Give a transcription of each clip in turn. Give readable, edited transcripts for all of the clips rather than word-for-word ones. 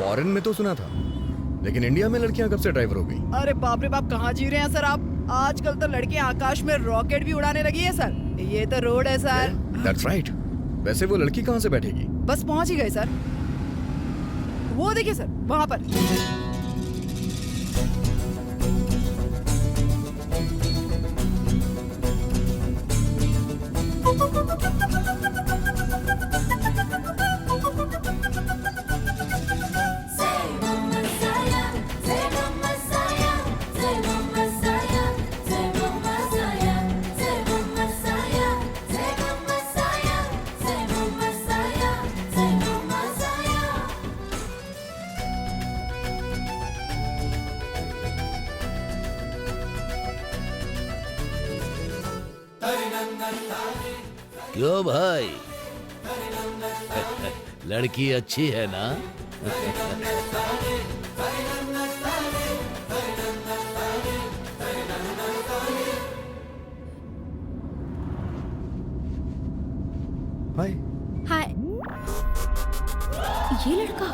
Foreign में तो सुना था, लेकिन इंडिया में लड़कियां कब से ड्राइवर हो गई? अरे बाप रे बाप, कहाँ जी रहे हैं सर आप? आजकल तो लड़के आकाश में रॉकेट भी उड़ाने लगी है सर। ये तो रोड है सर। That's right. वैसे वो लड़की कहाँ से बैठेगी? बस पहुंच ही गए सर। वो देखिए सर, वहाँ पर। क्यों भाई, लड़की अच्छी है ना? हाय। हाय, ये लड़का,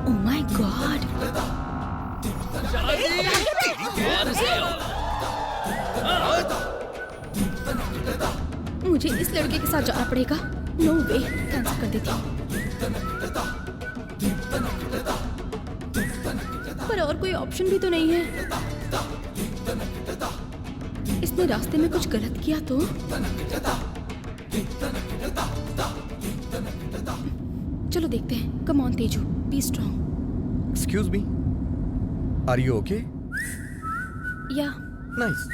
ओह माय गॉड। मुझे इस लड़के के साथ जाना पड़ेगा। नो वे, कैंसिल कर देती हूँ। पर और कोई ऑप्शन भी तो नहीं है। इसने रास्ते में कुछ गलत किया तो? चलो देखते हैं। Come on Teju, be strong. Excuse me, are you okay? Yeah nice.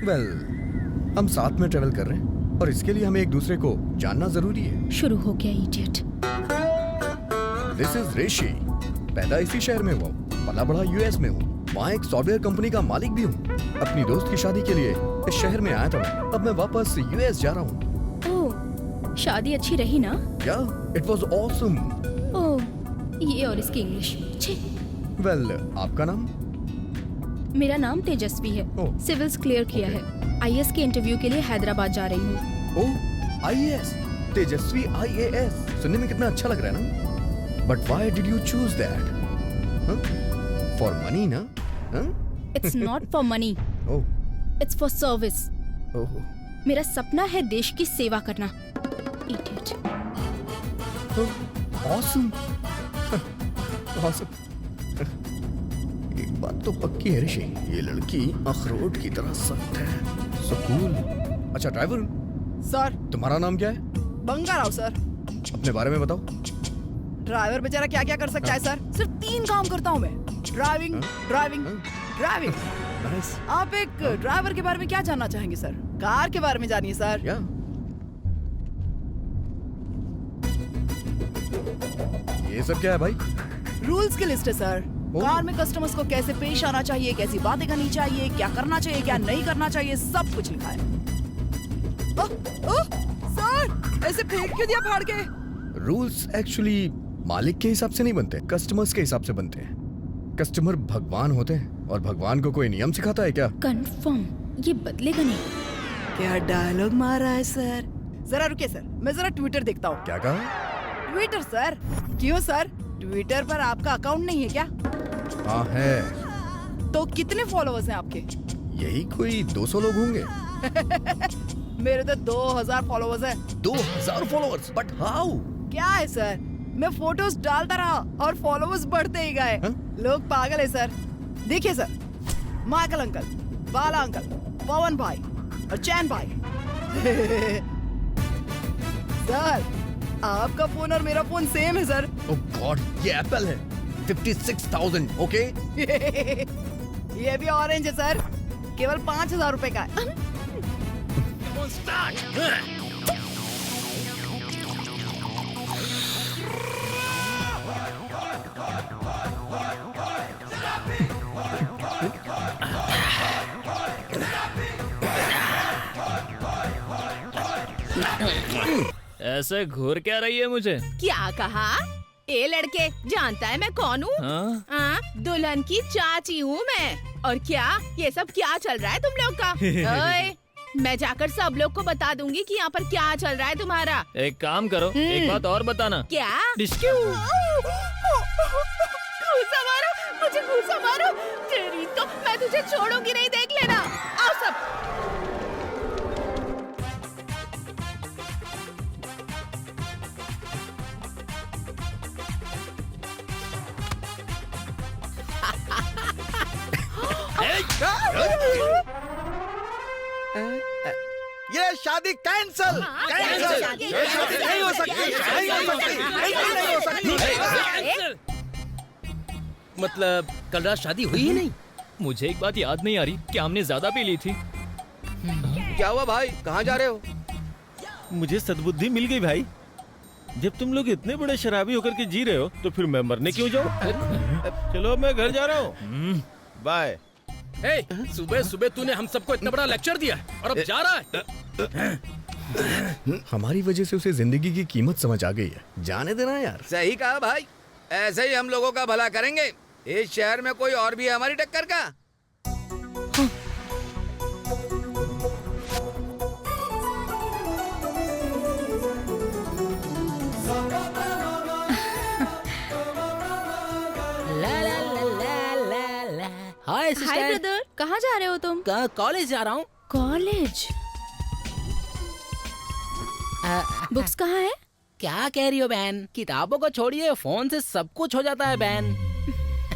Well, हम साथ में ट्रेवल कर रहे हैं और इसके लिए हमें एक दूसरे को जानना जरूरी है। शुरू हो गया इडियट। दिस इज ऋषि। पैदा इसी शहर में हुआ हूँ, पला बड़ा यूएस में हूँ। वहाँ एक सॉफ्टवेयर कंपनी का मालिक भी हूँ। अपनी दोस्त की शादी के लिए इस शहर में आया था मैं। अब मैं वापस यूएस जा रहा हूँ। ओह, शादी अच्छी रही ना? या, इट वाज ऑसम। ओह, ये और इसकी इंग्लिश। छे। वेल, आपका नाम? मेरा नाम तेजस्वी है। ओह। सिविल्स क्लियर किया है। आईएएस के इंटरव्यू के लिए हैदराबाद जा रही हूँ। Oh, IAS. तेजस्वी आईएएस। सुनने में कितना अच्छा लग रहा है ना? But why did you choose that? For money ना? It's not for money, oh, it's for service. Oh, मेरा सपना है देश की सेवा करना। इडियट। ऑसम। ऑसम। एक बात तो पक्की है ऋषि, ये लड़की अखरोट की तरह सख्त है। So cool. अच्छा ड्राइवर, सर, तुम्हारा नाम क्या है? बंगाराव सर। अपने बारे में बताओ। ड्राइवर बेचारा क्या क्या कर सकता है सर? सिर्फ 3 काम करता हूँ मैं। Driving, driving, driving. नाइस। आप एक ड्राइवर के बारे में क्या जानना चाहेंगे सर? कार के बारे में जानिए सर। या, ये सब क्या है भाई? रूल्स की लिस्ट है सर। कार में कस्टमर्स को कैसे पेश आना चाहिए, कैसी बातें करनी चाहिए, क्या करना चाहिए, क्या नहीं करना चाहिए, सब कुछ लिखा है। सर, ऐसे फेंक क्यों दिया फाड़ के? रूल्स एक्चुअली मालिक के हिसाब से नहीं बनते, कस्टमर्स के हिसाब से बनते हैं। कस्टमर भगवान होते हैं और भगवान को कोई नियम सिखाता है क्या? कंफर्म, ये बदलेगा नहीं। क्या डायलॉग मारा है सर? जरा रुकिए सर, मैं जरा ट्विटर देखता हूँ। क्या कहा? Twitter sir? क्यों सर, ट्विटर पर आपका अकाउंट नहीं है क्या? हाँ है। तो कितने फॉलोअर्स हैं आपके? यही कोई 200 लोग होंगे। मेरे तो 2000 फॉलोअर्स हैं। 2000 फॉलोअर्स? But how? क्या है सर, मैं फोटोज डालता रहा और फॉलोअर्स बढ़ते ही गए। लोग पागल है सर। देखिए सर, माइकल अंकल, बाला अंकल, पवन भाई और चैन भाई। सर, आपका फोन और मेरा फोन सेम है सर। ओह गॉड, ये एप्पल है। 56,000, ओके? ये भी ऑरेंज है सर, केवल 5000 रुपए का है। ऐसे घूर क्या रही है मुझे? क्या कहा? ए लड़के, जानता है मैं कौन हूँ? हाँ? दुल्हन की चाची हूँ मैं। और क्या ये सब क्या चल रहा है तुम लोग का? ओए, मैं जाकर सब लोग को बता दूंगी कि यहाँ पर क्या चल रहा है तुम्हारा। एक काम करो, एक बात और बताना। क्या? डिस्क्यू। घूसा मारो, मुझे घूसा मारो। तेरी तो मैं तुझे छोड़ूंगी नहीं, देख लेना। आओ सब। ये शादी कैंसल कैंसल ये शादी नहीं हो सकती नहीं हो सकती नहीं हो सकती। मतलब कल रात शादी हुई ही नहीं। मुझे एक बात याद नहीं आ रही कि हमने ज्यादा पी ली थी। क्या हुआ भाई, कहाँ जा रहे हो? मुझे सद्बुद्धि मिल गई भाई। जब तुम लोग इतने बड़े शराबी होकर के जी रहे हो तो फिर मैं मरने क्यों जाऊं? चलो मैं घर जा रहा हूँ, बाय। सुबह सुबह तूने हम सबको इतना बड़ा लेक्चर दिया है और अब जा रहा है। हमारी वजह से उसे जिंदगी की कीमत समझ आ गई है। जाने देना यार। सही कहा भाई, ऐसे ही हम लोगों का भला करेंगे। इस शहर में कोई और भी है हमारी टक्कर का? हाय हाय सिस्टर। ब्रदर, कहाँ जा रहे हो तुम? कॉलेज जा रहा हूँ। कॉलेज? बुक्स कहाँ है? क्या कह रही हो बहन? किताबों को छोड़िए, फोन से सब कुछ हो जाता है बहन।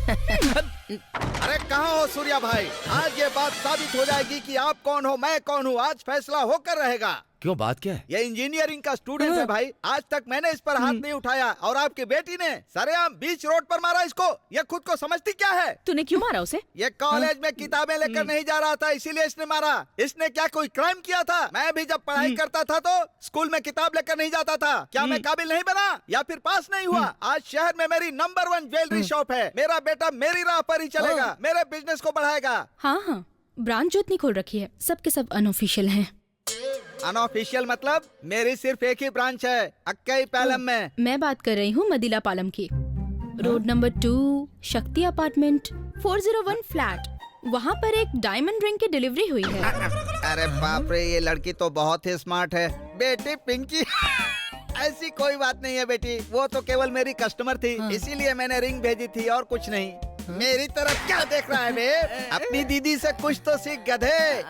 अरे कहाँ हो सूर्या भाई? आज ये बात साबित हो जाएगी कि आप कौन हो मैं कौन हूँ। आज फैसला होकर रहेगा। क्यों, बात क्या है? ये इंजीनियरिंग का स्टूडेंट है भाई। आज तक मैंने इस पर हाथ नहीं उठाया और आपकी बेटी ने सरेआम बीच रोड पर मारा इसको। ये खुद को समझती क्या है? तूने क्यों मारा उसे? ये कॉलेज में किताबें लेकर नहीं जा रहा था, इसीलिए इसने मारा। इसने क्या कोई क्राइम किया था? मैं भी जब पढ़ाई करता था तो स्कूल में किताब लेकर नहीं जाता था। क्या मैं काबिल नहीं बना या फिर पास नहीं हुआ? आज शहर में मेरी नंबर 1 ज्वेलरी शॉप है। मेरा बेटा मेरी राह पर ही चलेगा, मेरे बिजनेस को बढ़ाएगा। हाँ हाँ, ब्रांच जो इतनी खोल रखी है, सबके सब अनऑफिशियल हैं। अनऑफिशियल मतलब? मेरी सिर्फ एक ही ब्रांच है, अक्कई पैलम में। मैं बात कर रही हूँ मदिला पालम की। रोड नंबर 2, शक्ति अपार्टमेंट, 401 फ्लैट। वहाँ पर एक डायमंड रिंग की डिलीवरी हुई है। अरे बाप रे, ये लड़की तो बहुत ही स्मार्ट है। बेटी पिंकी ऐसी कोई बात नहीं है बेटी, वो तो केवल मेरी कस्टमर थी, इसीलिए मैंने रिंग भेजी थी और कुछ नहीं। मेरी तरफ क्या देख रहा है बे? अपनी दीदी से कुछ तो सीख गधे।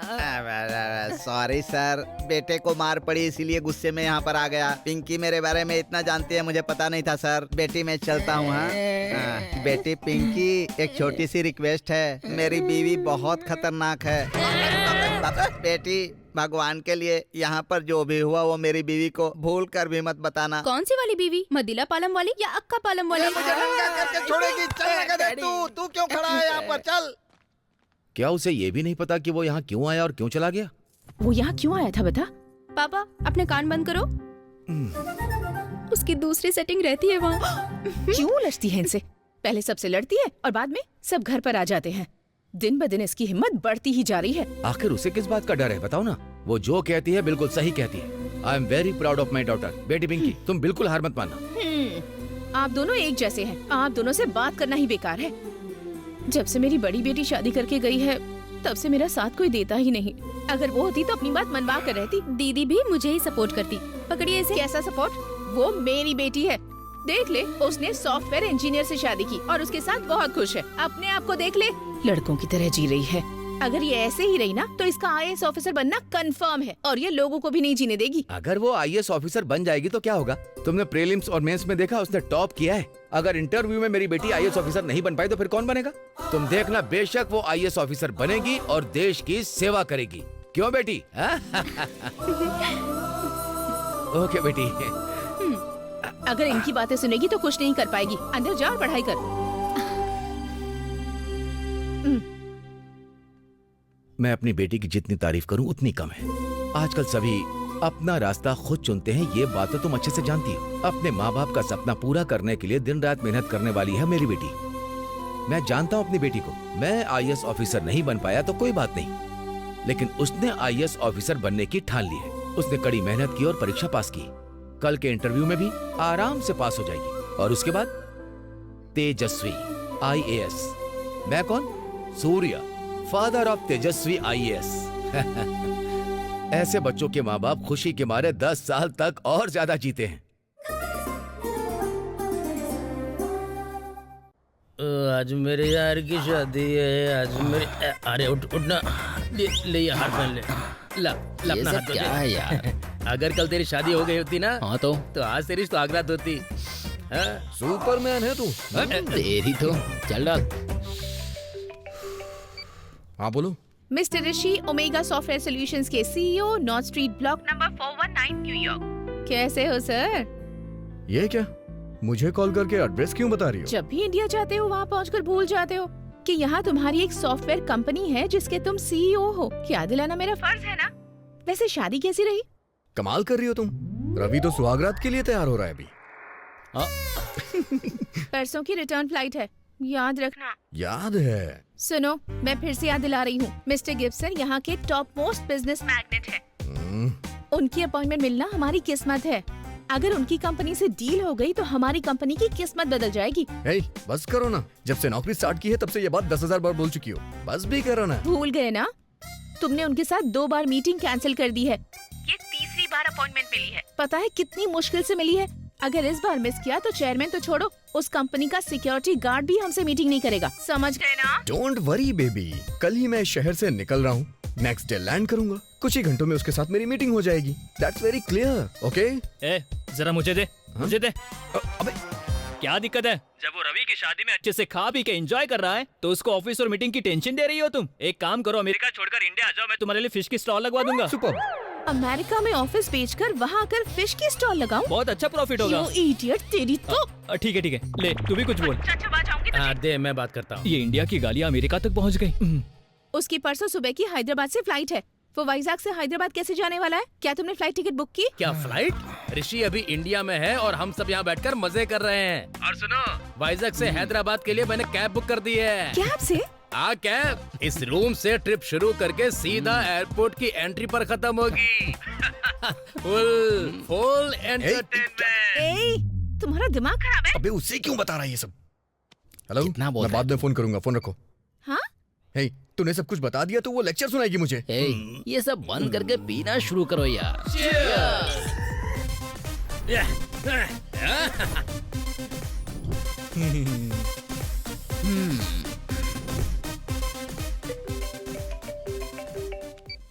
सॉरी सर, बेटे को मार पड़ी इसीलिए गुस्से में यहाँ पर आ गया। पिंकी मेरे बारे में इतना जानती है, मुझे पता नहीं था सर। बेटी मैं चलता हूँ। हाँ बेटी पिंकी, एक छोटी सी रिक्वेस्ट है। मेरी बीवी बहुत खतरनाक है। बेटी भगवान के लिए यहाँ पर जो भी हुआ वो मेरी बीवी को भूल कर भी मत बताना। कौन सी वाली बीवी? मदिला पालम वाली या अक्का पालम वाली? मुझे नंगा करके छोड़ेगी। चल गधे, तू क्यों खड़ा है यहाँ पर? चल। क्या उसे ये भी नहीं पता कि वो यहाँ क्यों आया और क्यों चला गया? वो यहाँ क्यों आया था बता? पापा, अपने कान बंद करो। उसकी दूसरी सेटिंग रहती है वहाँ। क्यों लड़ती है इनसे? पहले सबसे लड़ती है और बाद में सब घर पर आ जाते हैं। दिन ब दिन इसकी हिम्मत बढ़ती ही जा रही है। आखिर उसे किस बात का डर है, बताओ ना। वो जो कहती है बिल्कुल सही कहती है। I am very proud of my daughter. बेटी पिंकी, तुम बिल्कुल हार मत मानना। आप दोनों एक जैसे हैं। आप दोनों से बात करना ही बेकार है। जब से मेरी बड़ी बेटी शादी करके गई है, तब से मेरा साथ कोई देता ही नहीं। अगर वो होती तो अपनी बात मनवा कर रहती। दीदी भी मुझे ही सपोर्ट करती। पकड़िए इसे। कैसा सपोर्ट? वो मेरी बेटी है। देख ले, उसने सॉफ्टवेयर इंजीनियर से शादी की और उसके साथ बहुत खुश है। अपने आप को देख ले, लड़कों की तरह जी रही है। अगर ये ऐसे ही रही ना तो इसका IAS ऑफिसर बनना कंफर्म है और ये लोगों को भी नहीं जीने देगी। अगर वो IAS ऑफिसर बन जाएगी तो क्या होगा? तुमने प्रीलिम्स और मेंस में देखा, उसने टॉप किया है। अगर इंटरव्यू में मेरी बेटी IAS ऑफिसर नहीं बन पाई तो फिर कौन बनेगा? तुम देखना, बेशक वो IAS ऑफिसर बनेगी और देश की सेवा करेगी। क्यों बेटी? ओके बेटी। अगर इनकी बातें सुनेगी तो कुछ नहीं कर पाएगी। अंदर जा और पढ़ाई कर। मैं अपनी बेटी की जितनी तारीफ करूं उतनी कम है। आजकल सभी अपना रास्ता खुद चुनते हैं, ये बात तो तुम अच्छे से जानती हो। अपने माँ बाप का सपना पूरा करने के लिए दिन रात मेहनत करने वाली है मेरी बेटी। मैं जानता हूँ अपनी बेटी को। मैं IAS ऑफिसर नहीं बन पाया तो कोई बात नहीं, लेकिन उसने IAS ऑफिसर बनने की ठान ली है। उसने कड़ी मेहनत की और परीक्षा पास की। कल के इंटरव्यू में भी आराम से पास हो जाएगी। और उसके बाद तेजस्वी IAS। मैं कौन? Surya, father of Tejashwi IAS। ऐसे बच्चों के माँ बाप खुशी के मारे 10 साल तक और ज्यादा जीते हैं। आज मेरे यार की शादी है। आज मेरे अरे उठना, ले ये हाथ पहन ले। ला ये अपना सब हाथ क्या है यार? अगर कल तेरी शादी हो गई होती ना, हाँ तो आज तेरी सुहागरात होती। हाँ? सुपरमैन है तू। तेरी तो चल डाल। हाँ बोलो। मिस्टर ऋषि, ओमेगा सॉफ्टवेयर सॉल्यूशंस के CEO, north street block number 419 New York. कैसे हो सर? ये क्या, मुझे कॉल करके एड्रेस क्यों बता रही हो? जब भी इंडिया जाते हो वहाँ पहुँचकर भूल जाते हो कि यहाँ तुम्हारी एक सॉफ्टवेयर कंपनी है जिसके तुम सीईओ हो। याद दिलाना मेरा फर्ज है ना। वैसे शादी कैसी रही? कमाल कर रही हो तुम। रवि तो सुहागरात के लिए तैयार हो रहा है अभी। परसों की रिटर्न फ्लाइट है, याद रखना। याद है। सुनो, मैं फिर से याद दिला रही हूँ, मिस्टर गिब्सन यहाँ के टॉप मोस्ट बिजनेस मैग्नेट है। उनकी अपॉइंटमेंट मिलना हमारी किस्मत है। अगर उनकी कंपनी से डील हो गई तो हमारी कंपनी की किस्मत बदल जाएगी। हे, बस करो ना। जब से नौकरी स्टार्ट की है तब से ये बात 10,000 बार बोल चुकी हो। बस भी करो ना। भूल गए ना? तुमने उनके साथ 2 बार मीटिंग कैंसिल कर दी है। ये तीसरी बार अपॉइंटमेंट मिली है। पता है कितनी मुश्किल से मिली है। अगर इस बार मिस किया तो चेयरमैन तो छोड़ो, उस कंपनी का सिक्योरिटी गार्ड भी हमसे मीटिंग नहीं करेगा। समझ गए ना? डोंट वरी बेबी, कल ही मैं शहर से निकल रहा हूँ। नेक्स्ट डे लैंड करूंगा। कुछ ही घंटों में उसके साथ मेरी मीटिंग हो जाएगी। That's very clear. ओके? जरा मुझे दे, मुझे दे। अबे क्या दिक्कत है? जब वो रवि की शादी में अच्छे से खा पी के एंजॉय कर रहा है तो उसको ऑफिस और मीटिंग की टेंशन दे रही हो तुम। एक काम करो, अमेरिका छोड़कर इंडिया आ जाओ, मैं तुम्हारे लिए फिश की स्टॉल लगवा दूंगा। सुपर। अमेरिका में ऑफिस बेचकर वहाँ आकर फिश की स्टॉल लगाऊं? बहुत अच्छा प्रॉफिट होगा। You idiot, तेरी तो। ठीक है, ले तू भी कुछ बोल। दे, मैं बात करता हूँ। ये इंडिया की गालियाँ अमेरिका तक पहुँच गई। उसकी परसों सुबह की हैदराबाद से फ्लाइट है। वो वाइजैक से हैदराबाद कैसे जाने वाला है? क्या तुमने फ्लाइट टिकट बुक की? क्या फ्लाइट? ऋषि अभी इंडिया में है और हम सब यहाँ बैठकर मजे कर रहे हैं। और सुनो, वाइजैक से हैदराबाद के लिए मैंने कैब बुक कर दी है। कैब से? कैब। इस रूम से ट्रिप शुरू करके सीधा एयरपोर्ट की एंट्री पर खत्म होगी। Full entertainment. ए, तुम्हारा दिमाग खराब है? अबे उससे क्यों बता रहा है ये सब? हेलो, कितना बोल मैं रहा बाद में फोन करूंगा। फोन रखो। हाँ? हे, तूने सब कुछ बता दिया तो वो लेक्चर सुनाएगी मुझे। ए, ये सब बंद करके पीना शुरू करो यार।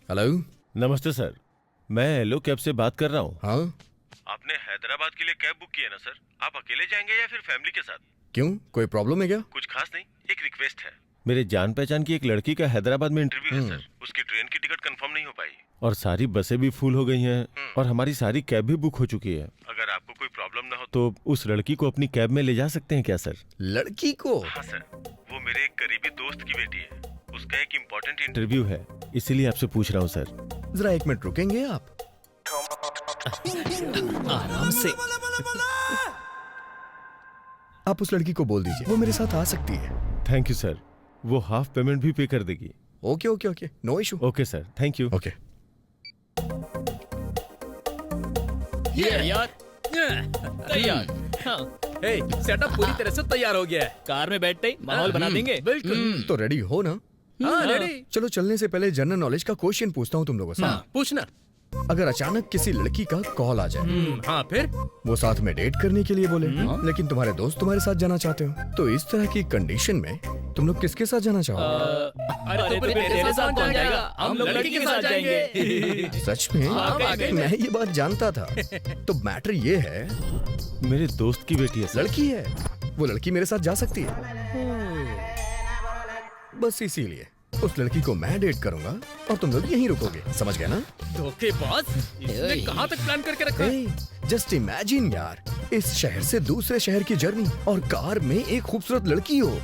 हेलो। नमस्ते सर, मैं एलो कैब से बात कर रहा हूँ। हाँ, आपने हैदराबाद के लिए कैब बुक की है ना सर? आप अकेले जाएंगे या फिर फैमिली के साथ? क्यों, कोई प्रॉब्लम है क्या? कुछ खास नहीं, एक रिक्वेस्ट है। मेरे जान पहचान की एक लड़की का हैदराबाद में इंटरव्यू है सर। उसकी ट्रेन की टिकट कंफर्म नहीं हो पाई और सारी बसें भी फुल हो गई हैं और हमारी सारी कैब भी बुक हो चुकी है। अगर आपको कोई प्रॉब्लम ना हो तो उस लड़की को अपनी कैब में ले जा सकते हैं क्या सर? लड़की को? हाँ सर, वो मेरे एक करीबी दोस्त की बेटी है। उसका एक इम्पोर्टेंट इंटरव्यू है, इसीलिए आपसे पूछ रहा हूँ सर। जरा 1 मिनट रुकेंगे आप? आराम से। आप उस लड़की को बोल दीजिए वो मेरे साथ आ सकती है। थैंक यू सर, वो हाफ पेमेंट भी पे कर देगी। Okay okay okay, no issue. Okay sir, thank you. Okay. तैयार। सेटअप पूरी तरह से तैयार हो गया है। कार में बैठते ही माहौल बना देंगे। बिल्कुल। तो रेडी हो ना? हाँ, रेडी। चलो चलने से पहले जनरल नॉलेज का क्वेश्चन पूछता हूँ तुम लोगों से। पूछना। अगर अचानक किसी लड़की का कॉल आ जाए, हाँ फिर? वो साथ में डेट करने के लिए बोले, लेकिन तुम्हारे दोस्त तुम्हारे साथ जाना चाहते हो, तो इस तरह की कंडीशन में तुम लोग किसके साथ जाना चाहोगे? अरे तो तेरे साथ कौन जाएगा? हम लोग लड़की के साथ जाएंगे। सच में? मैं ये बात जानता था। तो मैटर ये है, मेरे दोस्त की बेटी है सर। लड़की है, वो लड़की मेरे साथ जा सकती है। बस इसीलिए उस लड़की को मैं डेट करूंगा और तुम लोग यहीं रुकोगे। समझ गए ना? धोखेबाज, इसने कहाँ तक प्लान करके रखा है? जस्ट इमेजिन यार, इस शहर से दूसरे शहर की जर्नी और कार में एक खूबसूरत लड़की हो।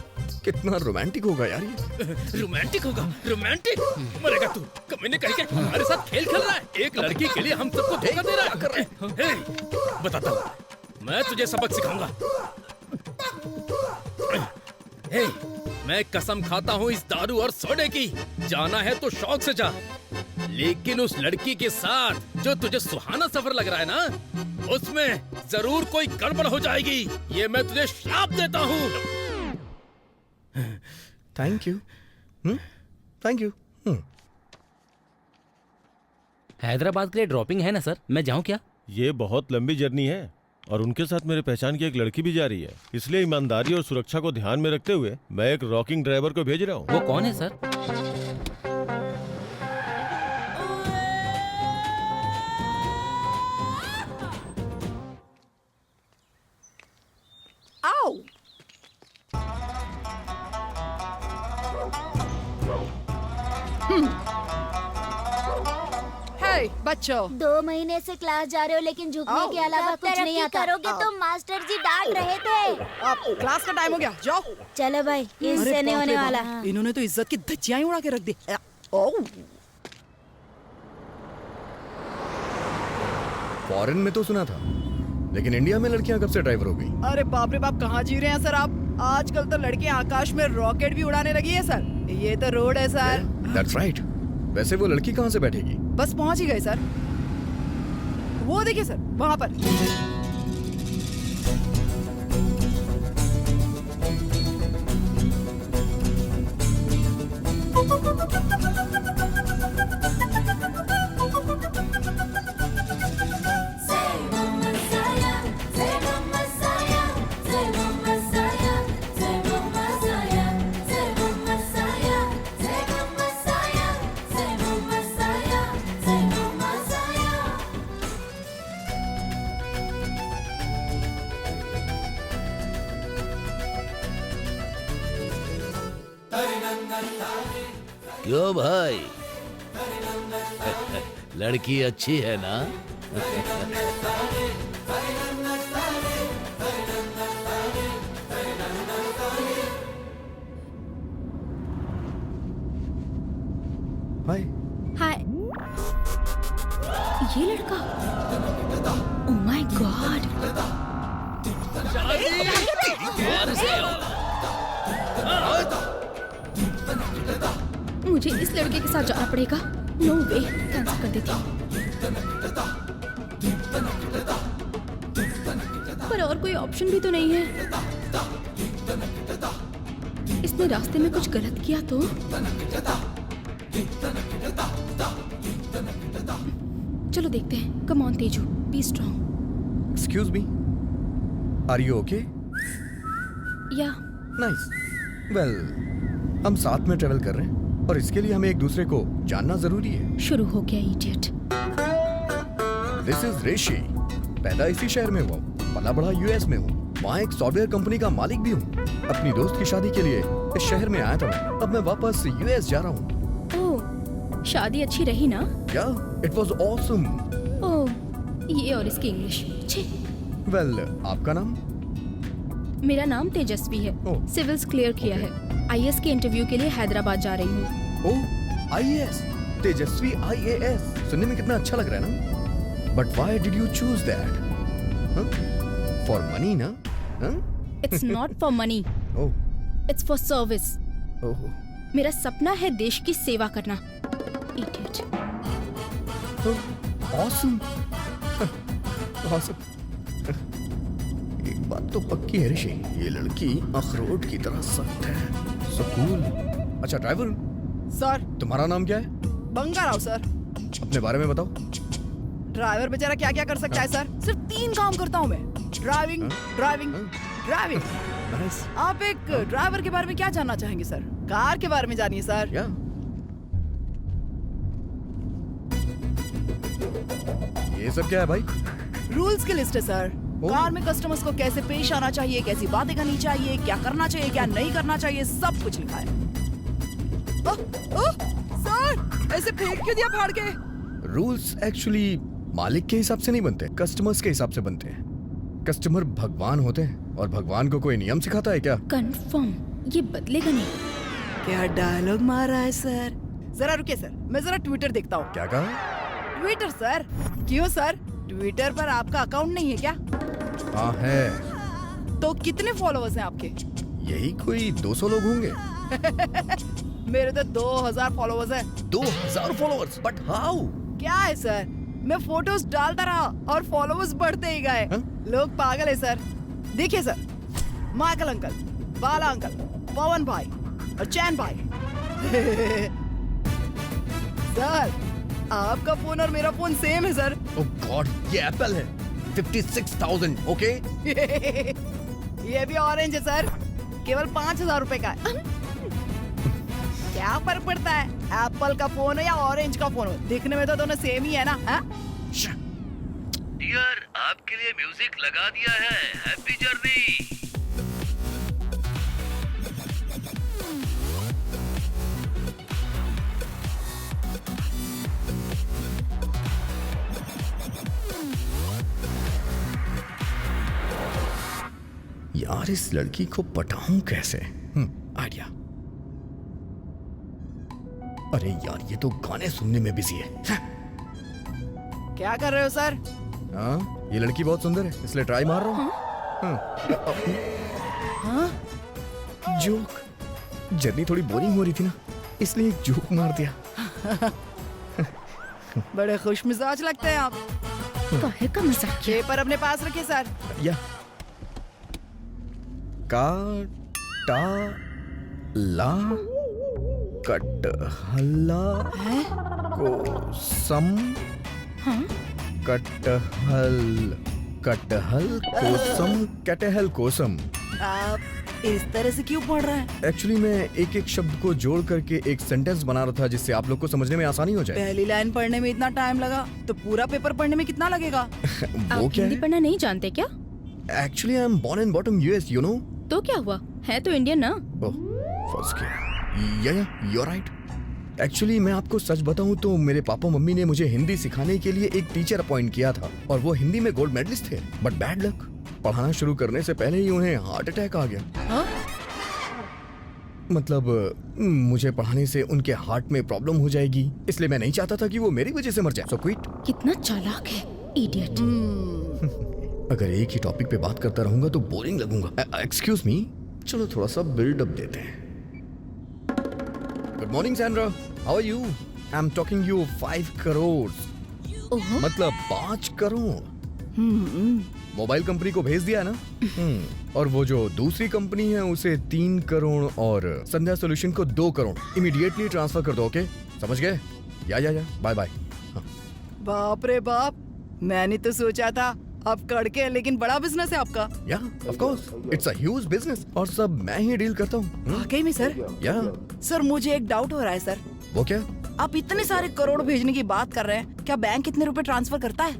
कितना रोमांटिक होगा यार ये। रोमांटिक होगा? रोमांटिक? मरेगा तू। कमीने कहीं के हमारे साथ खेल खेल रहा है। एक लड़की के लिए हम सबको धोखा दे रहा है। कर रहे हैं। बताता हूँ, मैं तुझे सबक सिखाऊंगा। मैं कसम खाता हूँ इस दारू और सोडे की। जाना है तो शौक से जा, लेकिन उस लड़की के साथ जो तुझे सुहाना सफर लग रहा है ना, उसमें जरूर कोई गड़बड़ हो जाएगी। ये मैं तुझे श्राप देता हूँ। Thank you. Thank you. Hyderabad के लिए ड्रॉपिंग है ना सर? मैं जाऊँ क्या? ये बहुत लंबी जर्नी है, और उनके साथ मेरे पहचान की एक लड़की भी जा रही है। इसलिए ईमानदारी और सुरक्षा को ध्यान में रखते हुए मैं एक रॉकिंग ड्राइवर को भेज रहा हूँ। वो कौन है सर? आओ। हे बच्चों, 2 महीने से क्लास जा रहे हो लेकिन झुकने आओ। के अलावा कुछ नहीं आता। करोगे तो मास्टर जी डांट रहे थे। आप क्लास का टाइम हो गया, जाओ। चलो भाई, इससे अरे नहीं बाप होने रे बाप, वाला। इन्होंने तो इज्जत की धज्जियां ही उड़ा के रख दी। ओह, फॉरेन में तो सुना था, लेकिन इंडिया में लड़कियां कब से ड्राइवर हो गई? अरे बाप रे बाप, कहाँ जी रहे हैं सर आप? आजकल तो लड़के आकाश में रॉकेट भी उड़ाने लगी है सर। ये तो रोड है सर। That's right. वैसे वो लड़की कहाँ से बैठेगी? बस पहुंच ही गए सर। वो देखिए सर, वहां पर। क्यों भाई, लड़की अच्छी है ना? हाय। हाय, ये लड़का, ओह माय गॉड। मुझे इस लड़के के साथ जाना पड़ेगा। नो वे, कैंसिल कर देती हूँ। पर और कोई ऑप्शन भी तो नहीं है। इसने रास्ते में कुछ गलत किया तो? चलो देखते हैं। Come on Teju, be strong. Excuse me, are you okay? Yeah nice. Well, हम साथ में ट्रेवल कर रहे हैं और इसके लिए हमें एक दूसरे को जानना जरूरी है। शुरू हो गया इडियट। दिस इज ऋषि। पैदा इसी शहर में हुआ हूँ, पला बड़ा यूएस में हूँ। वहाँ एक सॉफ्टवेयर कंपनी का मालिक भी हूँ। अपनी दोस्त की शादी के लिए इस शहर में आया था मैं। अब मैं वापस यूएस जा रहा हूँ। ओह, शादी अच्छी रही ना? या, इट वाज ऑसम। ओह, ये और इसकी इंग्लिश। छे। वेल, आपका नाम? मेरा नाम तेजस्वी है। ओह। सिविल्स क्लियर किया है। आईएएस के इंटरव्यू के लिए हैदराबाद जा रही हूँ। Oh, IAS. तेजस्वी आईएएस। सुनने में कितना अच्छा लग रहा है ना? But why did you choose that? For money ना? It's not for money, oh, it's for service. Oh, मेरा सपना है देश की सेवा करना। इडियट। ऑसम। ऑसम। एक बात तो पक्की है ऋषि, ये लड़की अखरोट की तरह सख्त है। So cool. अच्छा ड्राइवर, सर, तुम्हारा नाम क्या है? बंगाराव सर। अपने बारे में बताओ। ड्राइवर बेचारा क्या क्या कर सकता है सर? सिर्फ 3 काम करता हूँ मैं। Driving, driving, driving. नाइस। आप एक ड्राइवर के बारे में क्या जानना चाहेंगे सर? कार के बारे में जानिए सर। या, ये सब क्या है भाई? रूल्स की लिस्ट है सर। कार में कस्टमर्स को कैसे पेश आना चाहिए, कैसी बातें करनी चाहिए, क्या करना चाहिए, क्या नहीं करना चाहिए, सब कुछ लिखा है। सर, ऐसे फेंक क्यों दिया फाड़ के? रूल्स एक्चुअली मालिक के हिसाब से नहीं बनते, कस्टमर्स के हिसाब से बनते हैं। कस्टमर भगवान होते हैं और भगवान को कोई नियम सिखाता है क्या? कंफर्म, ये बदलेगा नहीं। क्या डायलॉग मारा है सर? जरा रुकिए सर, मैं जरा ट्विटर देखता हूँ। क्या कहा? Twitter sir? क्यों सर, ट्विटर पर आपका अकाउंट नहीं है क्या? हाँ है। तो कितने फॉलोअर्स हैं आपके? यही कोई 200 लोग होंगे। मेरे तो 2000 फॉलोअर्स हैं। 2000 फॉलोअर्स? But how? क्या है सर, मैं फोटोज डालता रहा और फॉलोअर्स बढ़ते ही गए। लोग पागल है सर। देखिए सर, माइकल अंकल, बाला अंकल, पवन भाई और चैन भाई। सर, आपका फोन और मेरा फोन सेम है सर। ओह गॉड, ये एप्पल है। 56,000, ओके? ये भी ऑरेंज है सर, केवल 5,000 रुपए का है। क्या फर्क पड़ता है एप्पल का फोन हो या ऑरेंज का फोन हो, दिखने में तो दोनों सेम ही है ना। हाँ? डियर, आपके लिए म्यूजिक लगा दिया है। Happy journey. यार इस लड़की को पटाऊं कैसे? आइडिया। अरे यार ये तो गाने सुनने में बिजी है। क्या कर रहे हो सर? हाँ, ये लड़की बहुत सुंदर है इसलिए ट्राई मार रहा हूँ। हाँ? जोक। जर्नी थोड़ी बोरिंग हो रही थी ना, इसलिए एक जोक मार दिया। बड़े खुश मिजाज लगते हैं आप। काहे का मजाक किया? पेपर अपने पास रखिए सर। या काटा ला कटहला कोसम कटहल कोसम कटहल कोसम। आप इस तरह से क्यों पढ़ रहे हैं? एक्चुअली मैं एक एक शब्द को जोड़ करके एक सेंटेंस बना रहा था जिससे आप लोग को समझने में आसानी हो जाए। पहली लाइन पढ़ने में इतना टाइम लगा तो पूरा पेपर पढ़ने में कितना लगेगा? वो आप क्या हिंदी है? पढ़ना नहीं जानते क्या? Actually I am born and bottom US, you know. तो क्या हुआ, है तो इंडियन ना। ओह, फंस गया। या यू आर राइट। एक्चुअली मैं आपको सच बताऊं तो मेरे पापा मम्मी ने मुझे हिंदी सिखाने के लिए एक टीचर अपॉइंट किया था और वो हिंदी में गोल्ड मेडलिस्ट थे। बट बैड लक, पढ़ाना शुरू करने से पहले ही उन्हें हार्ट अटैक आ गया। हाँ? मतलब मुझे पढ़ाने से उनके हार्ट में प्रॉब्लम हो जाएगी, इसलिए मैं नहीं चाहता था कि वो मेरी वजह से मर जाए। सो क्विट। कितना चालाक है, इडियट। अगर एक ही टॉपिक पे बात करता रहूंगा तो बोरिंग लगूंगा। एक्सक्यूज मी, चलो थोड़ा सा बिल्डअप देते हैं। Good morning Sandra, how are you? I am talking you 5 crore, मतलब 5 करोड़। मोबाइल कंपनी को भेज दिया ना। और वो जो दूसरी कंपनी है उसे 3 करोड़ और संध्या सॉल्यूशन को 2 करोड़ इमीडिएटली ट्रांसफर कर दो, ओके? समझ गए? या बाय बाय। बाप रे बाप, मैंने तो सोचा था आप कड़के, लेकिन बड़ा बिजनेस है आपका। या of course, it's a huge business और सब मैं ही डील करता हूँ। वाकई में सर? या सर मुझे एक डाउट हो रहा है सर। वो क्या? आप इतने सारे करोड़ भेजने की बात कर रहे हैं, क्या बैंक कितने रुपए ट्रांसफर करता है?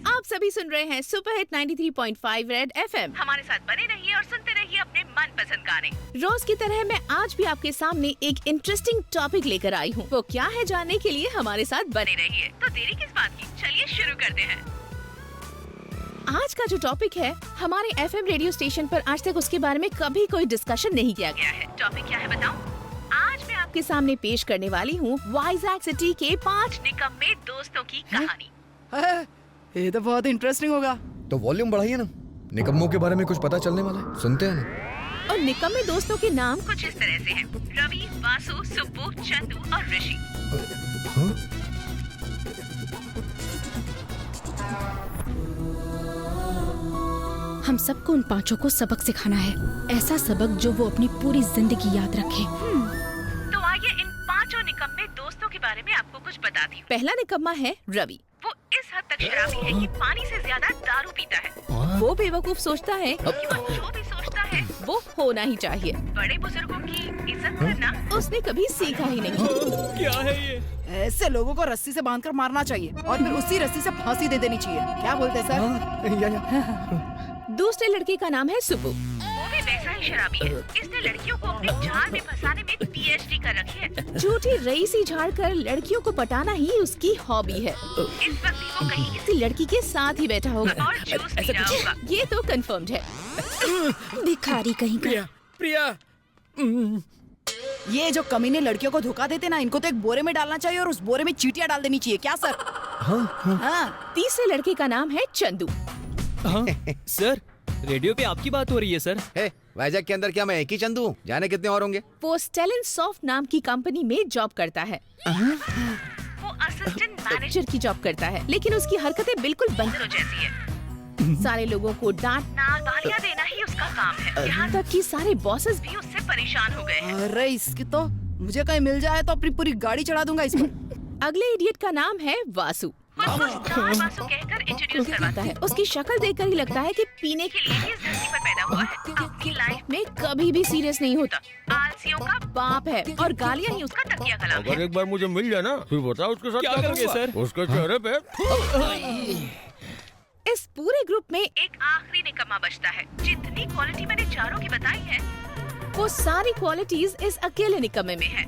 आप सभी सुन रहे हैं सुपर हिट 93.5 रेड एफएम। हमारे साथ बने रहिए और सुनते रहिए अपने मनपसंद गाने। रोज की तरह मैं आज भी आपके सामने एक इंटरेस्टिंग टॉपिक लेकर आई हूँ। वो क्या है जानने के लिए हमारे साथ बने रहिए। तो देरी किस बात की, चलिए शुरू करते हैं। आज का जो टॉपिक है, हमारे एफएम रेडियो स्टेशन पर आज तक उसके बारे में कभी कोई डिस्कशन नहीं किया गया है। टॉपिक क्या है बताऊं? आज मैं आपके सामने पेश करने वाली हूँ वाइजैक सिटी के 5 निकम्मे दोस्तों की कहानी। ये तो बहुत इंटरेस्टिंग होगा। तो वॉल्यूम बढ़ाइए ना, निकम्मों के बारे में कुछ पता चलने वाला है, सुनते हैं ना। और निकम्मे दोस्तों के नाम कुछ इस तरह से हैं: रवि, वासु, सुब्बू, चंदू और ऋषि। हाँ? हम सबको उन पांचों को सबक सिखाना है, ऐसा सबक जो वो अपनी पूरी जिंदगी याद रखे। तो आइए इन 5 निकम्मे दोस्तों के बारे में आपको कुछ बताती हूँ। पहला निकम्मा है रवि। वो इस हद तक शराबी है कि पानी से ज्यादा दारू पीता है। वो बेवकूफ सोचता है कि वो जो भी सोचता है वो होना ही चाहिए। बड़े बुजुर्गों की इज्जत करना उसने कभी सीखा ही नहीं। क्या है ये? ऐसे लोगों को रस्सी से बांधकर मारना चाहिए और फिर उसी रस्सी से फांसी दे देनी चाहिए। क्या बोलते हैं सर? हाँ, या। दूसरे लड़के का नाम है सुब्बू। वो भी वैसा ही शराबी है। इसने लड़कियों को अपने जाल में फंसाने में PhD कर रखी है। झूठी रईसी झाड़कर लड़कियों को पटाना ही उसकी हॉबी है। इस वक्त भी वो कहीं किसी लड़की के साथ ही बैठा होगा और जूस पी रहा होगा। ये तो कंफर्म्ड है। भिखारी कहीं का। प्रिया, ये जो कमीने लड़कियों को धोखा देते ना, इनको तो एक बोरे में डालना चाहिए और उस बोरे में चींटियां डाल देनी चाहिए। क्या सर? हाँ। तीसरे लड़के का नाम है चंदू। हाँ सर, रेडियो पे आपकी बात हो रही है सर। हे, वाइजैक के अंदर क्या मैं एक ही चंदू हूँ? जाने कितने और होंगे? वो स्टेलिन सॉफ्ट नाम की कंपनी में जॉब करता है। वो असिस्टेंट मैनेजर की जॉब करता है, लेकिन उसकी हरकतें बिल्कुल बंदरों जैसी है। सारे लोगों को डांटना, गालियाँ देना ही उसका काम है। यहाँ तक कि सारे बॉसेस भी उससे परेशान हो गए हैं। अरे इसकी तो मुझे कहीं मिल जाए तो अपनी पूरी गाड़ी चढ़ा दूंगा इस पर। अगले इडियट का नाम है वासु। वासु कहकर इंट्रोड्यूस करवाता है। उसकी शक्ल देखकर ही लगता है कि पीने के लिए ही इस धरती पर पैदा हुआ है। अपनी लाइफ में कभी भी सीरियस नहीं होता। आलसियों का बाप है और गालियाँ ही उसका तकिया कलाम है। अगर एक बार मुझे मिल जाए ना, फिर बताओ उसके साथ क्या करोगे सर? उसके चेहरे पे इस पूरे ग्रुप में एक आखिरी निकम्मा बचता है। जितनी क्वालिटी मैंने चारों की बताई है, वो सारी क्वालिटीज इस अकेले निकम्मे में है।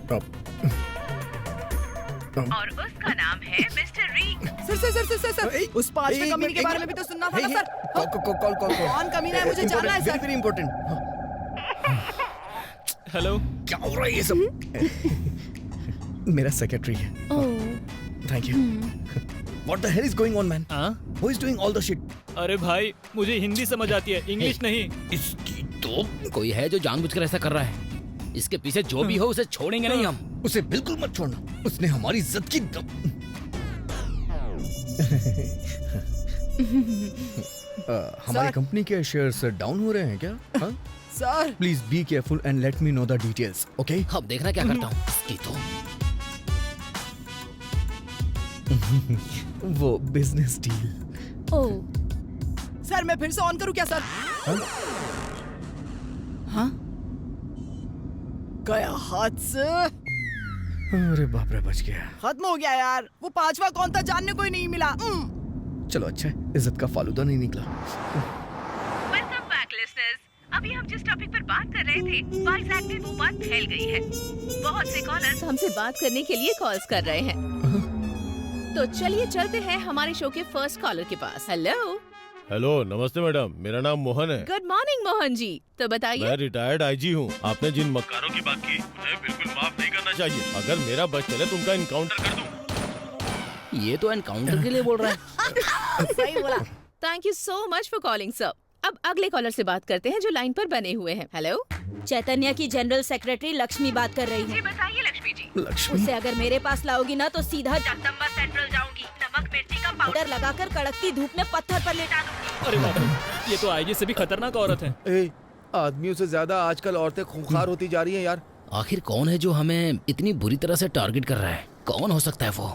और उसका नाम है मिस्टर री। सर उस पांचवे कमीने के बारे में भी तो सुनना था ना सर। कॉल कौन कमीना है मुझे जानना है सर। Very important. हेलो, क्या हो रहा है ये सब? मेरा सेक्रेटरी है। Thank you. What the hell is going on, man? Who is doing all the shit? अरे भाई मुझे हिंदी समझ आती है, इंग्लिश नहीं। इसकी तो कोई है जो जानबूझकर ऐसा कर रहा है। इसके पीछे जो भी हो उसे छोड़ेंगे नहीं हम। उसे बिल्कुल मत छोड़ना। उसने हमारी इज्जत की हमारी कंपनी के शेयर्स डाउन हो रहे हैं क्या? Sir please be careful and let me know the details, okay? अब देखना क्या करता हूँ इसकी तो। वो बिजनेस डील। ओह सर मैं फिर से ऑन करूं क्या सर? हाँ गया हाथ से। अरे बाप रे, बच गया। खत्म हो गया यार। वो पांचवा कौन था जानने को ही नहीं मिला। चलो अच्छा है, इज्जत का फालूदा नहीं निकला। Welcome back listeners. अभी हम जिस टॉपिक पर बात कर रहे थे, वाइजैक में वो बात फैल गई है। बहुत से कॉलर्स हमसे बात करने के लिए कॉल्स कर रहे हैं। तो चलिए चलते हैं हमारे शो के फर्स्ट कॉलर के पास। हेलो, नमस्ते मैडम, मेरा नाम मोहन है। Good morning Mohan ji. तो बताइए। मैं रिटायर्ड आईजी हूँ। आपने जिन मक्कारों की बात की उन्हें बिल्कुल माफ नहीं करना चाहिए। अगर मेरा बस चले तो उनका इनकाउंटर कर दूँ। ये तो एनकाउंटर के लिए बोल रहा है। सही बोला। Thank you so much for calling sir. अब अगले कॉलर से बात करते हैं जो लाइन पर बने हुए हैं। हेलो, चैतन्य की जनरल सेक्रेटरी लक्ष्मी बात कर रही है। बताइए लक्ष्मी जी। लक्ष्मी, उसे अगर मेरे पास लाओगी ना तो सीधा जगदम्बा सेंट्रल जाऊंगी। नमक मिर्ची का पाउडर लगाकर कड़कती धूप में पत्थर पर लेटा दूंगी। अरे बाप रे, ये तो आईजी से भी खतरनाक औरत है। आदमियों से ज्यादा आजकल औरतें खूंखार होती जा रही हैं यार। आखिर कौन है जो हमें इतनी बुरी तरह से टारगेट कर रहा है? कौन हो सकता है वो?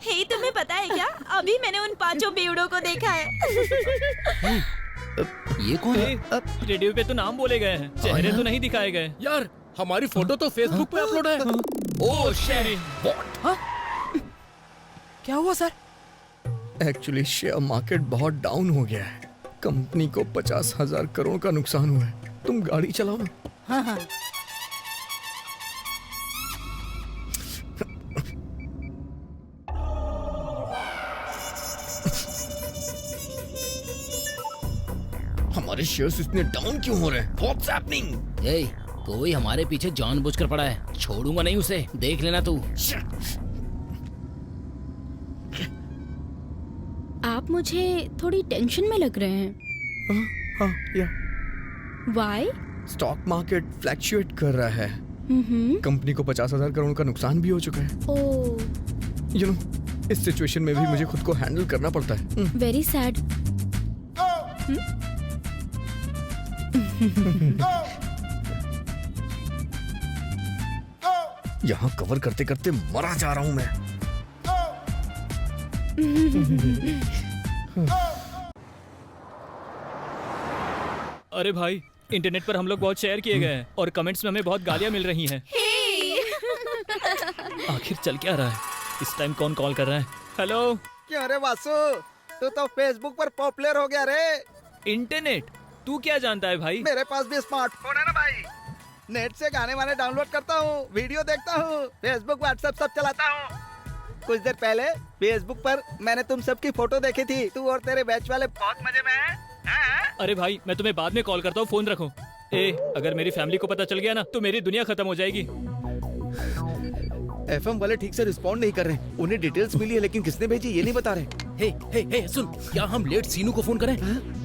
हे, तुम्हें पता है क्या? अभी मैंने उन पांचों बेवड़ों को देखा है। ये कौन है? रेडियो पे तो नाम बोले गए हैं, चेहरे तो नहीं दिखाए गए। यार हमारी फोटो तो फेसबुक पे अपलोड है। ओह शेरी, क्या हुआ सर? एक्चुअली शेयर मार्केट बहुत डाउन हो गया है। कंपनी को 50,000 करोड़ का नुकसान हुआ है। तुम गाड़ी चलाओ ना। हाँ। हमारे शेयर्स इतने डाउन क्यों हो रहे हैं? What's happening? कोई हमारे पीछे जानबूझकर पड़ा है। छोड़ूंगा नहीं उसे, देख लेना तू। आप मुझे थोड़ी टेंशन में लग रहे हैं। हाँ, या। वाई? स्टॉक मार्केट फ्लैक्चुएट कर रहा है। कंपनी को 50,000 करोड़ का नुकसान भी हो चुका है। ओह, यू नो, इस सिचुएशन में भी मुझे खुद को हैंडल करना पड़ता है। Very sad. यहाँ कवर करते करते मरा जा रहा हूँ मैं। अरे भाई, इंटरनेट पर हम लोग बहुत शेयर किए गए हैं और कमेंट्स में हमें बहुत गालियाँ मिल रही हैं। आखिर चल क्या रहा है? इस टाइम कौन कॉल कर रहा है? हेलो। क्यों रे वासु, तू तो फेसबुक पर पॉपुलर हो गया रे। इंटरनेट तू क्या जानता है भाई? मेरे पास भी स्मार्टफोन है ना भाई। नेट से गाने वाने डाउनलोड करता हूँ, वीडियो देखता हूँ, फेसबुक व्हाट्सएप सब चलाता हूँ। कुछ देर पहले फेसबुक पर मैंने तुम सबकी फोटो देखी थी। तू और तेरे बैच वाले बहुत मजे में हैं। अरे भाई, मैं तुम्हें बाद में कॉल करता हूँ, फोन रखो। अगर मेरी फैमिली को पता चल गया ना तो मेरी दुनिया खत्म हो जाएगी। एफएम वाले ठीक से रिस्पॉन्ड नहीं कर रहे। उन्हें डिटेल्स मिली है लेकिन किसने भेजी ये नहीं बता रहे। हे सुन, क्या हम लेट सीनू को फोन करें?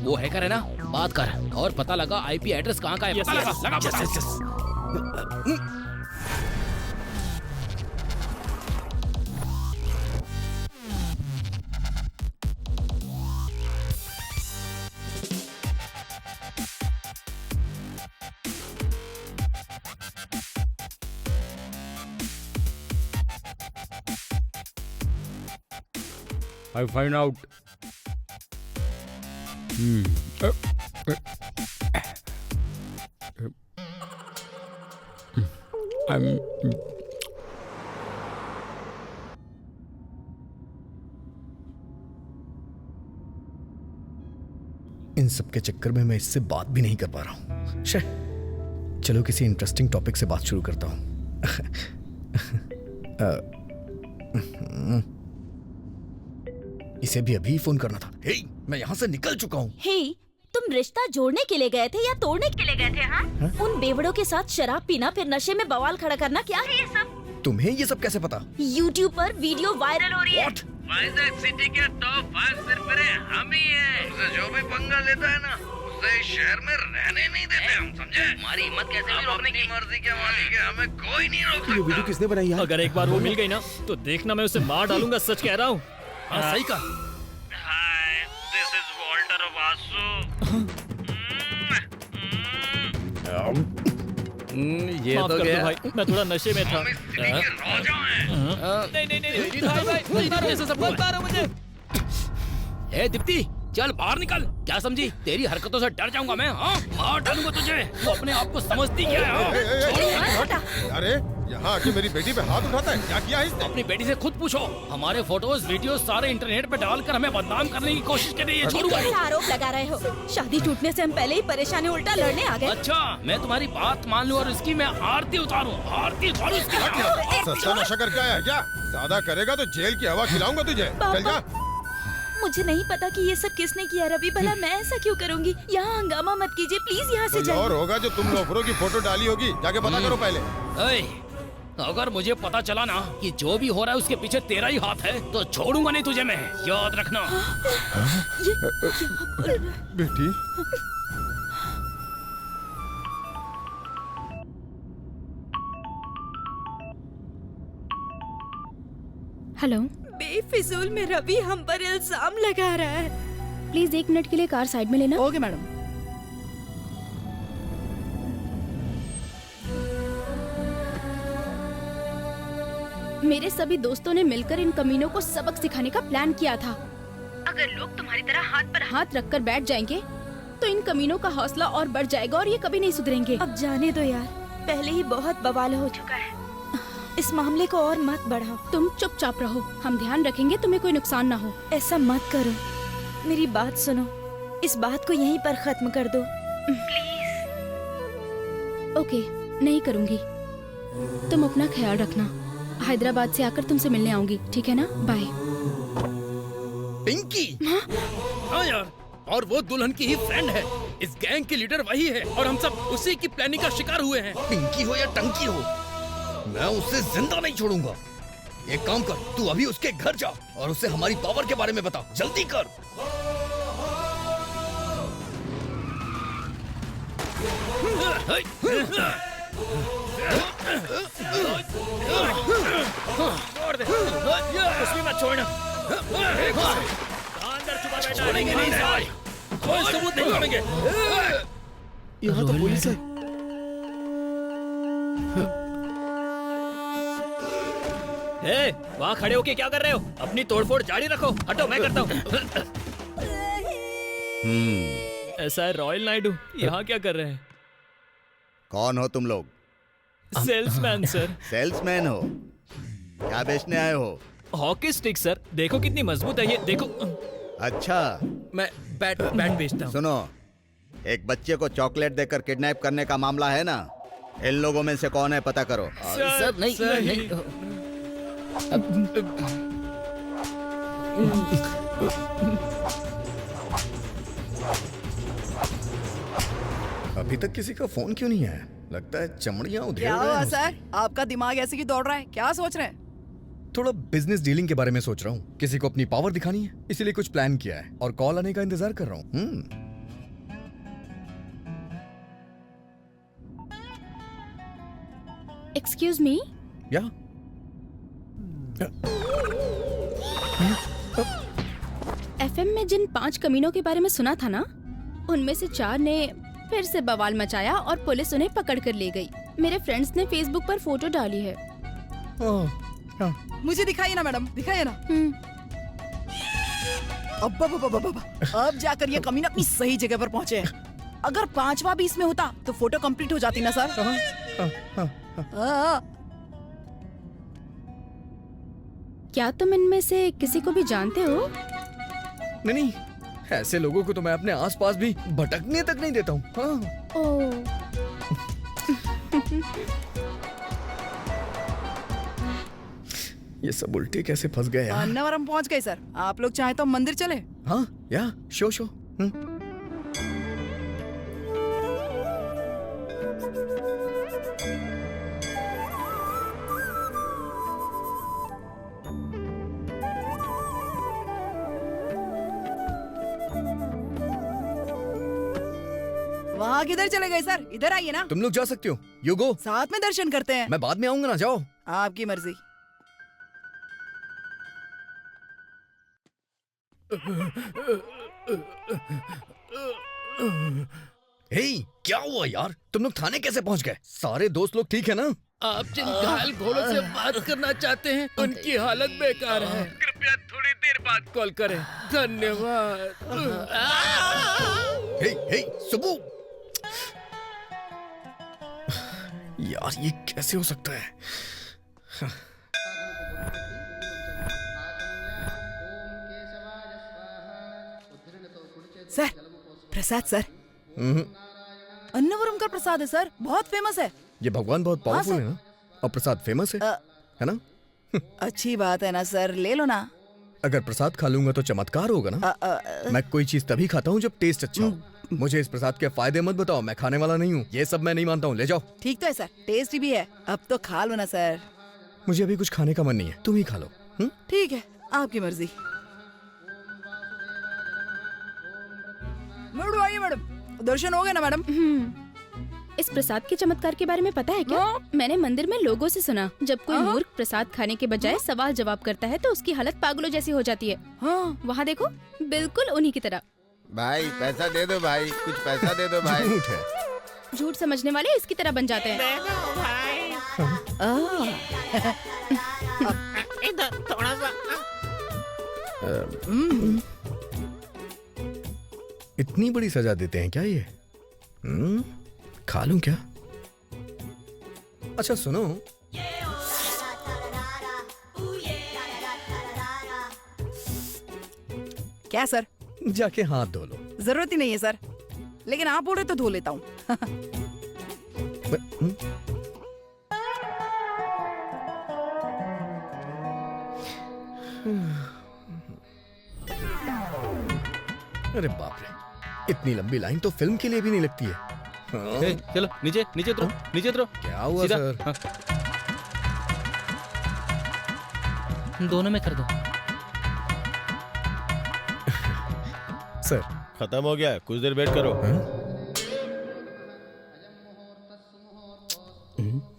वो हैकर है ना, बात कर और पता लगा आईपी एड्रेस कहाँ का है। पता लगा पता। I find out. I'm. इन सब के चक्कर में मैं इससे बात भी नहीं कर पा रहा हूँ। चलो किसी इंटरेस्टिंग टॉपिक से बात शुरू करता हूँ। इसे भी अभी फोन करना था। हे, मैं यहाँ से निकल चुका हूँ। हे, तुम रिश्ता जोड़ने के लिए गए थे या तोड़ने के लिए गए थे? हाँ? उन बेवड़ों के साथ शराब पीना फिर नशे में बवाल खड़ा करना, क्या है ये सब? तुम्हें ये सब कैसे पता? YouTube पर वीडियो वायरल हो रही है। वाइजैक सिटी के टॉप 5 सरपरे हम ही हैं। उसे जो भी पंगा लेता है ना, उसे इस शहर में रहने नहीं देते हम, समझे? हमारी हिम्मत कैसे भी रोकने की मर्जी के मालिक है, हमें कोई नहीं रोक सकता। ये वीडियो किसने बनाई यार? अगर एक बार वो मिल गई ना तो देखना मैं उसे मार डालूंगा, सच कह रहा हूँ। सही कहा। हाय, दिस इज वॉल्टर वासु। ये माफ तो कर दो गया भाई, मैं थोड़ा नशे में था। नहीं नहीं नहीं भाई भाई मत मारो ऐसे सब मत मारो मुझे। ए दीप्ति चल बाहर निकल। क्या समझी? तेरी हरकतों से डर जाऊंगा मैं। हाँ मार डालूंगा तुझे। तू अपने आप को समझती क्या है? अरे यहाँ आके मेरी बेटी पे हाथ उठाता है, क्या किया है इसने? अपनी बेटी से खुद पूछो। हमारे फोटोज वीडियो सारे इंटरनेट पे डालकर हमें बदनाम करने की कोशिश कर रही है। छोड़ूंगा नहीं। कैसा आरोप लगा रहे हो? शादी टूटने से हम पहले ही परेशानी उल्टा लड़ने आ गए। अच्छा मैं तुम्हारी बात मान लूं और इसकी मैं आरती उतारूं। आरती उतारूं इसकी। सस्ता नशा करके आया है क्या? ज्यादा करेगा तो जेल की हवा खिलाऊंगा तुझे। चल जा। मुझे नहीं पता कि ये सब किसने किया रवि, भला मैं ऐसा क्यों करूंगी? यहाँ हंगामा मत कीजिए प्लीज, यहाँ से कोई जाइए। और होगा जो तुम लोफरों की फोटो डाली होगी, जाके पता करो पहले। अगर मुझे पता चला ना कि जो भी हो रहा है उसके पीछे तेरा ही हाथ है तो छोड़ूंगा नहीं तुझे मैं, याद रखना। बेटी हेलो, बेफिजूल में रवि हम पर इल्जाम लगा रहा है। प्लीज 1 मिनट के लिए कार साइड में लेना। Okay madam. मेरे सभी दोस्तों ने मिलकर इन कमीनों को सबक सिखाने का प्लान किया था। अगर लोग तुम्हारी तरह हाथ पर हाथ रखकर बैठ जाएंगे तो इन कमीनों का हौसला और बढ़ जाएगा और ये कभी नहीं सुधरेंगे। अब जाने दो यार, पहले ही बहुत बवाल हो चुका है, इस मामले को और मत बढ़ाओ। तुम चुपचाप रहो, हम ध्यान रखेंगे तुम्हें कोई नुकसान ना हो। ऐसा मत करो, मेरी बात सुनो, इस बात को यहीं पर खत्म कर दो प्लीज। ओके, नहीं करूँगी। तुम अपना ख्याल रखना। हैदराबाद से आकर तुमसे मिलने आऊंगी, ठीक है ना? बाय। पिंकी। हाँ यार, और वो दुल्हन की ही फ्रेंड है। इस गैंग की लीडर वही है और हम सब उसी की प्लानिंग का शिकार हुए हैं। पिंकी हो या टंकी हो, मैं उसे जिंदा नहीं छोड़ूंगा। एक काम कर, तू अभी उसके घर जा और उसे हमारी पावर के बारे में बता। जल्दी कर। छोड़ दे, कुछ भी मत छोड़ना। अंदर छुपा बैठा है। छोड़ेंगे नहीं भाई, कोई सबूत नहीं छोड़ेंगे। यहाँ तो पुलिस है। वहाँ खड़े होके क्या कर रहे हो? अपनी तोड़फोड़ जारी रखो। हटो, मैं करता हूँ। ऐसा है रॉयल नायडू, यहाँ क्या कर रहे हैं? कौन हो तुम लोग? Salesman sir. सेल्समैन हो? क्या बेचने आए हो? हॉकी स्टिक सर, देखो कितनी मजबूत है ये, देखो। अच्छा, मैं बैट बेचता हूँ। सुनो, एक बच्चे को चॉकलेट देकर किडनैप करने का मामला है ना, इन लोगों में से कौन है पता करो। सर नहीं। अभी तक किसी का फोन क्यों नहीं आया? लगता है चमड़ियां उधेड़ क्या रहे हुआ हैं सर? आपका दिमाग ऐसे क्यों दौड़ रहा है? क्या सोच रहे हैं? थोड़ा बिजनेस डीलिंग के बारे में सोच रहा हूँ। किसी को अपनी पावर दिखानी है, इसीलिए कुछ प्लान किया है और कॉल आने का इंतजार कर रहा हूँ। एक्सक्यूज मी, या एफएम में जिन 5 कमीनों के बारे में सुना था ना, उनमें से 4 ने फिर से बवाल मचाया और पुलिस उन्हें पकड़ कर ले गई। मेरे फ्रेंड्स ने फेसबुक पर फोटो डाली है। मुझे दिखाइए ना मैडम, दिखाइए ना। अब जाकर ये कमीना अपनी सही जगह पर पहुँचे हैं। अगर 5वां भी इसमें होता तो फोटो कंप्लीट हो जाती ना सर। क्या तुम इनमें से किसी को भी जानते हो? नहीं, ऐसे लोगों को तो मैं अपने आसपास भी भटकने तक नहीं देता हूँ। हाँ। ओह। ये सब उल्टे कैसे फंस गए यार? अन्नावरम पहुँच गए सर। आप लोग चाहे तो मंदिर चले। हाँ, या शो। वहाँ किधर चले गए सर? इधर आइए ना। तुम लोग जा सकते हो, यू गो। साथ में दर्शन करते हैं। मैं बाद में आऊंगा ना, जाओ। आपकी मर्जी। हे, क्या हुआ यार? तुम लोग थाने कैसे पहुंच गए? सारे दोस्त लोग ठीक है ना? आप जिन घायल घोड़ों से बात करना चाहते हैं, उनकी हालत बेकार है। कृपया थोड़ी देर बाद कॉल करें। धन्यवाद। हे, सुबू। यार ये कैसे हो सकता है? सर, प्रसाद सर। अन्नवरम का प्रसाद है सर, बहुत फेमस है। ये भगवान बहुत पावरफुल है ना, और प्रसाद फेमस है ना? अच्छी बात है ना सर, ले लो ना। अगर प्रसाद खा लूंगा तो चमत्कार होगा ना? मैं कोई चीज तभी खाता हूँ जब टेस्ट अच्छा हो। मुझे इस प्रसाद के फायदे मत बताओ, मैं खाने वाला नहीं हूँ। ये सब मैं नहीं मानता हूँ, ले जाओ। ठीक तो है सर, टेस्टी भी है। अब तो खा लो ना सर। मुझे अभी कुछ खाने का मन नहीं है, तुम ही खा लो। ठीक है, आपकी मर्जी। मैडम आइए मैडम, दर्शन हो गए ना मैडम? इस प्रसाद के चमत्कार के बारे में पता है क्या? मैंने मंदिर में लोगों से सुना, जब कोई मूर्ख प्रसाद खाने के बजाय सवाल जवाब करता है तो उसकी हालत पागलों जैसी हो जाती है। वहाँ देखो, बिल्कुल उन्हीं की तरह। भाई पैसा दे दो भाई, कुछ पैसा दे दो भाई। झूठ है। झूठ समझने वाले इसकी तरह बन जाते हैं। इधर थोड़ा सा। इतनी बड़ी सजा देते हैं क्या ये? खा लूं क्या? अच्छा सुनो, क्या सर? जाके हाथ धो लो। जरूरत ही नहीं है सर, लेकिन आप बोल रहे तो धो लेता हूँ। अरे बाप रे, इतनी लंबी लाइन तो फिल्म के लिए भी नहीं लगती है। चलो नीचे उतरो, नीचे उतरो। क्या हुआ सर? दोनों में कर दो। सर खत्म हो गया, कुछ देर वेट करो।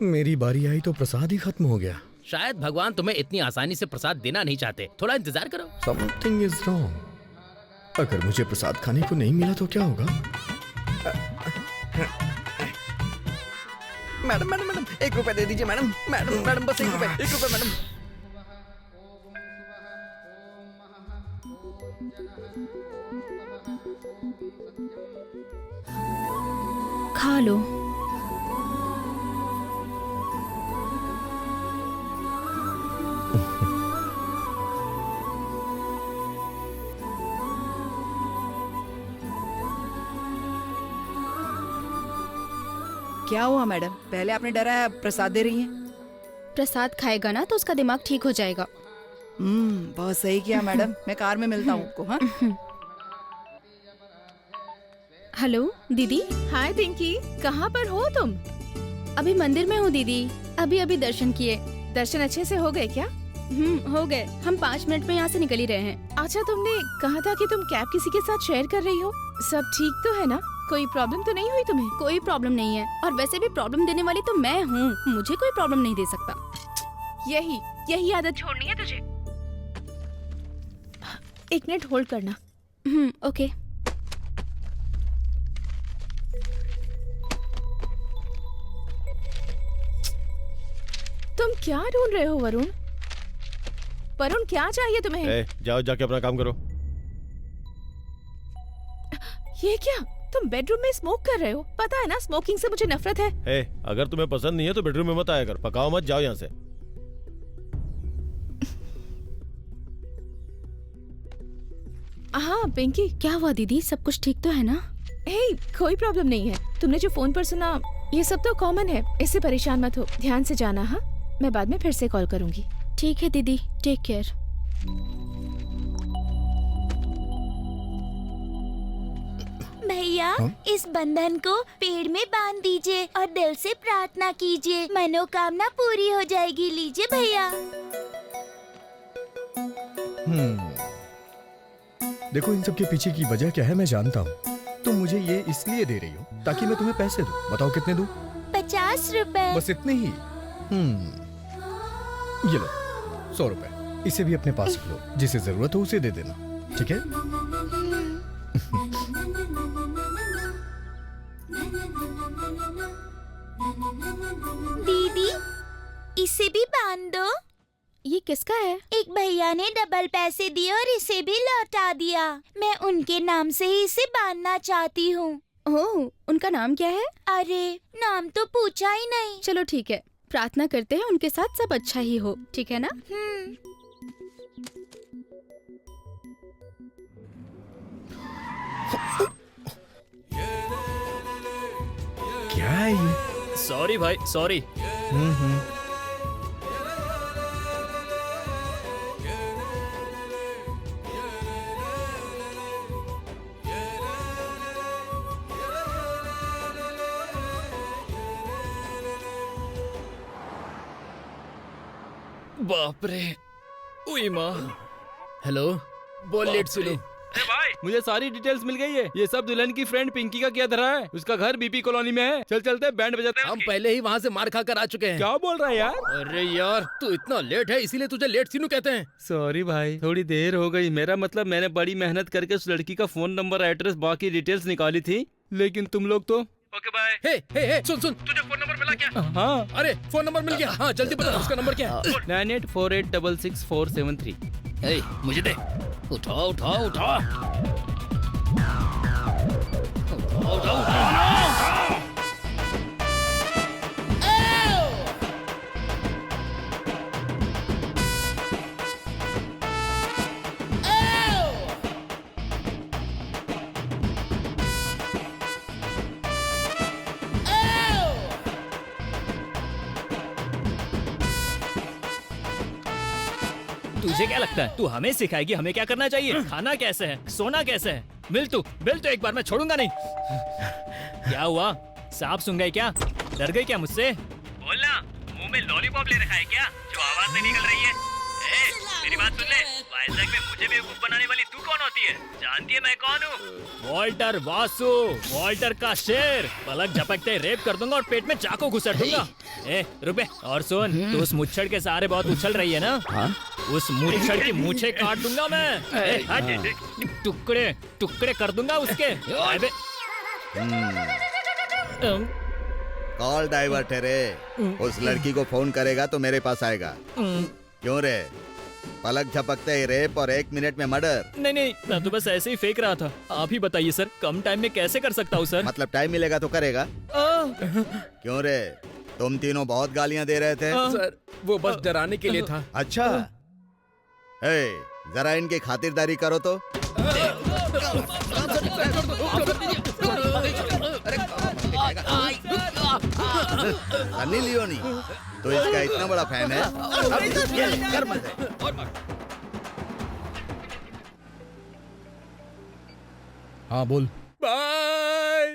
मेरी बारी आई तो प्रसाद ही खत्म हो गया। शायद भगवान तुम्हें इतनी आसानी से प्रसाद देना नहीं चाहते, थोड़ा इंतजार करो। Something is wrong. अगर मुझे प्रसाद खाने को नहीं मिला तो क्या होगा? मैडम मैडम मैडम, 1 रुपए दे दीजिए मैडम। मैडम मैडम बस 1 रुपए, 1 रुपए मैडम। खा लो। क्या हुआ मैडम? पहले आपने डराया, प्रसाद दे रही हैं। प्रसाद खाएगा ना तो उसका दिमाग ठीक हो जाएगा। बहुत सही किया मैडम। मैं कार में मिलता हूँ आपको। हाँ हेलो दीदी। हाय पिंकी, कहाँ पर हो तुम? अभी मंदिर में हूँ दीदी, अभी दर्शन किए। दर्शन अच्छे से हो गए क्या? हो गए। हम 5 मिनट में यहाँ से निकल ही रहे हैं। अच्छा, तुमने कहा था कि तुम कैब किसी के साथ शेयर कर रही हो, सब ठीक तो है ना? कोई प्रॉब्लम तो नहीं हुई तुम्हें? कोई प्रॉब्लम नहीं है, और वैसे भी प्रॉब्लम देने वाली तो मैं हूँ, मुझे कोई प्रॉब्लम नहीं दे सकता। यही आदत छोड़नी है तुझे। एक मिनट होल्ड करना। ओके। तुम क्या ढूंढ रहे हो वरुण? वरुण क्या चाहिए तुम्हें? जाओ जाके अपना काम करो। ये क्या, तुम बेडरूम में स्मोक कर रहे हो? पता है ना स्मोकिंग से मुझे नफरत है। अगर तुम्हें पसंद नहीं है तो बेडरूम में मत आया कर, पकाओ मत, जाओ यहाँ से। हाँ पिंकी। क्या हुआ दीदी, सब कुछ ठीक तो है ना? कोई प्रॉब्लम नहीं है। तुमने जो फोन पर सुना ये सब तो कॉमन है, इससे परेशान मत हो, ध्यान से जाना। हाँ, मैं बाद में फिर से कॉल करूंगी। ठीक है दीदी, टेक केयर। भैया इस बंधन को पेड़ में बांध दीजिए और दिल से प्रार्थना कीजिए, मनोकामना पूरी हो जाएगी। लीजिए भैया। देखो, इन सब के पीछे की वजह क्या है मैं जानता हूँ। तुम मुझे ये इसलिए दे रही हो ताकि मैं तुम्हें पैसे दूं। बताओ कितने दूं? 50 रुपए। बस इतने ही? ये लो 100 रुपए, इसे भी अपने पास रख लो, जिसे जरूरत हो उसे दे देना, ठीक है? दीदी इसे भी बांध दो। ये किसका है? एक भैया ने डबल पैसे दिए और इसे भी लौटा दिया। मैं उनके नाम से ही इसे बांधना चाहती हूँ। ओह, उनका नाम क्या है? अरे नाम तो पूछा ही नहीं। चलो ठीक है, प्रार्थना करते हैं उनके साथ सब अच्छा ही हो, ठीक है ना? क्या है ये? सॉरी भाई, सॉरी। बाप रे, उई माँ। हेलो, बोल लेट सुनो। मुझे सारी डिटेल्स मिल गई है। ये सब दुल्हन की फ्रेंड पिंकी का किया धरा है। उसका घर बीपी कॉलोनी में है। चल चलते बैंड बजाते हैं। हम पहले ही वहाँ से मार खा कर आ चुके हैं। क्या बोल रहा है यार? अरे यार, तू इतना लेट है इसीलिए तुझे लेट सीनू कहते हैं। सॉरी भाई, थोड़ी देर हो गई। मेरा मतलब मैंने बड़ी मेहनत करके उस लड़की का फोन नंबर, एड्रेस, बाकी डिटेल्स निकाली थी, लेकिन तुम लोग तो। Okay bye. हे, सुन, तुझे फोन नंबर मिला क्या? हाँ। अरे फोन नंबर मिल गया। हाँ जल्दी बता, उसका नंबर क्या है? 9848666473। मुझे दे। उठाओ। तुझे क्या लगता है तू हमें सिखाएगी हमें क्या करना चाहिए? खाना कैसे है, सोना कैसे है? मिल तो एक बार, मैं छोड़ूंगा नहीं। क्या हुआ, सांप सूंघ गए क्या? डर गई क्या मुझसे? बोलना, मुंह में लॉलीपॉप ले रखा है क्या जो आवाज नहीं निकल रही है? मेरी बात सुन ले, वाइजैक में मुझे बेवकूफ बनाने वाली तू कौन होती है? जानती है मैं कौन हूँ? वॉल्टर वासु, वॉल्टर का शेर। पलक झपकते रेप कर दूंगा और पेट में चाकू घुसर दूंगा। रुक बे। और सुन, तू उस मुच्छड़ के सहारे बहुत उछल रही है ना? उस मुच्छड़ की मूछें काट दूंगा मैं। टुकड़े कर दूंगा उसके। कॉल डाइवर्ट है रे। उस लड़की को फोन करेगा तो मेरे पास आएगा। क्यों रे? पलक झपकते ही रेप और 1 मिनट में मर्डर। नहीं, मैं तो बस ऐसे ही फेंक रहा था। आप ही बताइए सर, कम टाइम में कैसे कर सकता हूँ सर? मतलब टाइम मिलेगा तो करेगा। क्यों रे, तुम तीनों बहुत गालियां दे रहे थे। सर वो बस डराने के लिए था। अच्छा, जरा इनकी खातिरदारी करो तो। सनी लियोनी तो इसका इतना बड़ा फैन है। कर मत। हाँ बोल। भाई,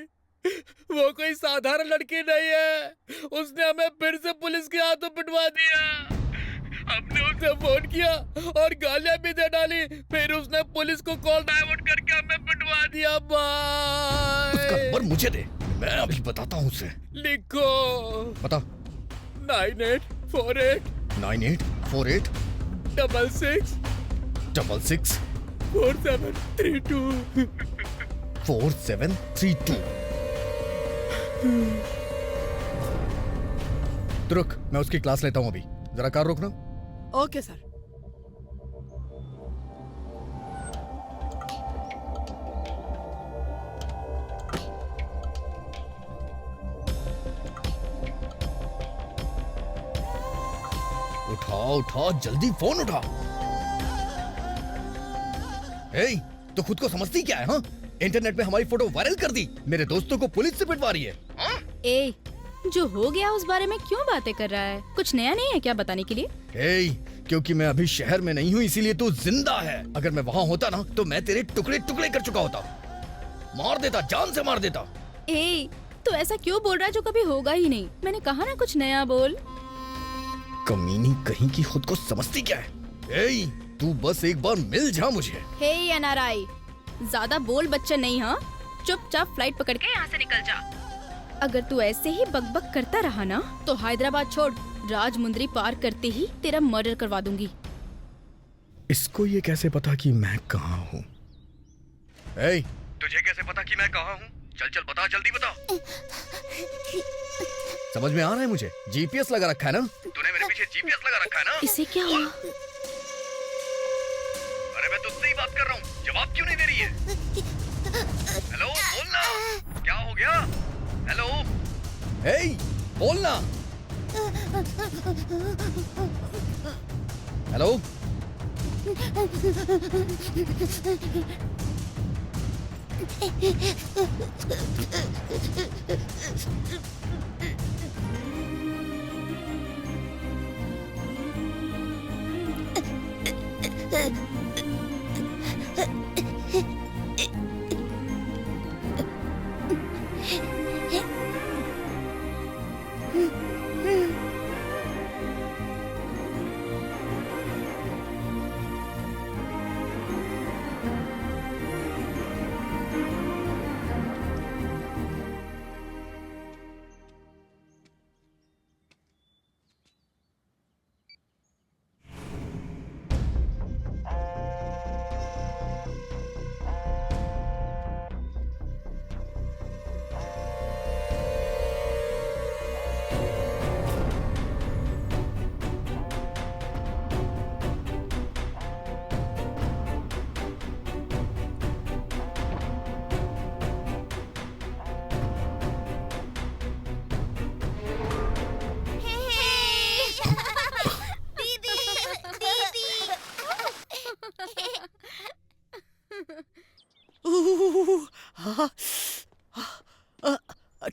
वो कोई साधारण लड़की नहीं है। उसने हमें फिर से पुलिस के हाथों पिटवा दिया। हमने उसे फोन किया और गालियां भी दे डाली, फिर उसने पुलिस को कॉल डाइवर्ट करके हमें पिटवा दिया भाई। नंबर मुझे दे, मैं अभी बताता हूँ उसे। लिखो। बता। 9848 9848 66 66 4732 4732। तो रुक, मैं उसकी क्लास लेता हूँ अभी, जरा कार रोकना। Okay sir. उठा जल्दी फोन उठा। तो खुद को समझती क्या है? हाँ, इंटरनेट पे हमारी फोटो वायरल कर दी, मेरे दोस्तों को पुलिस से पिटवा रही है। हाँ? ए, जो हो गया उस बारे में क्यों बातें कर रहा है? कुछ नया नहीं है क्या बताने के लिए? क्योंकि मैं अभी शहर में नहीं हूँ इसीलिए तू जिंदा है। अगर मैं वहाँ होता ना तो मैं तेरे टुकड़े टुकड़े कर चुका होता, मार देता, जान से मार देता। तो ऐसा क्यों बोल रहा है जो कभी होगा ही नहीं? मैंने कहा ना कुछ नया बोल। कमीनी कहीं की, खुद को समझती क्या है? तू बस एक बार मिल जा मुझे। हे एनआरआई, ज्यादा बोल बच्चा नहीं। हाँ, चुपचाप फ्लाइट पकड़ के यहाँ से निकल जा। अगर तू ऐसे ही बकबक करता रहा ना तो हैदराबाद छोड़ राजमुंदरी पार करते ही तेरा मर्डर करवा दूंगी। इसको ये कैसे पता कि मैं कहाँ हूँ? तुझे कैसे पता कि मैं कहाँ हूँ? चल बता, जल्दी बता। समझ में आ रहा है मुझे, जीपीएस लगा रखा है ना तूने? मेरे पीछे जीपीएस लगा रखा है ना? इसे क्या हुआ? अरे मैं तुझसे ही बात कर रहा हूँ, जवाब क्यों नहीं दे रही है? हेलो, बोलना, क्या हो गया? हेलो, बोलना। हेलो,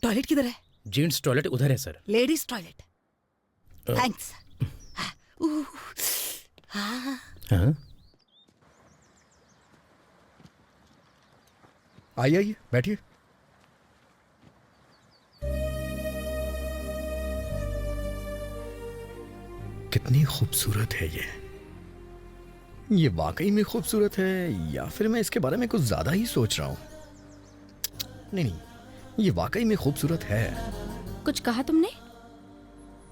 टॉयलेट किधर है? जेंट्स टॉयलेट उधर है सर। Ladies toilet. थैंक्स। आइए बैठिए। कितनी खूबसूरत है ये वाकई में खूबसूरत है या फिर मैं इसके बारे में कुछ ज्यादा ही सोच रहा हूँ? नहीं, ये वाकई में खूबसूरत है। कुछ कहा तुमने?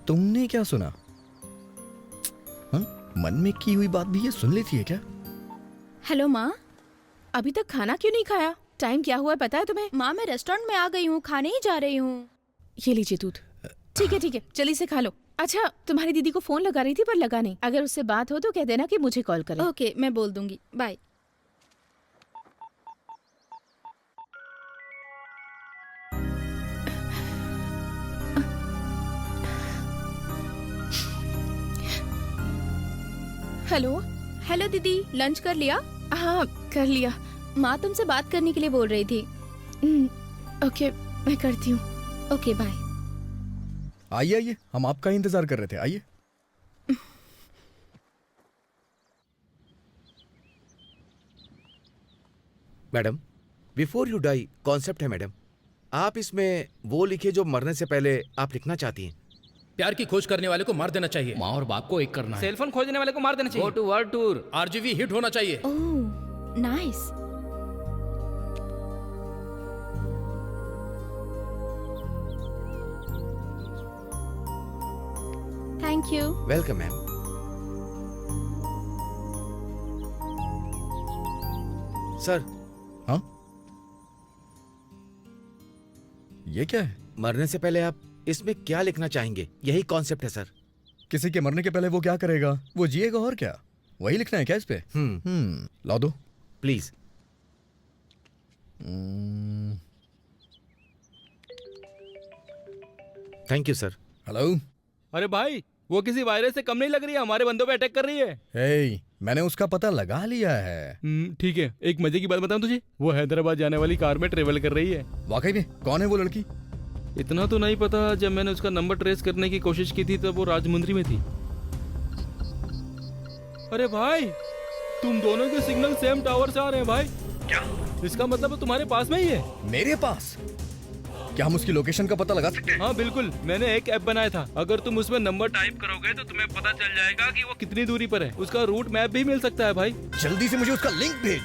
तुमने क्या सुना? मन में की हुई बात भी ये सुन लेती है क्या? हेलो माँ, अभी तक खाना क्यों नहीं खाया? टाइम क्या हुआ पता है तुम्हें? माँ, मैं रेस्टोरेंट में आ गई हूँ, खाने ही जा रही हूँ। ये लीजिए दूध। ठीक है, जल्दी से खा लो। अच्छा, तुम्हारी दीदी को फोन लगा रही थी पर लगा नहीं। अगर उससे बात हो तो कह देना कि मुझे कॉल करे। ओके, मैं बोल दूंगी। बाय। हेलो दीदी, लंच कर लिया? हाँ, कर लिया। माँ तुमसे बात करने के लिए बोल रही थी। ओके, मैं करती हूँ। Okay, bye. आइए, हम आपका ही इंतजार कर रहे थे, आइए। Madam, before you die concept है मैडम। आप इसमें वो लिखिए जो मरने से पहले आप लिखना चाहती हैं। प्यार की खोज करने वाले को मार देना चाहिए। माँ और बाप को एक करना है। सेलफोन खोजने वाले को मार देना चाहिए। Go to world tour. RGV hit होना चाहिए। Oh, nice. Thank you. Welcome ma'am. Sir. हाँ, ये क्या है? मरने से पहले आप इसमें क्या लिखना चाहेंगे? यही कॉन्सेप्ट है सर। किसी के मरने के पहले वो क्या करेगा? वो जिएगा और क्या? वही लिखना है क्या इस पे? ला दो please. Thank you sir. Hello. अरे भाई, वो किसी वायरस से कम नहीं लग रही है, हमारे बंदों पे अटैक कर रही है। हे, मैंने उसका पता लगा लिया है। ठीक है, एक मजे की बात बताऊं तुझे, वो हैदराबाद जाने वाली कार में ट्रेवल कर रही है। वाकई में? कौन है वो लड़की? इतना तो नहीं पता, जब मैंने उसका नंबर ट्रेस करने की कोशिश की थी तब वो राजमुंद्री में थी। अरे भाई, तुम दोनों के सिग्नल सेम टावर से आ रहे हैं भाई। क्या? इसका मतलब वो तुम्हारे पास में ही है। मेरे पास? क्या हम उसकी लोकेशन का पता लगा सकते हैं? हाँ बिल्कुल, मैंने एक ऐप बनाया था, अगर तुम उसमें नंबर टाइप करोगे तो तुम्हें पता चल जाएगा कि वो कितनी दूरी पर है। उसका रूट मैप भी मिल सकता है भाई। जल्दी से मुझे उसका लिंक भेज।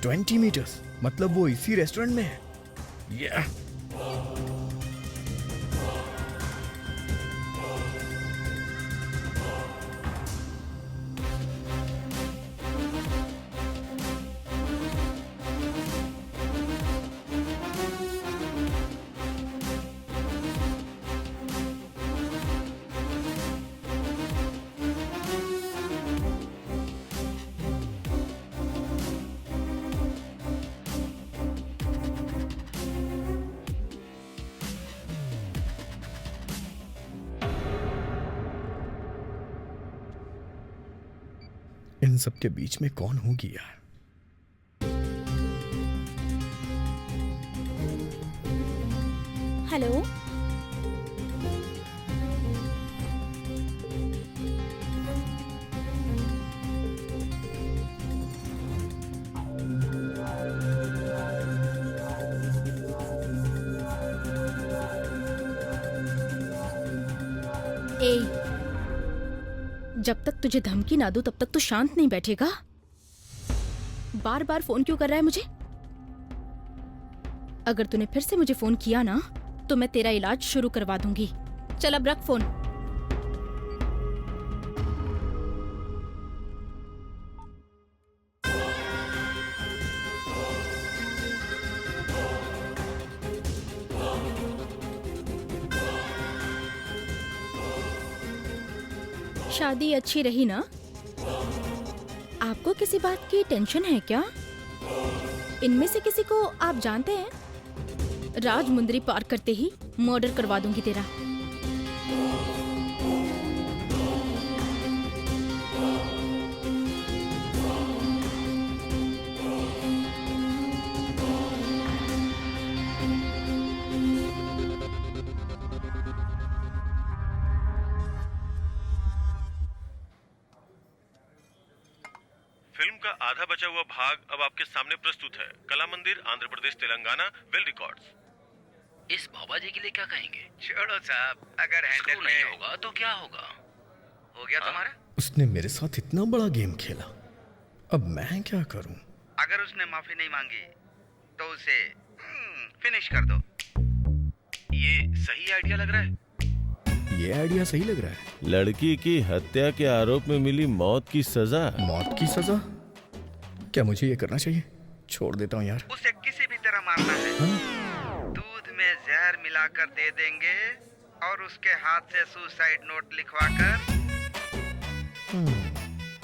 ट्वेंटी मीटर्स, मतलब वो इसी रेस्टोरेंट में है। Yeah. इन सब के बीच में कौन होगी यार? हेलो। ए, जब तक तुझे धमकी ना दूं तब तक तू शांत नहीं बैठेगा? बार बार फोन क्यों कर रहा है मुझे? अगर तूने फिर से मुझे फोन किया ना तो मैं तेरा इलाज शुरू करवा दूंगी। चल अब रख फोन। शादी अच्छी रही ना? आपको किसी बात की टेंशन है क्या? इनमें से किसी को आप जानते हैं? राजमुंद्री पार करते ही मर्डर करवा दूंगी तेरा। फिल्म का आधा बचा हुआ भाग अब आपके सामने प्रस्तुत है। कला मंदिर, आंध्र प्रदेश, तेलंगाना, वेल रिकॉर्ड्स। इस बाबा जी के लिए क्या कहेंगे? छोड़ो साहब, अगर हैंडल नहीं होगा तो क्या होगा? हो गया तुम्हारा? उसने मेरे साथ इतना बड़ा गेम खेला, अब मैं क्या करूं? अगर उसने माफी नहीं मांगी तो उसे फिनिश कर दो। ये सही आइडिया लग रहा है। ये आइडिया सही लग रहा है। लड़की की हत्या के आरोप में मिली मौत की सजा। मौत की सजा? क्या मुझे ये करना चाहिए? छोड़ देता हूँ यार। उसे किसी भी तरह मारना है। दूध में जहर मिलाकर दे देंगे और उसके हाथ से सुसाइड नोट लिखवाकर।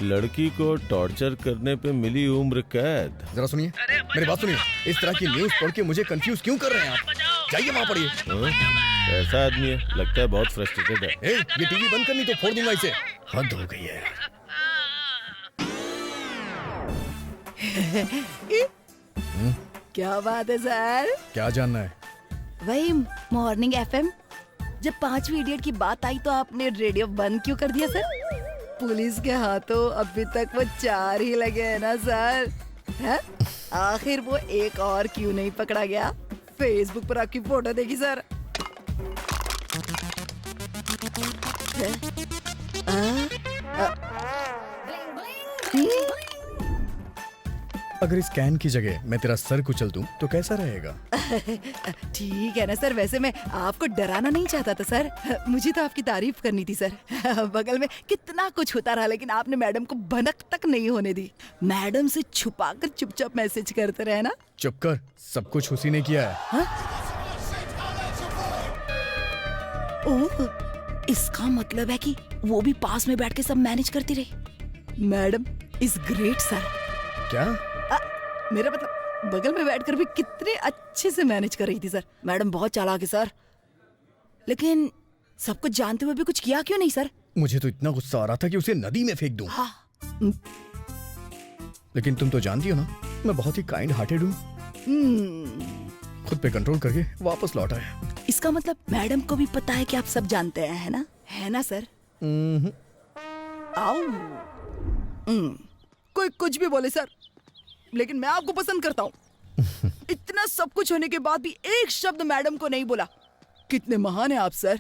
लड़की को टॉर्चर करने पे मिली उम्र कैद। जरा सुनिए, मेरी बात सुनिए। इस तरह की न्यूज़ पढ़ के मुझे कंफ्यूज क्यों कर रहे हैं आप? जाइए वहाँ पढ़िए। ऐसा आदमी है, लगता है बहुत फ्रस्ट्रेटेड है। ये टीवी बंद करनी तो फोड़ दूंगा इसे। हद हो गई है यार। क्या बात है सर? क्या जानना है? वही मॉर्निंग एफएम। जब 5वीं इडियट की बात आई तो आपने रेडियो बंद क्यों कर दिया सर? पुलिस के हाथों अभी तक वो 4 ही लगे हैं ना सर? है? आखिर वो एक और क्यों नहीं पकड़ा गया? फेसबुक पर आपकी फोटो देखी सर। अगर इस कैन की जगह मैं तेरा सर कुचल दूं तो कैसा रहेगा? ठीक है ना सर, वैसे मैं आपको डराना नहीं चाहता था सर, मुझे तो आपकी तारीफ करनी थी सर। बगल में कितना कुछ होता रहा लेकिन आपने मैडम को भनक तक नहीं होने दी। मैडम से छुपाकर चुपचाप मैसेज करते रहे ना। चुप कर, सब कुछ उसी ने किया है। हाँ? ओह, इसका मतलब है कि वो भी पास में बैठ के सब मैनेज करती रही। Madam is great sir. क्या? मेरा मतलब बगल में बैठकर भी कितने अच्छे से मैनेज कर रही थी सर। मैडम बहुत चालाक है सर, लेकिन सब कुछ जानते हुए भी कुछ किया क्यों नहीं सर? मुझे तो इतना गुस्सा आ रहा था कि उसे नदी में फेंक दूं। हाँ। लेकिन तुम तो जानती हो ना, मैं बहुत ही काइंड हार्टेड हूँ। खुद पे कंट्रोल करके वापस लौट आया। इसका मतलब मैडम को भी पता है कि आप सब जानते हैं, है ना? है ना सर? आओ। कोई कुछ भी बोले सर, लेकिन मैं आपको पसंद करता हूँ। इतना सब कुछ होने के बाद भी एक शब्द मैडम को नहीं बोला। कितने महान हैं आप सर।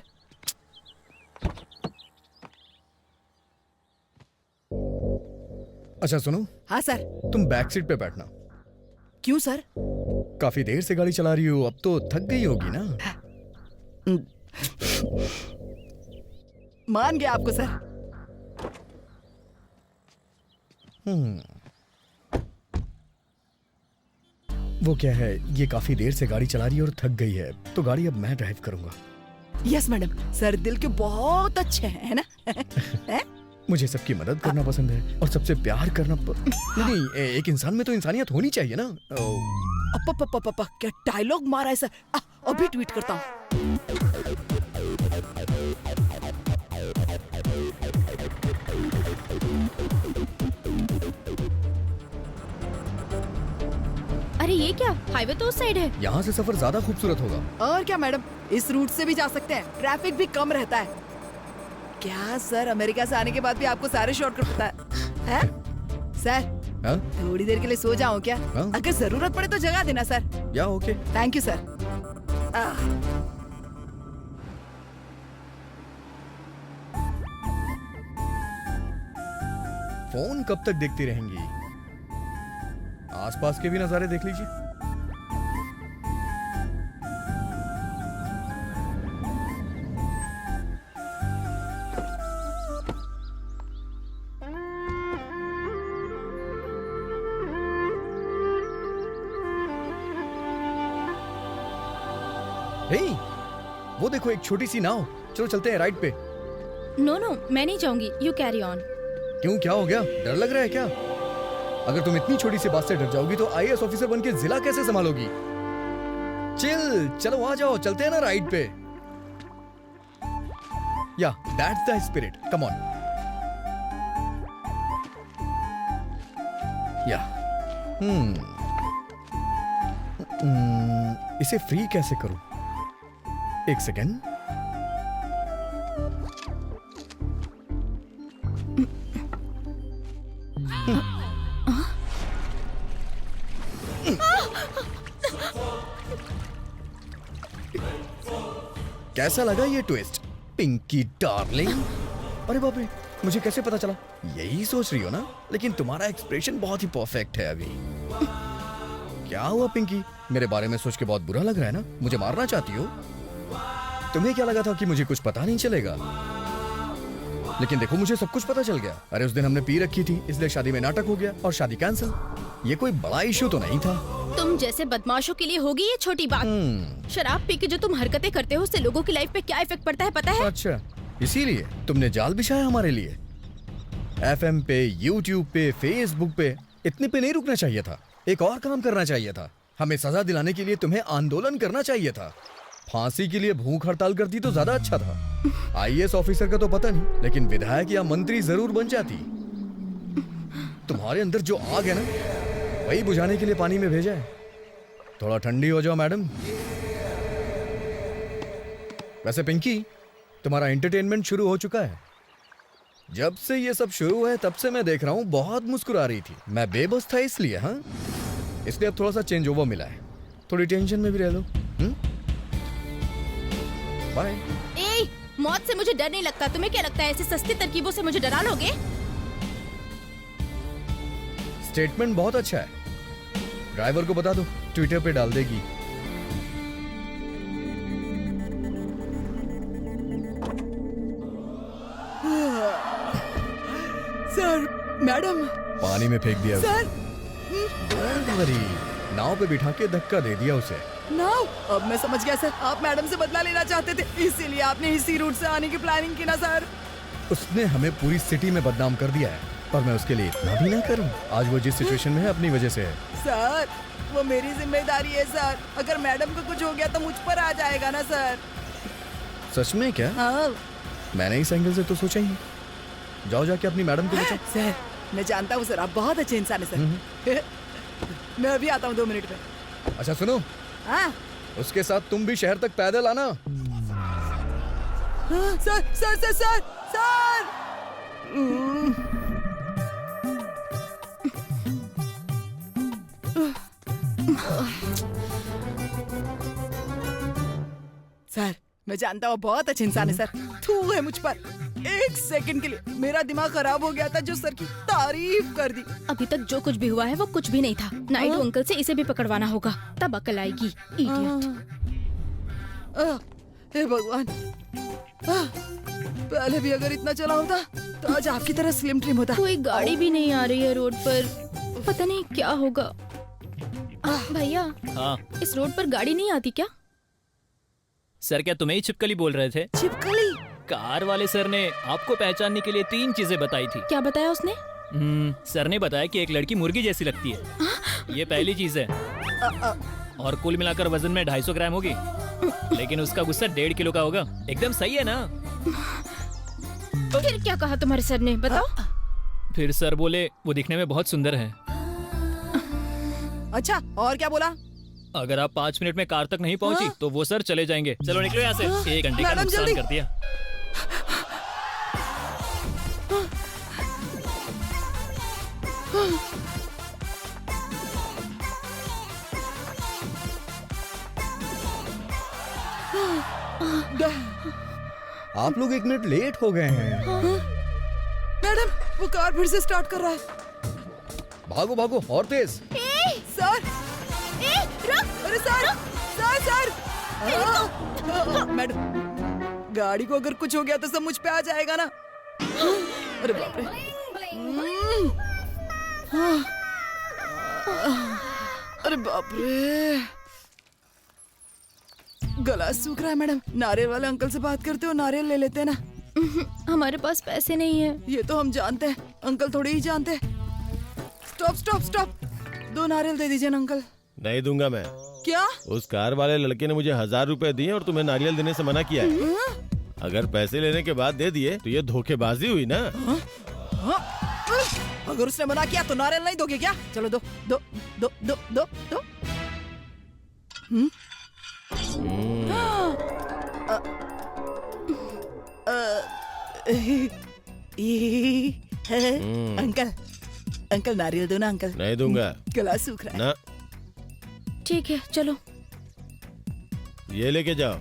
अच्छा सुनो। हाँ सर। तुम बैक सीट पे बैठना। क्यों सर? काफी देर से गाड़ी चला रही हो, अब तो थक गई होगी ना? मान गया आपको सर। वो क्या है, ये काफी देर से गाड़ी चला रही है और थक गई है, तो गाड़ी अब मैं ड्राइव करूंगा। यस मैडम, सर दिल के बहुत अच्छे हैं, है ना? मुझे सबकी मदद करना पसंद है और सबसे प्यार करना नहीं, एक इंसान में तो इंसानियत होनी चाहिए ना। क्या डायलॉग मारा है सर। अभी ट्वीट करता हूँ। अरे ये क्या, हाईवे तो उस साइड है। यहाँ से सफर ज्यादा खूबसूरत होगा। और क्या मैडम, इस रूट से भी जा सकते हैं, ट्रैफिक भी कम रहता है। क्या सर, अमेरिका से आने के बाद भी आपको सारे शॉर्टकट पता है? सर हा? थोड़ी देर के लिए सो जाऊं क्या? हा? अगर जरूरत पड़े तो जगा देना सर। या okay. Thank you sir. Phone कब तक देखती रहेंगी? आसपास के भी नजारे देख लीजिए। हे, वो देखो एक छोटी सी नाव। चलो चलते हैं राइड पे। नो नो, मैं नहीं जाऊंगी, यू कैरी ऑन। क्यों, क्या हो गया? डर लग रहा है क्या? अगर तुम इतनी छोटी सी बात से डर जाओगी तो आईएएस ऑफिसर बनके जिला कैसे संभालोगी? चिल, चलो आ जाओ, चलते हैं ना राइड पे। या that's the spirit, come on. या इसे फ्री कैसे करूं? एक सेकेंड। कैसा लगा ये ट्विस्ट, पिंकी डार्लिंग? अरे बाप रे, मुझे कैसे पता चला? यही सोच रही हो ना, लेकिन तुम्हारा एक्सप्रेशन बहुत ही परफेक्ट है अभी। क्या हुआ पिंकी, मेरे बारे में सोच के बहुत बुरा लग रहा है ना? मुझे मारना चाहती हो? तुम्हें क्या लगा था कि मुझे कुछ पता नहीं चलेगा? लेकिन देखो, मुझे सब कुछ पता चल गया। अरे उस दिन हमने पी रखी थी, इसलिए शादी में नाटक हो गया और शादी कैंसिल। ये कोई बड़ा इश्यू तो नहीं था। तुम जैसे बदमाशों के लिए होगी ये छोटी बात। शराब पी के जो तुम हरकतें करते हो उससे लोगों की लाइफ पे क्या इफेक्ट पड़ता है पता है? अच्छा, इसीलिए तुमने जाल बिछाया हमारे लिए। एफएम पे, यूट्यूब पे, फेसबुक पे, इतने पे नहीं रुकना चाहिए था। एक और काम करना चाहिए था। हमें सजा दिलाने के लिए तुम्हें आंदोलन करना चाहिए था। फांसी के लिए भूख हड़ताल करती तो ज्यादा अच्छा था। आईएएस ऑफिसर का तो पता नहीं, लेकिन विधायक या मंत्री जरूर बन जाती। तुम्हारे अंदर जो आग है ना, वही बुझाने के लिए पानी में भेजा है। थोड़ा ठंडी हो जाओ मैडम। वैसे पिंकी, तुम्हारा एंटरटेनमेंट शुरू हो चुका है। जब से ये सब शुरू हुआ है तब से मैं देख रहा हूँ बहुत मुस्कुरा रही थी। मैं बेबस था इसलिए, हाँ, इसलिए अब थोड़ा सा चेंज ओवर मिला है। थोड़ी टेंशन में भी रह लो। बाय। ए, मौत से मुझे डर नहीं लगता। तुम्हें क्या लगता है ऐसी सस्ती तरकीबों से मुझे डरा लोगे? स्टेटमेंट बहुत अच्छा है, ड्राइवर को बता दो, ट्विटर पे डाल देगी। Sir, madam. पानी में फेंक दिया सर। डोंट वरी, नाव पे बिठा के धक्का दे दिया उसे। नाव? अब मैं समझ गया सर, आप मैडम से बदला लेना चाहते थे, इसीलिए आपने इसी रूट से आने की प्लानिंग की ना सर। उसने हमें पूरी सिटी में बदनाम कर दिया है, पर मैं उसके लिए इतना भी ना करूं। आज वो जिस सिचुएशन में है अपनी वजह से है। सर, वो मेरी जिम्मेदारी है सर, अगर मैडम को कुछ हो गया तो मुझ पर आ जाएगा ना सर। सच में क्या? हाँ। मैंने इस एंगल से तो सोचा ही नहीं। जाओ जाके अपनी मैडम को बचाओ। सर, मैं जानता हूँ सर, आप बहुत अच्छे इंसान हैं सर। मैं अभी आता हूँ 2 मिनट में। अच्छा सुनो, हाँ? उसके साथ तुम भी शहर तक पैदल आना। हाँ, sir sir sir sir sir. Sir, मैं जानता हूँ बहुत अच्छे इंसान है सर, थू है मुझ पर। 1 सेकंड के लिए मेरा दिमाग खराब हो गया था जो सर की तारीफ कर दी। अभी तक जो कुछ भी हुआ है वो कुछ भी नहीं था। नायडू अंकल से इसे भी पकड़वाना होगा, तब अकल आएगी। इडियट। हे भगवान, पहले भी अगर इतना चला होता तो आज आपकी तरह स्लिम ट्रिम होता। कोई गाड़ी भी नहीं आ रही है रोड पर, पता नहीं क्या होगा। भैया, हाँ इस रोड पर गाड़ी नहीं आती क्या? सर, क्या तुम्हें ही छिपकली बोल रहे थे? छिपकली? कार वाले सर ने आपको पहचानने के लिए 3 चीजें बताई थी। क्या बताया उसने? सर ने बताया कि एक लड़की मुर्गी जैसी लगती है, ये पहली चीज है, और कुल मिलाकर वजन में 250 ग्राम होगी, लेकिन उसका गुस्सा 1.5 किलो का होगा। एकदम सही है ना? फिर क्या कहा तुम्हारे सर ने, बताओ? फिर सर बोले वो दिखने में बहुत सुंदर है। अच्छा, और क्या बोला? अगर आप 5 मिनट में कार तक नहीं पहुंची तो वो सर चले जाएंगे। चलो निकलो यहाँ से, 1 घंटे का नुकसान कर दिया। आप लोग 1 मिनट लेट हो गए हैं। मैडम, वो कार फिर से स्टार्ट कर रहा है। भागो भागो और तेज। सर, अरे सर, सर। मैडम, गाड़ी को अगर कुछ हो गया तो सब मुझ पे आ जाएगा ना। अरे बाप रे। अरे बाप रे, गला सूख रहा है मैडम। नारियल वाले अंकल से बात करते हो, नारियल ले लेते हैं ना। हमारे पास पैसे नहीं है। ये तो हम जानते हैं, अंकल थोड़ी ही जानते हैं। स्टॉप स्टॉप स्टॉप, 2 नारियल दे दीजिए ना अंकल। नहीं दूंगा मैं। क्या? उस कार वाले लड़के ने मुझे 1000 रुपए दिए और तुम्हें नारियल देने से मना किया है। अगर पैसे लेने के बाद दे दिए तो ये धोखेबाजी हुई ना। अगर उसने मना किया तो नारियल नहीं दोगे क्या? चलो दो दो दो दो दो दो। अंकल, अंकल नारियल दो ना अंकल। नहीं दूंगा। गला सूख रहा है ना। ठीक है, चलो। ये लेके जाओ।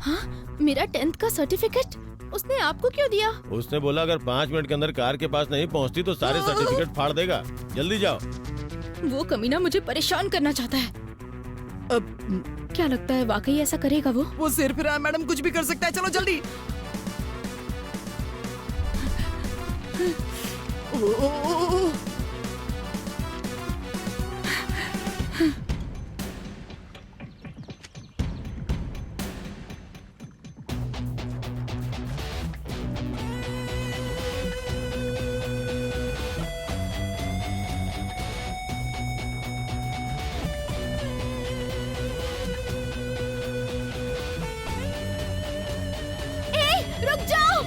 हाँ, मेरा 10th का सर्टिफिकेट उसने आपको क्यों दिया? उसने बोला अगर 5 मिनट के अंदर कार के पास नहीं पहुंचती तो सारे सर्टिफिकेट फाड़ देगा। जल्दी जाओ। वो कमीना मुझे परेशान करना चाहता है। अब क्या लगता है वाकई ऐसा करेगा वो? वो सिर फिरा है मैडम, कुछ भी कर सकता है। चलो जल्दी। रुक जाओ।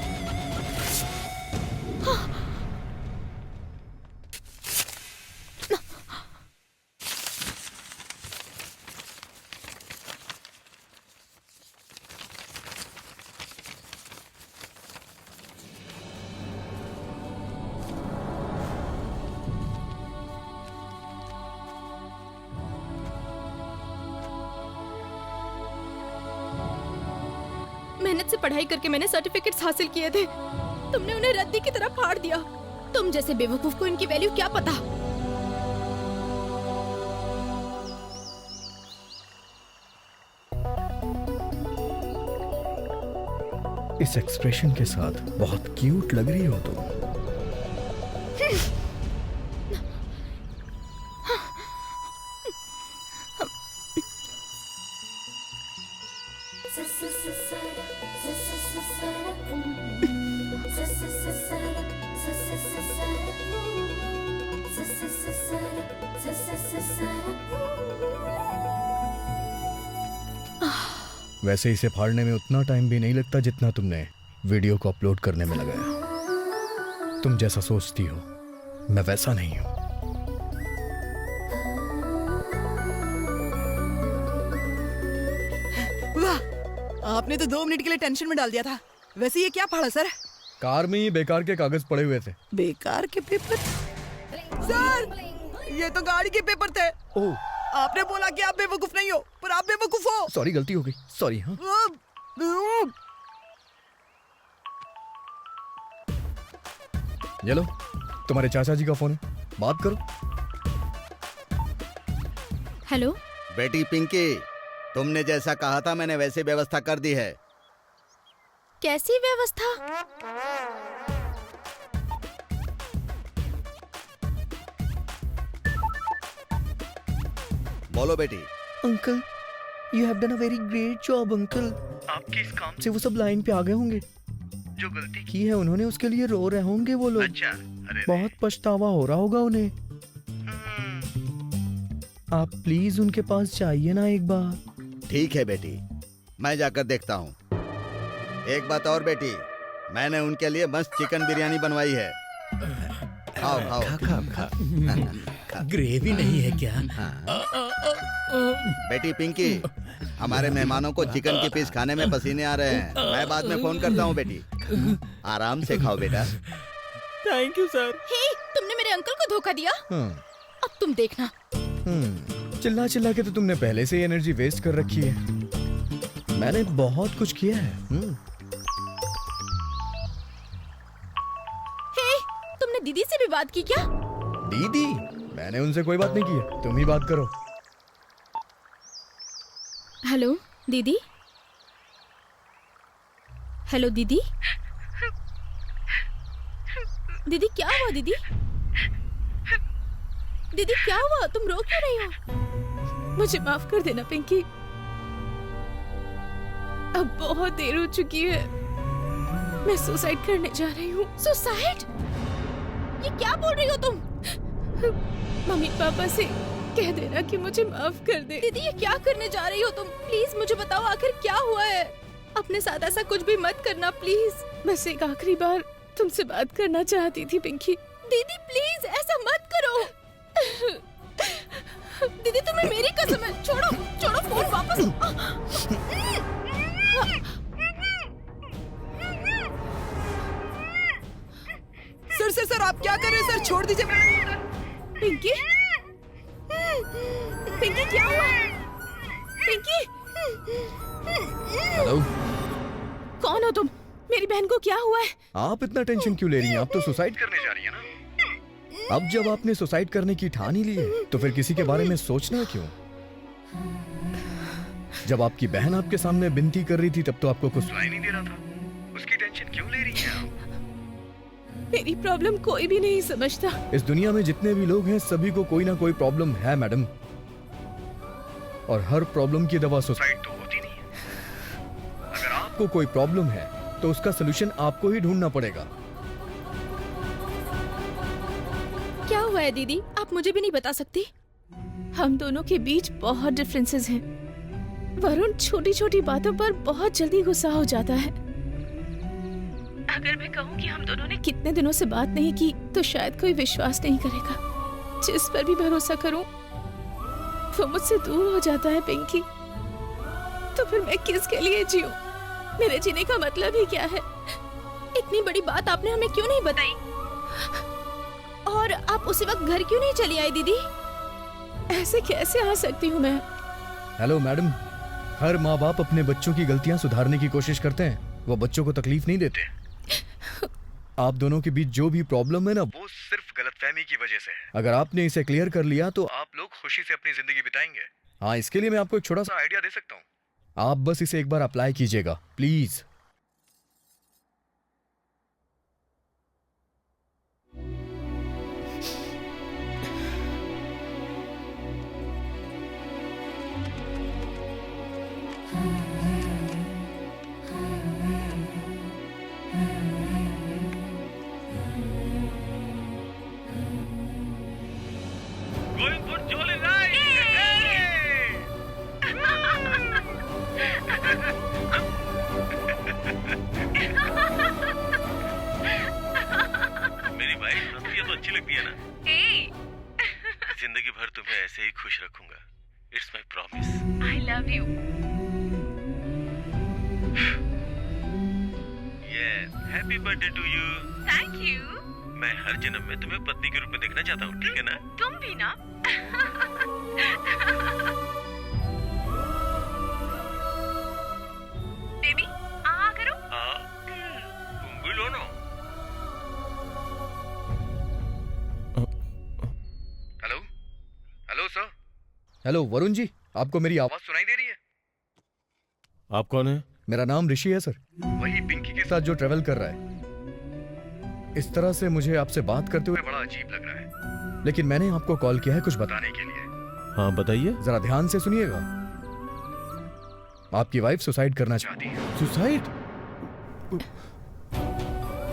मेहनत से पढ़ाई करके मैंने सर्टिफिकेट्स हासिल किए थे, तुमने उन्हें रद्दी की तरह फाड़ दिया। तुम जैसे बेवकूफ को इनकी वैल्यू क्या पता। इस एक्सप्रेशन के साथ बहुत क्यूट लग रही हो तुम। वैसे इसे फाड़ने में उतना टाइम भी नहीं लगता जितना तुमने वीडियो को अपलोड करने में लगाया। तुम जैसा सोचती हो मैं वैसा नहीं हूं। वाह, आपने तो 2 मिनट के लिए टेंशन में डाल दिया था। वैसे ये क्या फाड़ा सर? कार में ही बेकार के कागज पड़े हुए थे। बेकार के पेपर? सर, ये तो गाड़ी के पेपर थे। ओह, आपने बोला कि आप बेवकूफ नहीं हो, पर आप बेवकूफ हो। सॉरी, गलती हो गई। सॉरी। हाँ, ये लो, तुम्हारे चाचा जी का फोन है, बात करो। हेलो बेटी पिंकी, तुमने जैसा कहा था मैंने वैसे व्यवस्था कर दी है। कैसी व्यवस्था? बोलो बेटी। Uncle, you have done a very great job uncle. आपके इस काम से वो सब लाइन पे आ गए होंगे। जो गलती की है उन्होंने, उसके लिए रो रहे होंगे वो लोग। अच्छा, अरे बहुत पछतावा हो रहा होगा उन्हें। आप प्लीज उनके पास जाइए ना एक बार। ठीक है बेटी, मैं जाकर देखता हूँ। एक बात और बेटी, मैंने उनके लिए मस्त चिकन बिरयानी बनवाई है। खाओ खाओ। ग्रेवी नहीं है क्या? बेटी पिंकी, हमारे मेहमानों को चिकन की पीस खाने में पसीने आ रहे हैं। मैं बाद में फोन करता हूँ बेटी। आराम से खाओ बेटा। Thank you sir. हे, तुमने मेरे अंकल को धोखा दिया। अब तुम देखना। चिल्ला चिल्ला के तो तुमने पहले से ही एनर्जी वेस्ट कर रखी है। मैंने बहुत कुछ किया है। हे, तुमने दीदी से भी बात की क्या? दीदी? मैंने उनसे कोई बात नहीं की है, तुम ही बात करो। हेलो दीदी। हेलो दीदी। दीदी क्या हुआ दीदी? दीदी क्या हुआ? तुम रो क्यों रही हो? मुझे माफ कर देना पिंकी, अब बहुत देर हो चुकी है। मैं सुसाइड करने जा रही हूँ। सुसाइड? ये क्या बोल रही हो तुम? मम्मी पापा से कह देना कि मुझे माफ कर दे। दीदी ये क्या करने जा रही हो तुम? प्लीज मुझे बताओ आखिर क्या हुआ है। अपने साथ ऐसा कुछ भी मत करना प्लीज। बस एक आखिरी बार तुमसे बात करना चाहती थी पिंकी। दीदी प्लीज ऐसा मत करो। दीदी तुम्हें मेरी कसम है, छोड़ो छोड़ो फोन वापस। सर आप क्या कर रहे हैं सर? छोड़ दीजिए। पिंकी, पिंकी क्या हुआ? पिंकी, हेलो, कौन हो तुम? मेरी बहन को क्या हुआ है? आप इतना टेंशन क्यों ले रही हैं? आप तो सुसाइड करने जा रही हैं ना। अब जब आपने सुसाइड करने की ठान ही ली है तो फिर किसी के बारे में सोचना क्यों? जब आपकी बहन आपके सामने विनती कर रही थी तब तो आपको कुछ सुनाई नहीं दे रहा था। उसकी टेंशन क्यों ले रही हैं आप? मेरी प्रॉब्लम कोई भी नहीं समझता। इस दुनिया में जितने भी लोग हैं सभी को कोई ना कोई प्रॉब्लम है मैडम, और हर प्रॉब्लम की दवा सुसाइड तो होती नहीं है। अगर आपको कोई प्रॉब्लम है तो उसका सलूशन आपको ही ढूंढना पड़ेगा। क्या हुआ है दीदी? आप मुझे भी नहीं बता सकती? हम दोनों के बीच बहुत डिफरेंसेस हैं। वरुण छोटी छोटी बातों पर बहुत जल्दी गुस्सा हो जाता है। अगर मैं कहूँ कि हम दोनों ने कितने दिनों से बात नहीं की तो शायद कोई विश्वास नहीं करेगा। जिस पर भी भरोसा करूं वो मुझसे दूर हो जाता है पिंकी। तो फिर मैं किसके लिए जीऊं? मेरे जीने का मतलब ही क्या है? इतनी बड़ी बात आपने हमें क्यों नहीं बताई? और आप उसी वक्त घर क्यों नहीं चली आई दीदी? ऐसे कैसे आ सकती हूँ मैं? हेलो मैडम, हर माँ बाप अपने बच्चों की गलतियाँ सुधारने की कोशिश करते हैं, वो बच्चों को तकलीफ नहीं देते। आप दोनों के बीच जो भी प्रॉब्लम है ना वो गलतफहमी की वजह से है। अगर आपने इसे क्लियर कर लिया तो आप लोग खुशी से अपनी जिंदगी बिताएंगे। हाँ, इसके लिए मैं आपको एक छोटा सा आइडिया दे सकता हूँ। आप बस इसे एक बार अप्लाई कीजिएगा please. Going for jolly ride! मेरी वाइफ रफिया तो अच्छी लगती है ना? जिंदगी भर तुम्हें ऐसे ही खुश रखूंगा। It's my promise. I love you. Happy birthday to you. Thank you. मैं हर जन्म में तुम्हें पत्नी के रूप में देखना चाहता हूँ, ठीक है ना? तुम भी ना? बेबी, आ करो। हाँ, तुम भी लो ना। Hello hello sir. Hello Varun ji, आपको मेरी आवाज सुनाई दे रही है? आप कौन है? मेरा नाम ऋषि है सर, वही पिंकी के साथ जो ट्रेवल कर रहा है। इस तरह से मुझे आपसे बात करते हुए बड़ा अजीब लग रहा है, लेकिन मैंने आपको कॉल किया है कुछ बताने के लिए। हाँ बताइए। जरा ध्यान से सुनिएगा। आपकी वाइफ सुसाइड करना चाहती है। सुसाइड?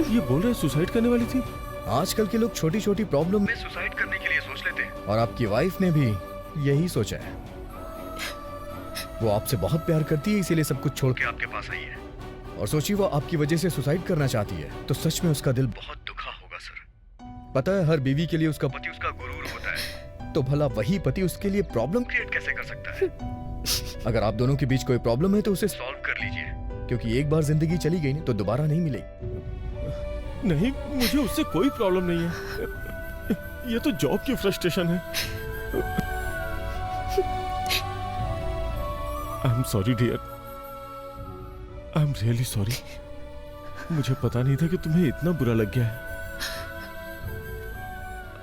ये बोल रहे सुसाइड करने वाली थी? आजकल के लोग छोटी छोटी प्रॉब्लम में सुसाइड करने के लिए सोच लेते हैं, और आपकी वाइफ ने भी यही सोचा है। वो आपसे बहुत प्यार करती है, इसीलिए सब कुछ छोड़ के आपके पास आई है। और सोचिए वो आपकी वजह से सुसाइड करना चाहती है, तो सच में उसका दिल बहुत दुखा होगा सर। पता है, हर बीवी के लिए उसका पति उसका गुरूर होता है, तो भला वही पति उसके लिए प्रॉब्लम क्रिएट कैसे कर सकता है? अगर आप दोनों के बीच कोई प्रॉब्लम है तो उसे सॉल्व कर लीजिए, क्योंकि एक बार जिंदगी चली गई तो दोबारा नहीं मिलेगी। नहीं, मुझे उससे कोई प्रॉब्लम नहीं है। ये तो जॉब की फ्रस्ट्रेशन है। I am sorry dear, I am really sorry. मुझे पता नहीं था कि तुम्हें इतना बुरा लग गया है।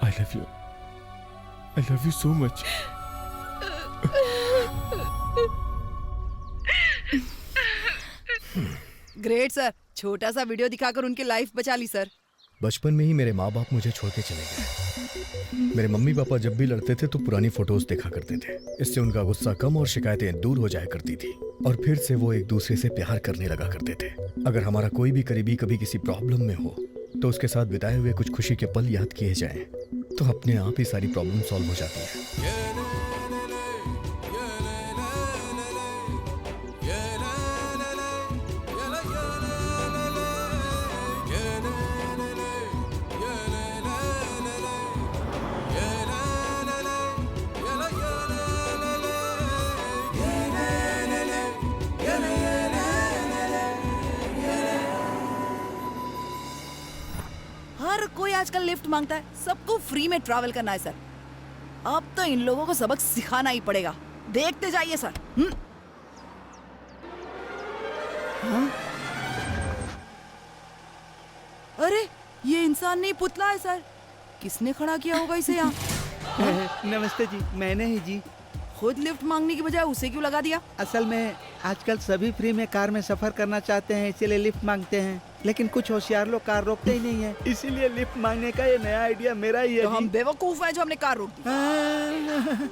I love you so much. Great sir, छोटा सा वीडियो दिखाकर उनकी लाइफ बचा ली सर। बचपन में ही मेरे माँ बाप मुझे छोड़ के चले गए। मेरे मम्मी पापा जब भी लड़ते थे तो पुरानी फोटोज देखा करते थे। इससे उनका गुस्सा कम और शिकायतें दूर हो जाया करती थी, और फिर से वो एक दूसरे से प्यार करने लगा करते थे। अगर हमारा कोई भी करीबी कभी किसी प्रॉब्लम में हो तो उसके साथ बिताए हुए कुछ खुशी के पल याद किए जाएं, तो अपने आप ही सारी प्रॉब्लम सॉल्व हो जाती है। हर कोई आजकल लिफ्ट मांगता है, सबको फ्री में ट्रैवल करना है सर। अब तो इन लोगों को सबक सिखाना ही पड़ेगा। देखते जाइए सर। हाँ? अरे ये इंसान नहीं, पुतला है सर। किसने खड़ा किया होगा इसे यहाँ? नमस्ते जी, मैंने ही जी। खुद लिफ्ट मांगने की बजाय उसे क्यों लगा दिया? असल में आजकल सभी फ्री में कार में सफर करना चाहते हैं, इसीलिए लिफ्ट मांगते हैं। लेकिन कुछ होशियार लोग कार रोकते ही नहीं है, इसीलिए लिफ्ट मांगने का ये नया आइडिया मेरा ही है। तो हम बेवकूफ हैं जो हमने कार रोक दी।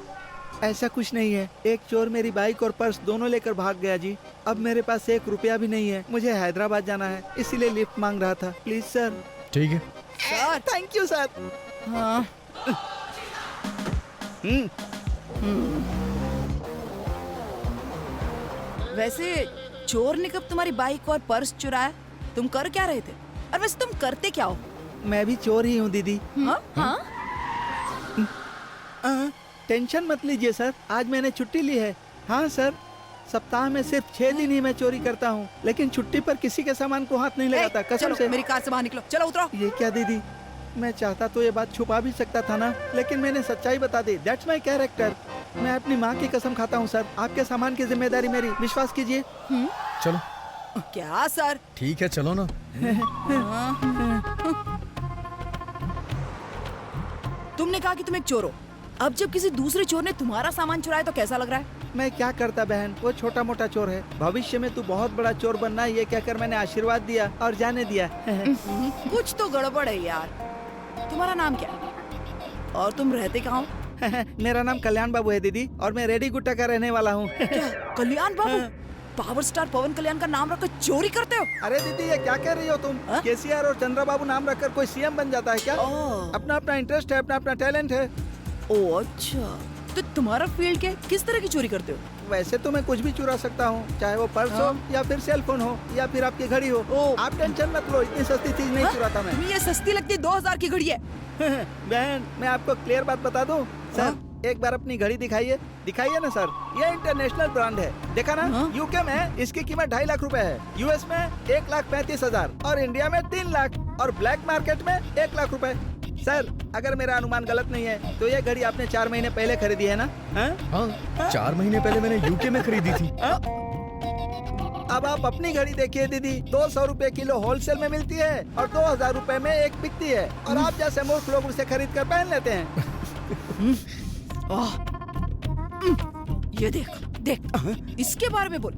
ऐसा कुछ नहीं है। एक चोर मेरी बाइक और पर्स दोनों लेकर भाग गया जी। अब मेरे पास 1 रुपया भी नहीं है। मुझे हैदराबाद जाना है, इसीलिए लिफ्ट मांग रहा था। Please sir. ठीक है सर। Thank you sir. हाँ। वैसे चोर ने कब तुम्हारी बाइक और पर्स चुराया? तुम कर क्या रहे थे? और वैसे तुम करते क्या हो? मैं भी चोर ही हूँ दीदी। हाँ? टेंशन मत लीजिए सर, आज मैंने छुट्टी ली है। हाँ सर, सप्ताह में सिर्फ 6 दिन ही मैं चोरी करता हूँ, लेकिन छुट्टी पर किसी के सामान को हाथ नहीं लगाता। कसम से। मेरी कार से बाहर निकलो, चलो उतरो। ये क्या दीदी, मैं चाहता तो ये बात छुपा भी सकता था ना, लेकिन मैंने सच्चाई बता दी। That's my character. मैं अपनी माँ की कसम खाता हूँ सर, आपके सामान की जिम्मेदारी मेरी, विश्वास कीजिए। चलो। क्या सर? ठीक है चलो ना। तुमने कहा कि तुम एक चोर हो। अब जब किसी दूसरे चोर ने तुम्हारा सामान चुराया तो कैसा लग रहा है? मैं क्या करता बहन, वो छोटा मोटा चोर है। भविष्य में तू बहुत बड़ा चोर बनना है, ये कहकर मैंने आशीर्वाद दिया और जाने दिया। कुछ तो गड़बड़ है यार। तुम्हारा नाम क्या है और तुम रहते कहाँ हो? मेरा नाम कल्याण बाबू है दीदी, और मैं रेडी गुट्टा का रहने वाला हूँ। क्या कल्याण बाबू? पावर स्टार पवन कल्याण का नाम रखकर चोरी करते हो? अरे दीदी ये क्या कह रही हो तुम? केसीआर और चंद्रा बाबू नाम रखकर कोई सीएम बन जाता है क्या? अपना अपना इंटरेस्ट है, अपना अपना टैलेंट है। ओ अच्छा, तो तुम्हारा फील्ड क्या? किस तरह की चोरी करते हो? वैसे तो मैं कुछ भी चुरा सकता हूँ, चाहे वो पर्स हो या फिर सेलफोन हो या फिर आपकी घड़ी हो। आप टेंशन मत लो, इतनी सस्ती चीज नहीं चुराता मैं। तुम्हें ये सस्ती लगती 2000 की घड़ी है? बहन मैं आपको क्लियर बात बता दूं सर, एक बार अपनी घड़ी दिखाइए। दिखाइए ना सर, ये इंटरनेशनल ब्रांड है, देखा ना? यूके में इसकी कीमत 2.5 लाख रुपए है, यूएस में 1,35,000 और इंडिया में 3 लाख और ब्लैक मार्केट में 1 लाख रुपए। सर अगर मेरा अनुमान गलत नहीं है तो ये घड़ी आपने 4 महीने पहले खरीदी है ना? हाँ, 4 महीने पहले मैंने यूके में खरीदी थी। अब आप अपनी घड़ी देखिए दीदी, 200 रुपए किलो होलसेल में मिलती है और 2000 रुपए में एक बिकती है, और आप जैसे मूर्ख लोग उसे खरीद कर पहन लेते हैं। ये देख देख, इसके बारे में बोल।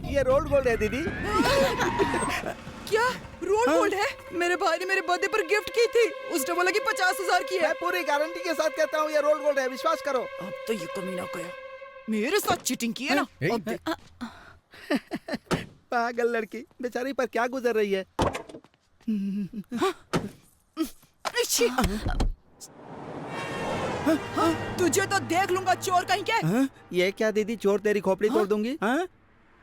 ये रोल्ड गोल्ड है दीदी। क्या रोल्ड गोल्ड है? मेरे भाई ने मेरे बर्थडे पर गिफ्ट की थी, उसने बोला कि 50,000 की है। मैं पूरी गारंटी के साथ कहता हूँ ये रोल्ड गोल्ड है, विश्वास करो। अब तो ये कमीना गया, मेरे साथ चीटिंग की है ना। अब देख। पागल लड़की, बेचारी पर क्या गुजर रही है। तुझे तो देख लूंगा चोर कहीं के। ये क्या दीदी, चोर तेरी खोपड़ी तोड़ दूंगी?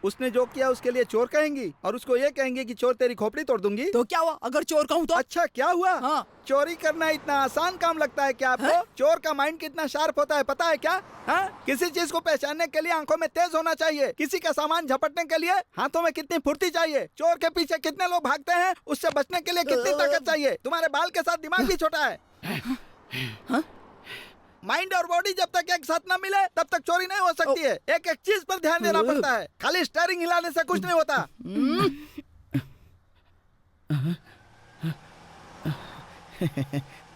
उसने जो किया उसके लिए चोर कहेंगी और उसको ये कहेंगे कि चोर तेरी खोपड़ी तोड़ दूंगी? तो क्या हुआ अगर चोर कहूँ तो? अच्छा क्या हुआ? चोरी करना इतना आसान काम लगता है क्या आपको? चोर का माइंड कितना शार्प होता है पता है क्या? किसी चीज को पहचानने के लिए आंखों में तेज होना चाहिए, किसी का सामान झपटने के लिए हाथों में कितनी फुर्ती चाहिए, चोर के पीछे कितने लोग भागते हैं, उससे बचने के लिए कितनी ताकत चाहिए। तुम्हारे बाल के साथ दिमाग भी छोटा है। माइंड और बॉडी जब तक एक साथ न मिले तब तक चोरी नहीं हो सकती है। एक एक चीज पर ध्यान देना पड़ता है, खाली स्टीयरिंग हिलाने से कुछ नहीं होता।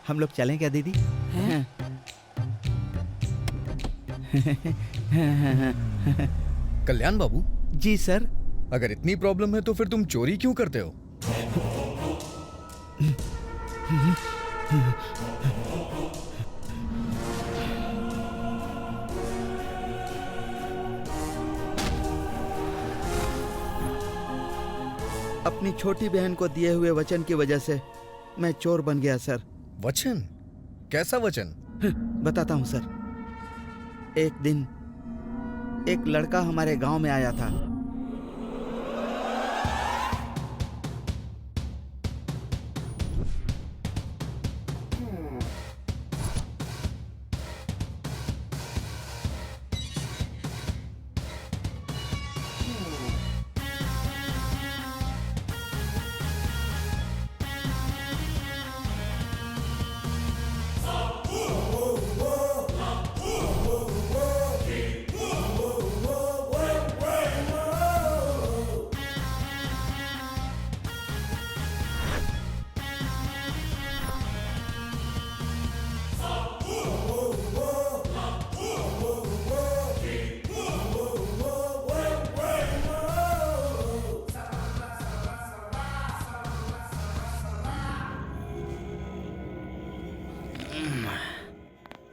हम लोग चलें क्या दीदी? कल्याण बाबू। जी सर। अगर इतनी प्रॉब्लम है तो फिर तुम चोरी क्यों करते हो? अपनी छोटी बहन को दिए हुए वचन की वजह से मैं चोर बन गया सर। वचन? कैसा वचन? बताता हूँ सर। एक दिन एक लड़का हमारे गांव में आया था।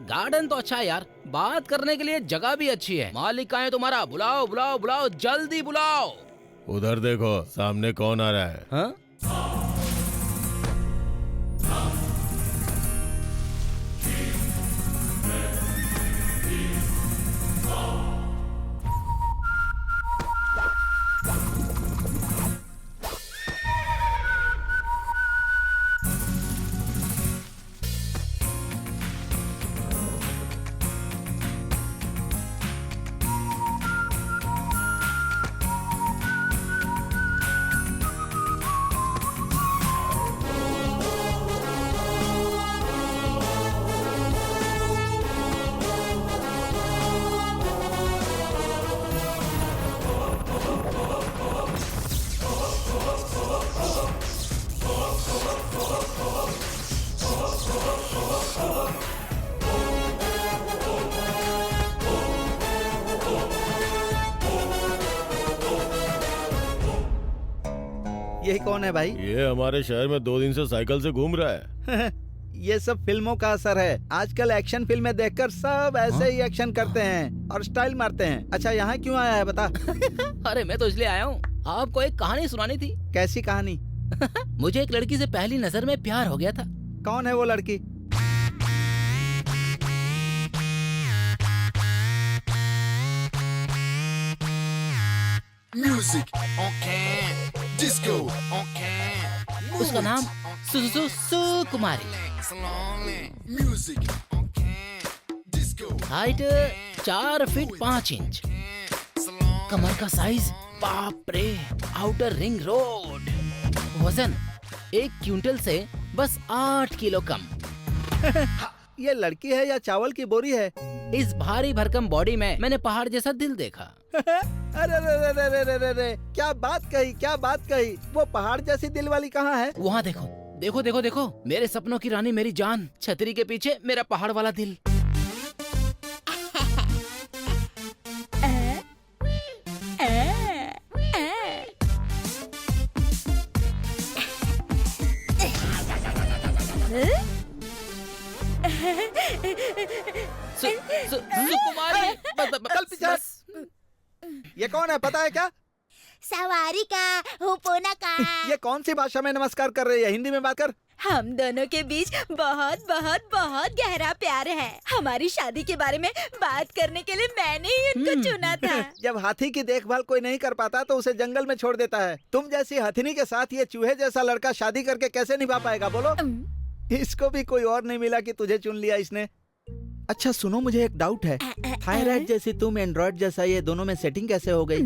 गार्डन तो अच्छा है यार, बात करने के लिए जगह भी अच्छी है। मालिक कहाँ है तुम्हारा? बुलाओ बुलाओ बुलाओ, जल्दी बुलाओ। उधर देखो, सामने कौन आ रहा है? हाँ? यही कौन है भाई? ये हमारे शहर में 2 दिन से साइकिल से घूम रहा है। ये सब फिल्मों का असर है। आजकल एक्शन फिल्में देखकर सब ऐसे ही एक्शन करते हैं और स्टाइल मारते हैं। अच्छा, यहाँ क्यों आया है बता? अरे मैं तो इसलिए आया हूँ, आपको एक कहानी सुनानी थी। कैसी कहानी? मुझे एक लड़की से पहली नजर में प्यार हो गया था। कौन है वो लड़की? उसका नाम सुकुमारी। Height 4 feet 5 inch. कमर का साइज बाप रे, आउटर रिंग रोड। वजन 1 क्विंटल से बस 8 किलो कम। ये लड़की है या चावल की बोरी है? इस भारी भरकम बॉडी में मैंने पहाड़ जैसा दिल देखा। अरे रे रे रे रे रे रे रे, क्या बात कही, क्या बात कही। वो पहाड़ जैसी दिल वाली कहाँ है? वहाँ देखो देखो देखो देखो, मेरे सपनों की रानी मेरी जान, छतरी के पीछे मेरा पहाड़ वाला दिल। सुकुमारी, चल पीछे। ये कौन है पता है क्या? सवारी का हुपोना का। ये कौन सी भाषा में नमस्कार कर रही है? हिंदी में बात कर। हम दोनों के बीच बहुत बहुत बहुत गहरा प्यार है। हमारी शादी के बारे में बात करने के लिए मैंने ही उनको चुना था। जब हाथी की देखभाल कोई नहीं कर पाता तो उसे जंगल में छोड़ देता है। तुम जैसी हथिनी के साथ ये चूहे जैसा लड़का शादी करके कैसे निभा पाएगा बोलो? इसको भी कोई और नहीं मिला कि तुझे चुन लिया इसने। अच्छा सुनो, मुझे एक डाउट है। थायराइड जैसी तुम, एंड्रॉइड जैसा ये, दोनों में सेटिंग कैसे हो गई?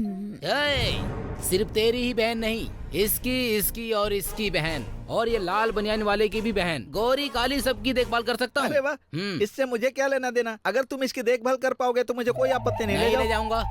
सिर्फ तेरी ही बहन नहीं, इसकी, इसकी और इसकी बहन, और ये लाल बनियान वाले की भी बहन, गोरी काली सबकी देखभाल कर सकता हूँ। अरे वाह, इससे मुझे क्या लेना देना? अगर तुम इसकी देखभाल कर पाओगे तो मुझे कोई आपत्ति नहीं। ले जाऊंगा।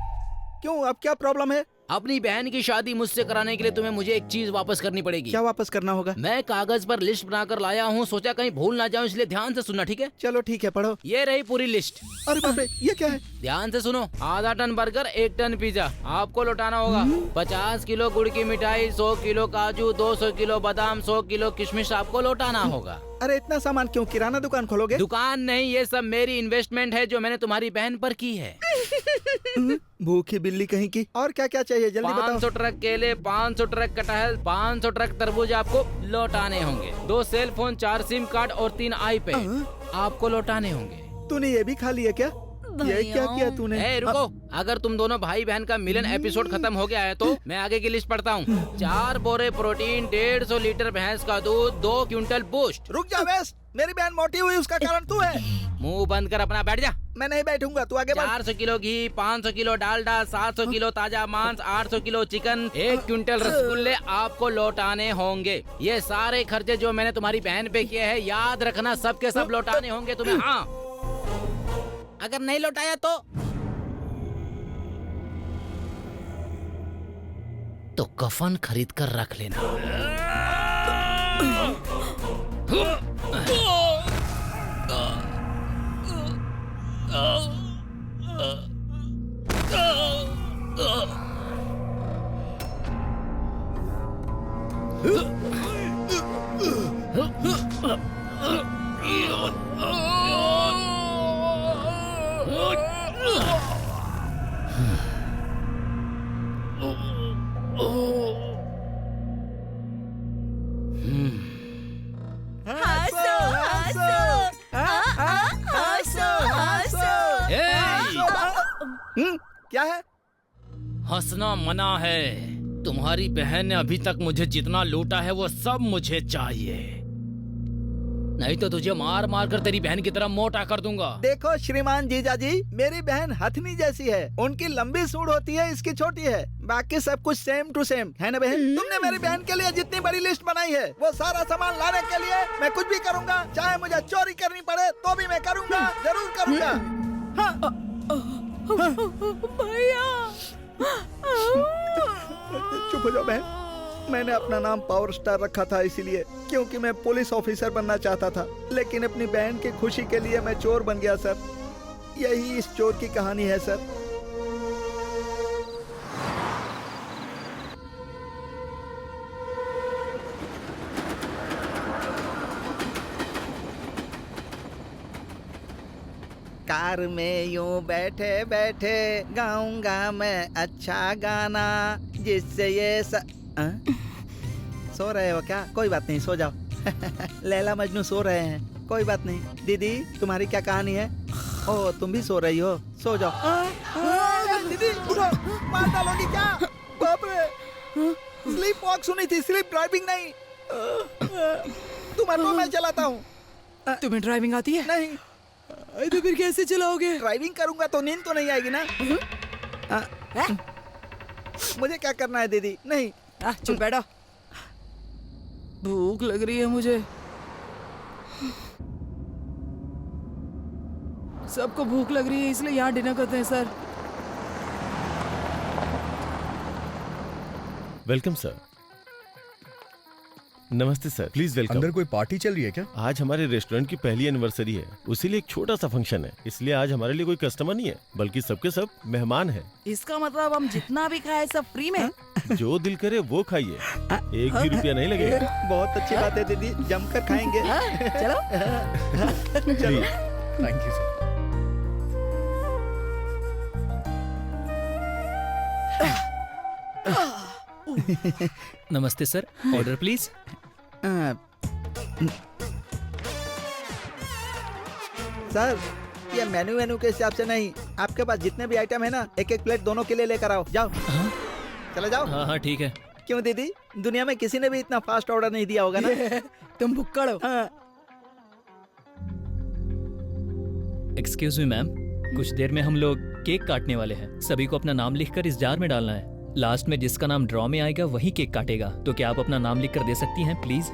क्यों, अब क्या प्रॉब्लम है? अपनी बहन की शादी मुझसे कराने के लिए तुम्हें मुझे एक चीज वापस करनी पड़ेगी। क्या वापस करना होगा? मैं कागज पर लिस्ट बनाकर लाया हूँ, सोचा कहीं भूल ना जाऊँ, इसलिए ध्यान से सुनना, ठीक है? चलो ठीक है, पढ़ो। ये रही पूरी लिस्ट। अरे बाप रे, ये क्या है? ध्यान से सुनो। आधा टन बर्गर, 1 टन पिज्जा आपको लौटाना होगा। 50 किलो गुड़ की मिठाई, 100 किलो काजू, 200 किलो बादाम, 100 किलो किशमिश आपको लौटाना होगा। अरे इतना सामान क्यों? किराना दुकान खोलोगे? दुकान नहीं, ये सब मेरी इन्वेस्टमेंट है जो मैंने तुम्हारी बहन पर की है। भूखी बिल्ली कहीं की। और क्या क्या चाहिए जल्दी बताओ। 500 ट्रक केले, 500 ट्रक कटहल, 500 ट्रक तरबूज आपको लौटाने होंगे। 2 सेल फोन, 4 सिम कार्ड और 3 iPad आपको लौटाने होंगे। तूने ये भी खा लिया क्या? ये क्या किया तूने? रुको, अगर तुम दोनों भाई बहन का मिलन एपिसोड खत्म हो गया है तो मैं आगे की लिस्ट पढ़ता हूँ। 4 बोरे प्रोटीन, 150 लीटर भैंस का दूध, 2 क्विंटल बूस्ट। रुक जा वेस्ट, मेरी बहन मोटी हुई उसका कारण तू है। मुंह बंद कर अपना बैठ जा। मैं नहीं बैठूंगा, तू आगे बढ़। 400 किलो घी, 500 किलो डालडा, 700 किलो ताजा मांस, 800 किलो चिकन, 1 क्विंटल रसगुल्ले आपको लौटाने होंगे। ये सारे खर्चे जो मैंने तुम्हारी बहन पे किए हैं, याद रखना, सबके सब लौटाने होंगे तुम्हें। हाँ, अगर नहीं लौटाया तो कफन खरीद कर रख लेना। क्या है? हंसना मना है। तुम्हारी बहन ने अभी तक मुझे जितना लूटा है वो सब मुझे चाहिए, नहीं तो तुझे मार मार कर तेरी बहन की तरह मोटा कर दूंगा। देखो श्रीमान जीजाजी, मेरी बहन हथनी जैसी है। उनकी लंबी सूंड होती है, इसकी छोटी है। बाकी सब कुछ सेम टू सेम है ना बहन? तुमने मेरी बहन के लिए जितनी बड़ी लिस्ट बनाई है, वो सारा सामान लाने के लिए मैं कुछ भी करूंगा। चाहे मुझे चोरी करनी पड़े तो भी मैं करूंगा, जरूर करूंगा। हाँ। भैया चुप हो जाओ बहन। मैंने अपना नाम पावर स्टार रखा था इसीलिए, क्योंकि मैं पुलिस ऑफिसर बनना चाहता था। लेकिन अपनी बहन की खुशी के लिए मैं चोर बन गया सर। यही इस चोर की कहानी है सर। कार में यूं बैठे बैठे गाऊंगा मैं अच्छा गाना जिससे ये सो रहे हो क्या? कोई बात नहीं, सो जाओ। लैला मजनू सो रहे हैं, कोई बात नहीं। दीदी तुम्हारी क्या कहानी है? ओ तुम भी सो रही हो, सो जाओ। दीदी उठो, मार डालोगी क्या? बाप रे, स्लीप वॉक सुनी थी, स्लीप ड्राइविंग नहीं। तुम ऑटो मैं चलाता हूँ। तुम्हें ड्राइविंग आती है? नहीं। तो फिर कैसे चलाओगे? ड्राइविंग करूंगा तो नींद तो नहीं आएगी ना। मुझे क्या करना है दीदी? नहीं। चुप बैठो, भूख लग रही है मुझे। सबको भूख लग रही है इसलिए यहाँ डिनर करते हैं सर। Welcome sir. नमस्ते सर, प्लीज वेलकम। अंदर कोई पार्टी चल रही है क्या? आज हमारे रेस्टोरेंट की पहली एनिवर्सरी है, उसी लिए एक छोटा सा फंक्शन है। इसलिए आज हमारे लिए कोई कस्टमर नहीं है, बल्कि सबके सब मेहमान हैं। इसका मतलब हम जितना भी खाए सब फ्री में? जो दिल करे वो खाइए, 1 भी रुपया नहीं लगेगा। बहुत अच्छी बात है दीदी, जमकर खाएंगे। चलो। चलिए। Thank you sir. नमस्ते सर, ऑर्डर प्लीज। सर ये मेन्यू के हिसाब से नहीं, आपके पास जितने भी आइटम है ना, एक एक प्लेट दोनों के लिए लेकर आओ। जाओ। चले जाओ। हाँ हाँ ठीक है। क्यों दीदी, दुनिया में किसी ने भी इतना फास्ट ऑर्डर नहीं दिया होगा ना। तुम भुक्कड़ हो। हाँ। एक्सक्यूज मी मैम, कुछ देर में हम लोग केक काटने वाले हैं। सभी को अपना नाम लिखकर इस जार में डालना है। लास्ट में जिसका नाम ड्रॉ में आएगा वही केक काटेगा। तो क्या आप अपना नाम लिख कर दे सकती हैं प्लीज?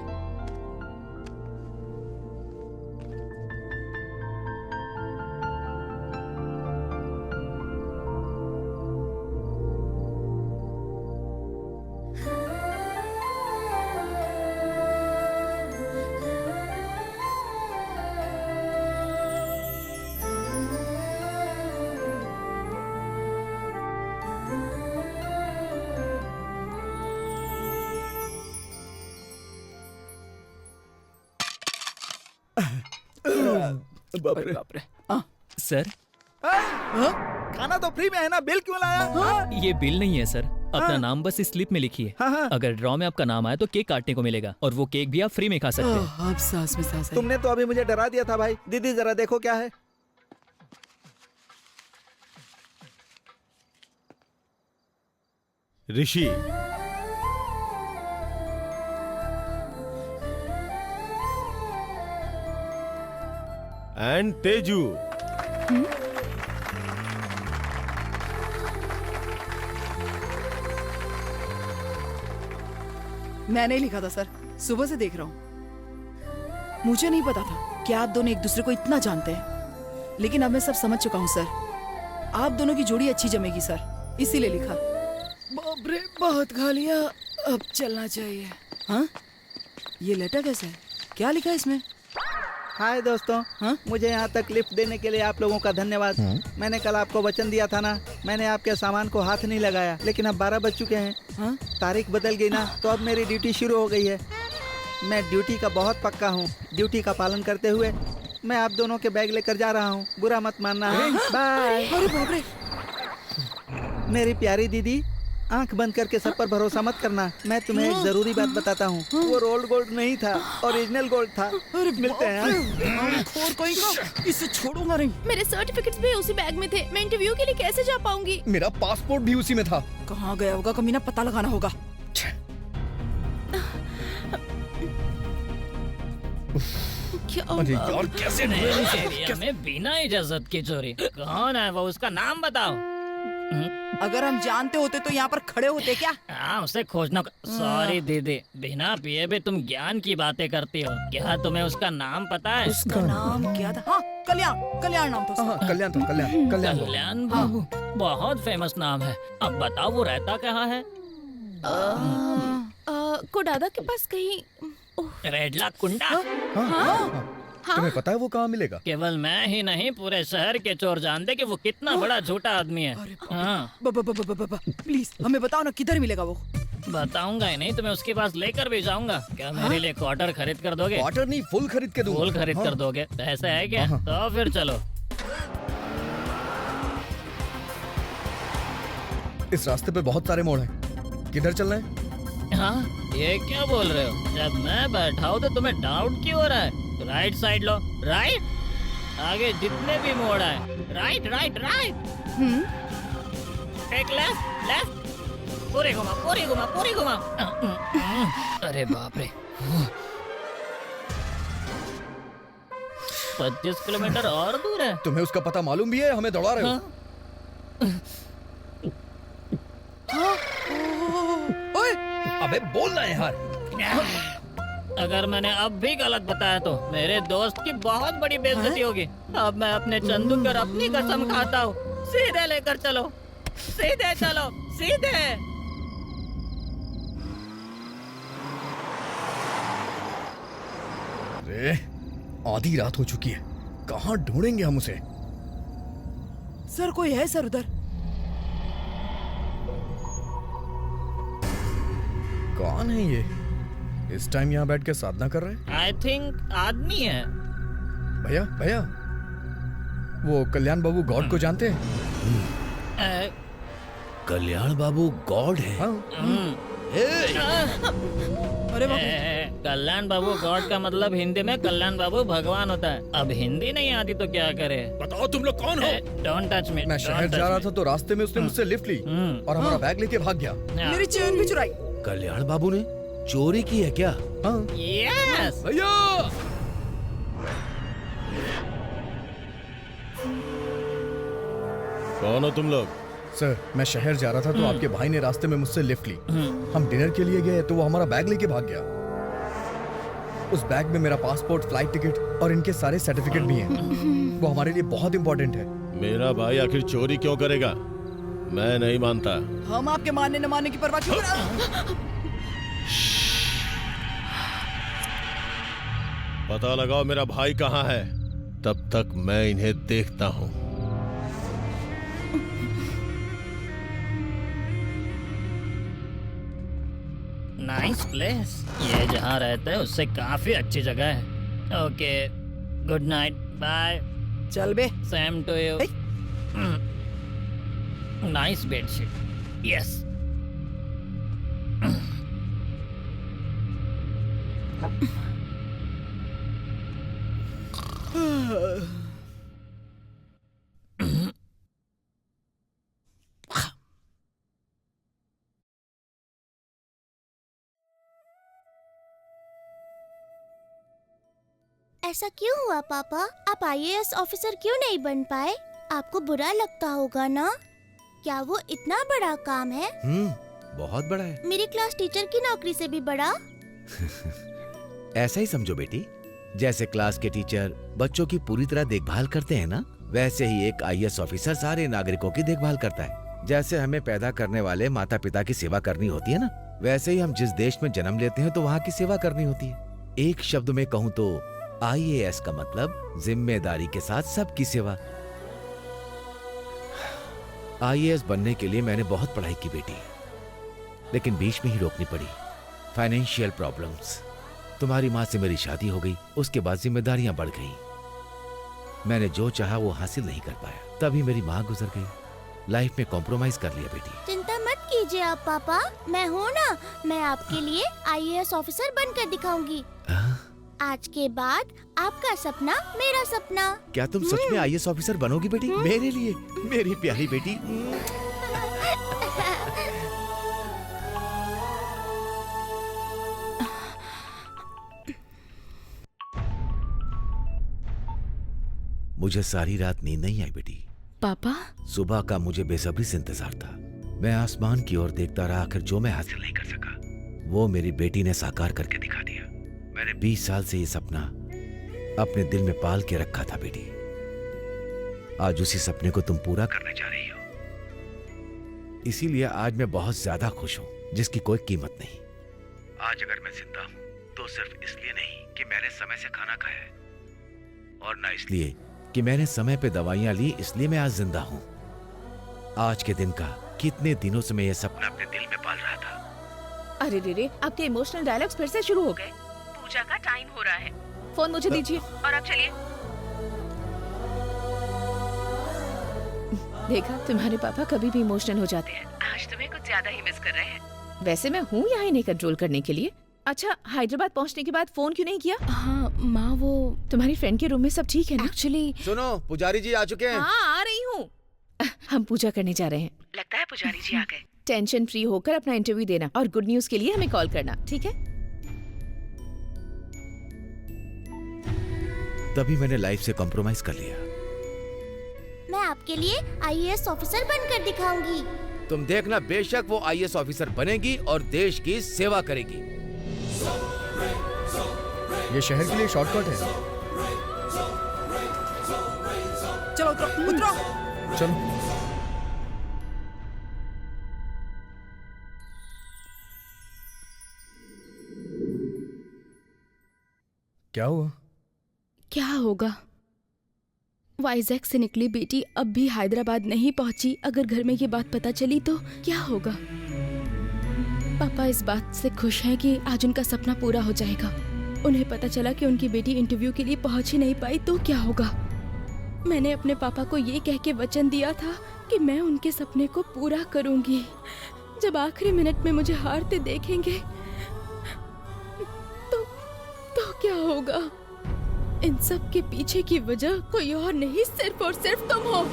बाप रे। सर खाना तो फ्री में है ना, बिल क्यों लाया? ये बिल नहीं है सर, अपना नाम बस इस स्लिप में लिखिए। अगर ड्रॉ में आपका नाम आए तो केक काटने को मिलेगा, और वो केक भी आप फ्री में खा सकते हैं। अब सांस में सांस है। तुमने तो अभी मुझे डरा दिया था भाई। दीदी जरा देखो क्या है। ऋषि, एंड तेजू। मैंने लिखा था सर, सुबह से देख रहा हूँ। मुझे नहीं पता था कि आप दोनों एक दूसरे को इतना जानते हैं, लेकिन अब मैं सब समझ चुका हूँ सर। आप दोनों की जोड़ी अच्छी जमेगी सर, इसीलिए लिखा। बाप रे, बहुत खा लिया, अब चलना चाहिए। हाँ, ये लेटर कैसे है? क्या लिखा है इसमें? हाय दोस्तों। मुझे यहाँ तक लिफ्ट देने के लिए आप लोगों का धन्यवाद। मैंने कल आपको वचन दिया था ना, मैंने आपके सामान को हाथ नहीं लगाया, लेकिन अब 12 बज चुके हैं। तारीख बदल गई ना, तो अब मेरी ड्यूटी शुरू हो गई है। मैं ड्यूटी का बहुत पक्का हूँ। ड्यूटी का पालन करते हुए मैं आप दोनों के बैग लेकर जा रहा हूँ, बुरा मत मानना। बाय। अरे बाप रे। मेरी प्यारी दीदी, आंख बंद करके सब पर भरोसा मत करना। मैं तुम्हें एक जरूरी बात बताता हूँ, वो रोल्ड गोल्ड नहीं था, ओरिजिनल गोल्ड था। अरे मिलते हैं। खोर कोई का, इसे छोड़ूंगा नहीं। मेरे सर्टिफिकेट्स भी उसी बैग में थे। मैं इंटरव्यू के लिए कैसे जा पाऊंगी? मेरा पासपोर्ट भी उसी में था। कहाँ गया होगा कमीना, पता लगाना होगा। अरे यार, कैसे एरिया में बिना इजाजत की चोरी? कौन है वो, उसका नाम बताओ। अगर हम जानते होते तो यहाँ पर खड़े होते क्या? हाँ, उसे खोजना। सॉरी दीदी, बिना पिए भी तुम ज्ञान की बातें करती हो। क्या तुम्हें उसका नाम पता है? उसका नाम क्या था? हाँ, कल्याण। कल्याण नाम था उसका। हाँ, कल्याण था, कल्याण। कल्याण बाबू, बहुत फेमस नाम है। अब बताओ वो रहता कहाँ है? कोडादा के पास कहीं। रेडला कुंडा। तुम्हें पता है वो कहाँ मिलेगा? केवल मैं ही नहीं, पूरे शहर के चोर जानते कि वो कितना बड़ा झूठा आदमी है। हाँ, प्लीज हमें बताओ ना, किधर मिलेगा वो? बताऊंगा ही नहीं, तुम्हें उसके पास लेकर भी जाऊंगा। क्या मेरे लिए क्वार्टर खरीद कर दोगे? क्वार्टर नहीं, फुल खरीद के दूंगा। फुल खरीद कर दोगे? ऐसा है क्या? तो फिर चलो। इस रास्ते पे बहुत सारे मोड़ हैं, किधर चलना है? हाँ, ये क्या बोल रहे हो? जब मैं बैठा हूँ तो तुम्हें डाउट क्यों हो रहा है? राइट साइड लो, राइट। आगे जितने भी मोड़ आए, राइट राइट राइट। एक लेफ्ट लेफ्ट, पूरी घुमा पूरी घुमा पूरी घुमा। अरे बाप रे, 25 किलोमीटर और दूर है। तुम्हें उसका पता मालूम भी है? हमें दौड़ा रहे हो? ओए, अबे बोलना है यार। अगर मैंने अब भी गलत बताया तो मेरे दोस्त की बहुत बड़ी बेइज्जती होगी। अब मैं अपने चंदू पर अपनी कसम खाता हूँ। सीधे लेकर चलो, सीधे चलो, सीधे। अरे आधी रात हो चुकी है, कहाँ ढूंढेंगे हम उसे? सर कोई है सर उधर? कौन है ये? इस टाइम यहाँ बैठ के साधना कर रहे हैं? आई थिंक आदमी है। भैया भैया, वो कल्याण बाबू गॉड को जानते हैं? कल्याण बाबू गॉड है? अरे कल्याण बाबू गॉड का मतलब हिंदी में कल्याण बाबू भगवान होता है। अब हिंदी नहीं आती तो क्या करे? बताओ तुम लोग कौन हो? Don't touch me. मैं शहर जा रहा था तो रास्ते में उसने मुझसे लिफ्ट ली और हमारा बैग लेके भाग गया। मेरी चेन भी चुराई। कल्याण बाबू ने चोरी की है क्या? हाँ। यस भैया, कौन हो तुम लोग? सर मैं शहर जा रहा था तो आपके भाई ने रास्ते में मुझसे लिफ्ट ली। हम डिनर के लिए गए तो वो हमारा बैग लेके भाग गया। उस बैग में मेरा पासपोर्ट, फ्लाइट टिकट और इनके सारे सर्टिफिकेट भी हैं। वो हमारे लिए बहुत इंपॉर्टेंट है। मेरा भाई आखिर चोरी क्यों करेगा? मैं नहीं मानता। हम आपके मानने न मानने की परवाह क्यों करें? पता लगाओ मेरा भाई कहाँ है, तब तक मैं इन्हें देखता हूँ। Nice place. ये जहाँ रहते हैं उससे काफी अच्छी जगह है। Okay, good night, bye. चल बे। Same to you. Nice bedsheet. Yes. ऐसा क्यों हुआ पापा? आप आईएएस ऑफिसर क्यों नहीं बन पाए? आपको बुरा लगता होगा ना? क्या वो इतना बड़ा काम है? बहुत बड़ा है। मेरी क्लास टीचर की नौकरी से भी बड़ा। ऐसा ही समझो बेटी, जैसे क्लास के टीचर बच्चों की पूरी तरह देखभाल करते हैं ना, वैसे ही एक आईएएस ऑफिसर सारे नागरिकों की देखभाल करता है। जैसे हमें पैदा करने वाले माता पिता की सेवा करनी होती है ना, वैसे ही हम जिस देश में जन्म लेते हैं तो वहाँ की सेवा करनी होती है। एक शब्द में कहूँ तो आईएएस का मतलब जिम्मेदारी के साथ सबकी सेवा। आईएएस बनने के लिए मैंने बहुत पढ़ाई की बेटी, लेकिन बीच में ही रोकनी पड़ी। Financial problems. तुम्हारी माँ से मेरी शादी हो गई, उसके बाद जिम्मेदारियां बढ़ गई। मैंने जो चाहा वो हासिल नहीं कर पाया, तभी मेरी माँ गुजर गई। लाइफ में कॉम्प्रोमाइज कर लिया बेटी। चिंता मत कीजिए आप पापा, मैं हूँ ना, मैं आपके लिए आईएएस ऑफिसर बनकर दिखाऊंगी। आज के बाद आपका सपना मेरा सपना। क्या तुम सच में आईएएस ऑफिसर बनोगी बेटी? मेरे लिए, मेरी प्यारी बेटी। मुझे सारी रात नींद नहीं आई बेटी। पापा? सुबह का मुझे बेसब्री से इंतजार था। मैं आसमान की ओर देखता रहा, आखिर जो मैं हासिल नहीं कर सका वो मेरी बेटी ने साकार करके दिखा दिया। मैंने 20 साल से ये सपना अपने दिल में पाल के रखा था बेटी। आज उसी सपने को तुम पूरा करने जा रही हो। इसीलिए आज मैं बहुत ज्यादा खुश हूं, जिसकी कोई कीमत नहीं। आज अगर मैं जिंदा हूं तो सिर्फ इसलिए नहीं कि मैंने समय से खाना खाया है, और ना इसलिए कि मैंने समय पे दवाइयां ली, इसलिए मैं आज जिंदा हूं। आज के दिन का कितने दिनों से मैं ये सपना अपने दिल में पाल रहा था। अरे रे रे, आपके इमोशनल डायलॉग्स फिर से शुरू हो गए। पूजा का टाइम हो रहा है, फोन मुझे दीजिए और आप चलिए। देखा, तुम्हारे पापा कभी भी इमोशनल हो जाते हैं। आज तुम्हें कुछ ज्यादा ही मिस कर रहे हैं। वैसे मैं हूँ यहाँ इन्हें कंट्रोल करने के लिए। अच्छा, हैदराबाद पहुँचने के बाद फोन क्यों नहीं किया? हाँ माँ, वो तुम्हारी फ्रेंड के रूम में सब ठीक है ना? एक्चुअली सुनो, पुजारी जी आ चुके हैं। हाँ, आ रही हूँ। हम पूजा करने जा रहे हैं। लगता है पुजारी जी आ गए। टेंशन फ्री होकर अपना इंटरव्यू देना और गुड न्यूज के लिए हमें कॉल करना, ठीक है? तभी मैंने लाइफ से कॉम्प्रोमाइज कर लिया। मैं आपके लिए आईएएस ऑफिसर बनकर दिखाऊंगी। तुम देखना, बेशक वो आईएएस ऑफिसर बनेगी और देश की सेवा करेगी। ये शहर के लिए शॉर्टकट है। चलो उतरो उतरो। चलो। क्या हुआ? क्या होगा? वाइजैक से निकली बेटी अब भी हैदराबाद नहीं पहुंची। अगर घर में ये बात पता चली तो क्या होगा? पापा इस बात से खुश हैं कि आज उनका सपना पूरा हो जाएगा। उन्हें पता चला कि उनकी बेटी इंटरव्यू के लिए पहुंच ही नहीं पाई तो क्या होगा? मैंने अपने पापा को ये कह के वचन दिया था कि मैं उनके सपने को पूरा करूंगी। जब आखिरी मिनट में मुझे हारते देखेंगे तो क्या होगा? इन सब के पीछे की वजह कोई और नहीं, सिर्फ और सिर्फ तुम हो।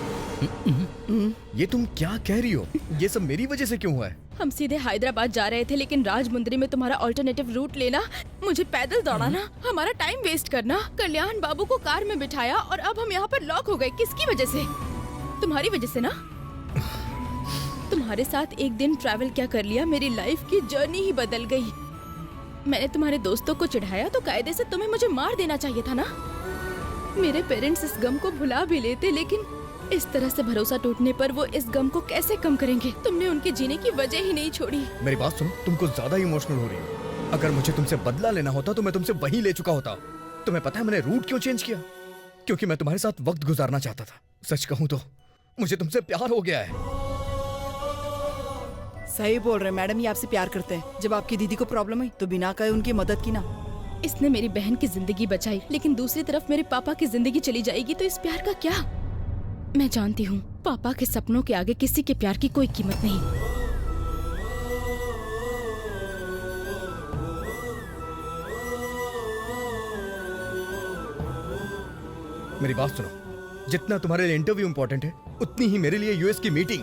ये तुम क्या कह रही हो? ये सब मेरी वजह से क्यों हुआ है? हम सीधे हैदराबाद जा रहे थे, लेकिन राजमुंदरी में तुम्हारा ऑल्टरनेटिव रूट लेना, मुझे पैदल दौड़ाना, हमारा टाइम वेस्ट करना, कल्याण बाबू को कार में बिठाया और अब हम यहाँ पर लॉक हो गए। किसकी वजह से? तुम्हारी वजह से ना। तुम्हारे साथ एक दिन ट्रैवल क्या कर लिया, मेरी लाइफ की जर्नी ही बदल गई। मैंने तुम्हारे दोस्तों को चिढ़ाया तो कायदे से तुम्हें मुझे मार देना चाहिए था ना। मेरे पेरेंट्स इस गम को भुला भी लेते, लेकिन इस तरह से भरोसा टूटने पर वो इस गम को कैसे कम करेंगे? तुमने उनके जीने की वजह ही नहीं छोड़ी। मेरी बात सुनो, तुम कुछ ज्यादा इमोशनल हो रही हो। अगर मुझे तुमसे बदला लेना होता तो मैं तुमसे वहीं ले चुका होता। तुम्हें पता है मैंने रूट क्यों चेंज किया? क्योंकि मैं तुम्हारे साथ वक्त गुजारना चाहता था। सच कहूँ तो मुझे तुमसे प्यार हो गया है। सही बोल रहे मैडम, ये आपसे प्यार करते हैं। जब आपकी दीदी को प्रॉब्लम है तो बिना कहे उनकी मदद की ना। इसने मेरी बहन की जिंदगी बचाई, लेकिन दूसरी तरफ मेरे पापा की जिंदगी चली जाएगी तो इस प्यार का क्या? मैं जानती हूँ पापा के सपनों के आगे किसी के प्यार की कोई कीमत नहीं। मेरी बात सुनो, जितना तुम्हारे लिए इंटरव्यू इंपॉर्टेंट है उतनी ही मेरे लिए यूएस की मीटिंग।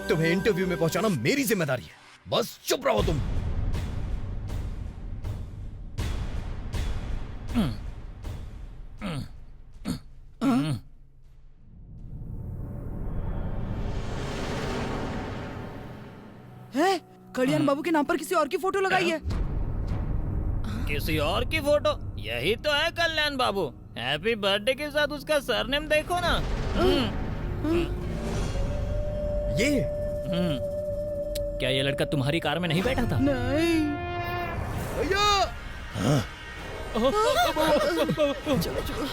तुम्हें इंटरव्यू में पहुंचाना मेरी जिम्मेदारी है। बस चुप रहो तुम। है कल्याण बाबू के नाम पर किसी और की फोटो लगाई है। किसी और की फोटो? यही तो है कल्याण बाबू। हैप्पी बर्थडे के साथ उसका सरनेम देखो ना। ये क्या ये लड़का तुम्हारी कार में नहीं बैठा था? नहीं भैया। चलो चलो।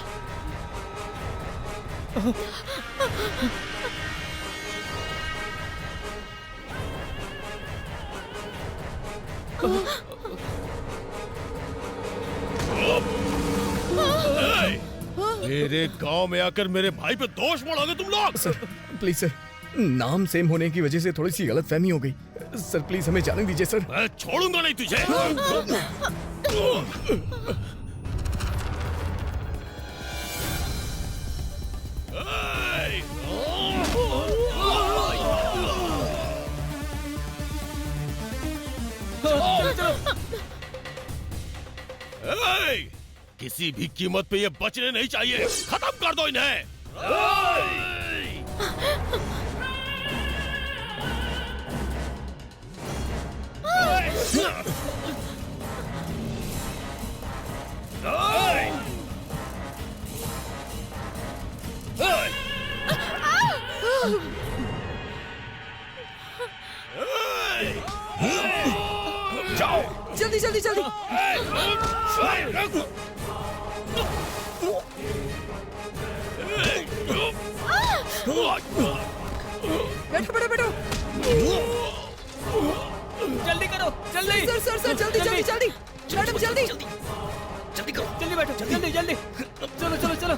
मेरे गांव में आकर मेरे भाई पे दोष मढ़ोगे तुम लोग? सर प्लीज सर, नाम सेम होने की वजह से थोड़ी सी गलतफहमी हो गई। सर प्लीज हमें जाने दीजिए सर। मैं छोड़ूंगा नहीं तुझे। किसी भी कीमत पे ये बचने नहीं चाहिए। खत्म कर दो इन्हें। जाओ जल्दी जल्दी जल्दी। बैठो बैठो बैठो। जल्दी करो, जल्दी। सर सर सर जल्दी जल्दी जल्दी। मैडम जल्दी जल्दी करो, जल्दी बैठो, जल्दी जल्दी। चलो चलो चलो।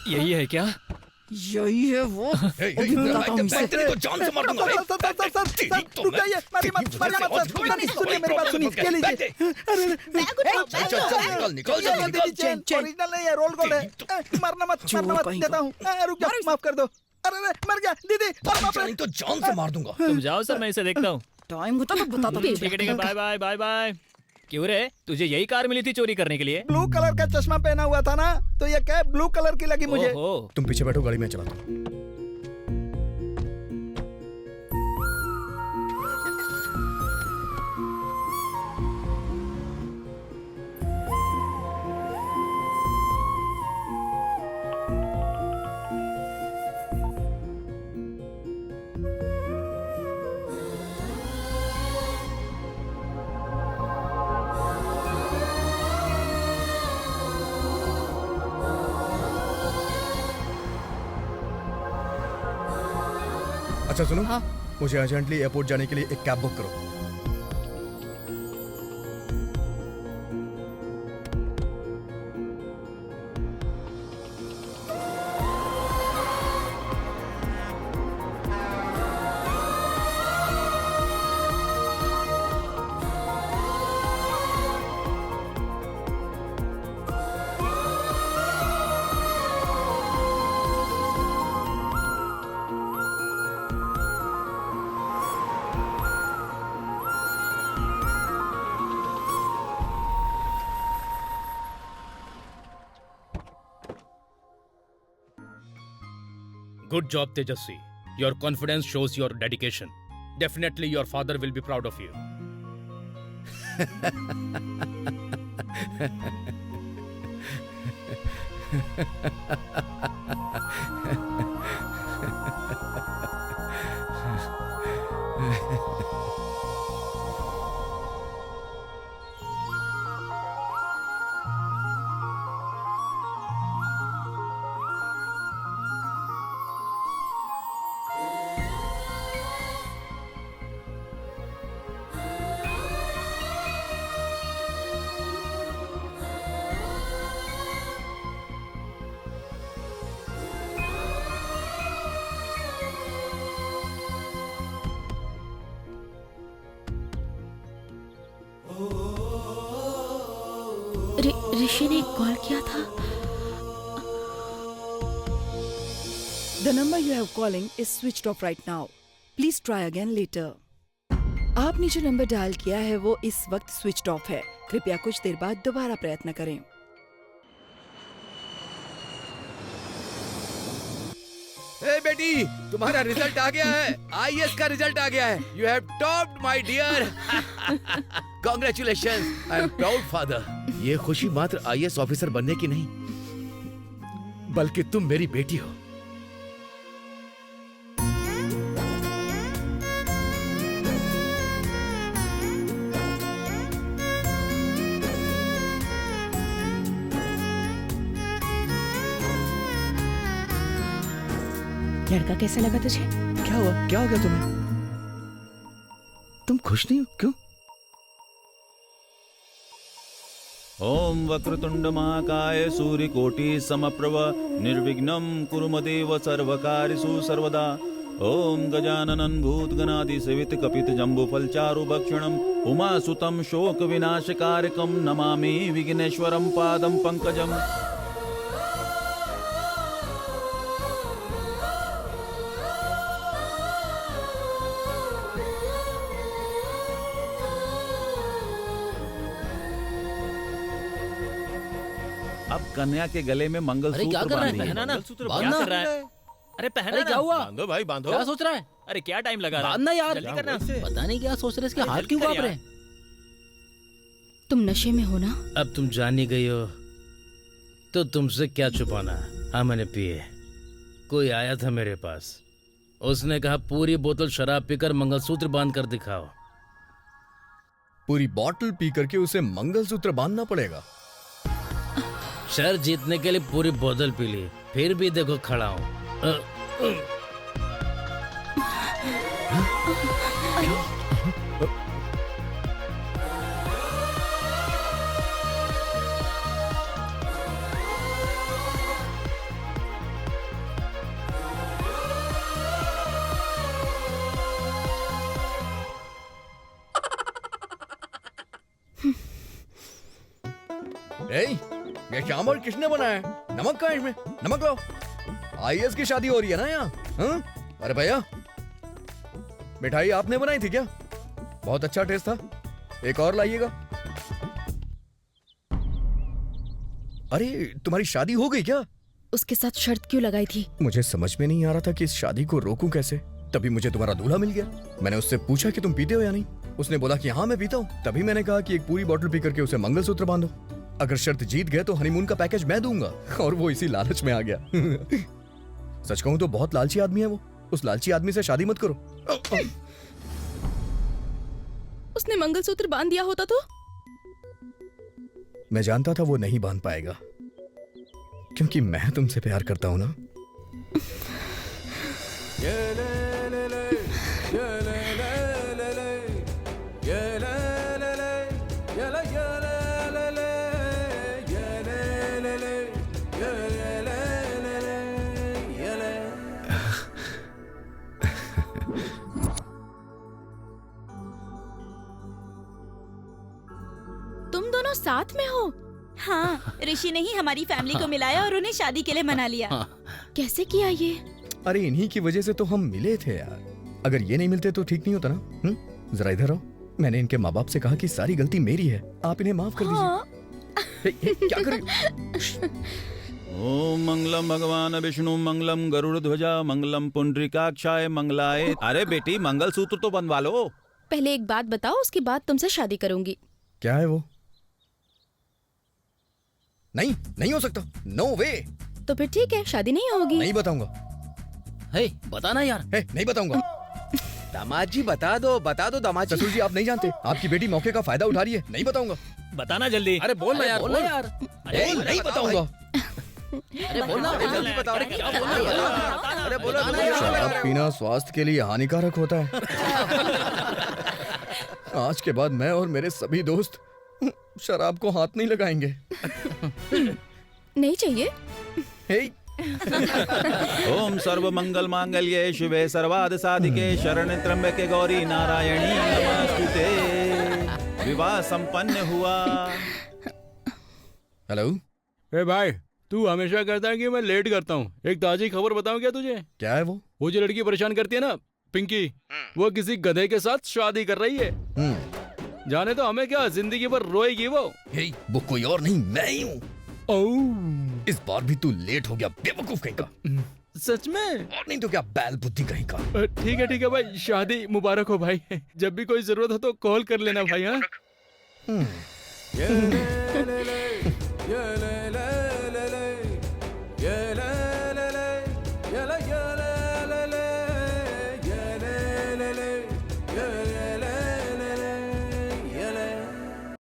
यही है क्या? यही है वो। अभी बताता हूँ इसे। तेरे को जान से मार दूंगा। सर, रुक जाइए, मारिए मत, मारिए मत, सर। नहीं, सुनिए मेरी बात सुनिए, ये लीजिए। अरे, चल निकल ये दीदी चेन, ओरिजिनल नहीं है, रोल गोल्ड है। मारना मत, देता हूँ। रुक जाओ, माफ कर दो। अरे मर गया दीदी, अरे बाप रे। नहीं तो जान से मार दूंगा। तुम जाओ सर, मैं इसे देखता हूँ। टाइम होता तो बताता हूँ। ठीक है, बाय बाय बाय बाय। क्यों रे, तुझे यही कार मिली थी चोरी करने के लिए? ब्लू कलर का चश्मा पहना हुआ था ना, तो ये कैप ब्लू कलर की लगी मुझे। ओहो। तुम पीछे बैठो, गाड़ी में चलाता हूँ। अच्छा सुनो, हाँ? मुझे अर्जेंटली एयरपोर्ट जाने के लिए एक कैब बुक करो। Good job, Tejasvi. Your confidence shows your dedication. Definitely your father will be proud of you. ऋषि ने कॉल किया था। The number you have calling is switched off right now. Please try again later. आपने जो number dial किया है वो इस वक्त स्विच्ड ऑफ है। कृपया कुछ देर बाद दोबारा प्रयत्न करें। ए बेटी, तुम्हारा रिजल्ट आ गया है। आईएएस का रिजल्ट आ गया है। You have topped my dear. Congratulations. I am proud father. ये खुशी मात्र आईएएस ऑफिसर बनने की नहीं, बल्कि तुम मेरी बेटी हो। लड़का कैसा लगा तुझे? क्या हुआ? क्या हो गया तुम्हें? तुम खुश नहीं हो? क्यों? ओम वक्रतुंड महाकाय सूर्यकोटि समप्रभ निर्विघ्नं कुरु मदेव सर्वकार्येषु सर्वदा। ओम गजाननं भूतगणादि सेवित कपित जम्बूफल चारु भक्षणं उमासुतं शोक विनाशकारकं नमामि विघ्नेश्वरं पादं पंकजम्। अब कन्या के गले में मंगलसूत्र बांधिए। पहना ना। क्या कर रहा है? अरे पहना ना। क्या हुआ? बांधो भाई, बांधो। क्या सोच रहा है? अरे क्या टाइम लगा रहा है? बांधना यार। जल्दी करना। पता नहीं क्या सोच रहे, इसके हाथ क्यों कांप रहे हैं? तुम नशे में हो ना? अब तुम जान ही गई हो तो तुमसे क्या छुपाना। हाँ मैंने पिए। कोई आया था मेरे पास, उसने कहा पूरी बोतल शराब पीकर मंगलसूत्र बांध कर दिखाओ। पूरी बोतल पी करके उसे मंगलसूत्र बांधना पड़ेगा। शहर जीतने के लिए पूरी बोतल पी ली, फिर भी देखो खड़ा हूँ। ये चावल किसने बनाया? नमक कहाँ है इसमें? नमक लाओ। आईएएस की शादी हो रही है ना यहाँ? हाँ? अरे भैया, मिठाई आपने बनाई थी क्या? बहुत अच्छा टेस्ट था, एक और लाइएगा। अरे तुम्हारी शादी हो गई क्या? उसके साथ शर्त क्यों लगाई थी? मुझे समझ में नहीं आ रहा था कि इस शादी को रोकूं कैसे। तभी मुझे तुम्हारा दूल्हा मिल गया। मैंने उससे पूछा कि तुम पीते हो या नहीं। उसने बोला कि हाँ मैं पीता हूँ। तभी मैंने कहा कि एक पूरी बोतल पी करके उसे मंगलसूत्र बांधो। अगर शर्त जीत गए तो हनीमून का पैकेज मैं दूंगा। और वो इसी लालच में आ गया। सच कहूं तो बहुत लालची आदमी है वो। उस लालची आदमी से शादी मत करो। उसने मंगलसूत्र बांध दिया होता तो? मैं जानता था वो नहीं बांध पाएगा, क्योंकि मैं तुमसे प्यार करता हूं ना। तुम दोनों साथ में हो? हाँ, ऋषि ने ही हमारी फैमिली को मिलाया और उन्हें शादी के लिए मना लिया। कैसे किया ये? अरे इन्हीं की वजह से तो हम मिले थे यार। अगर ये नहीं मिलते तो ठीक नहीं होता ना। जरा इधर आओ। मैंने इनके माँ बाप से कहा कि सारी गलती मेरी है, आप इन्हें माफ कर दीजिए। क्या कर रही? ओम मंगलम भगवान विष्णु मंगलम गरुड़ ध्वजा मंगलम पुंडरीकाक्षाय मंगलाय। अरे बेटी मंगलसूत्र तो बनवा लो। पहले एक बात बताओ, उसके बाद तुमसे शादी करूंगी। क्या है वो? नहीं, नहीं हो सकता। नो वे। तो फिर ठीक है, शादी नहीं होगी। नहीं बताऊंगा। हे, बताना यार। हे, नहीं बताऊंगा। दामाद जी बता दो दामाद जी। ससुर जी आप नहीं जानते, आपकी बेटी मौके का फायदा उठा रही है। नहीं बताऊंगा। बताना जल्दी। अरे बोल ना यार, बोल ना यार। नहीं बताऊंगा। अरे बोलना, जल्दी बताओ। अरे क्या बोलना यार? अरे बोलो। शराब पीना स्वास्थ्य के लिए हानिकारक होता है। आज के बाद मैं और मेरे सभी दोस्त शराब को हाथ नहीं लगाएंगे। नहीं चाहिए। हे, ओम सर्व मंगल मांगल्ये शिवे सर्वाद साधिके शरण्य त्र्यंबके गौरी नारायणी नमस्तुते। विवाह संपन्न हुआ। हेलो। ए भाई, तू हमेशा कहता है कि मैं लेट करता हूँ। एक ताजी खबर बताऊं क्या तुझे? क्या है वो? वो जो लड़की परेशान करती है ना, पिंकी, वो किसी गधे के साथ शादी कर रही है। जाने तो हमें क्या, जिंदगी भर रोएगी वो। हे, वो कोई और नहीं, मैं ही हूँ। इस बार भी तू लेट हो गया, बेवकूफ कहीं का। सच में? और नहीं तो क्या, बैल बुद्धि कहीं का। ठीक है भाई, शादी मुबारक हो भाई। जब भी कोई जरूरत हो तो कॉल कर लेना भाई। हाँ।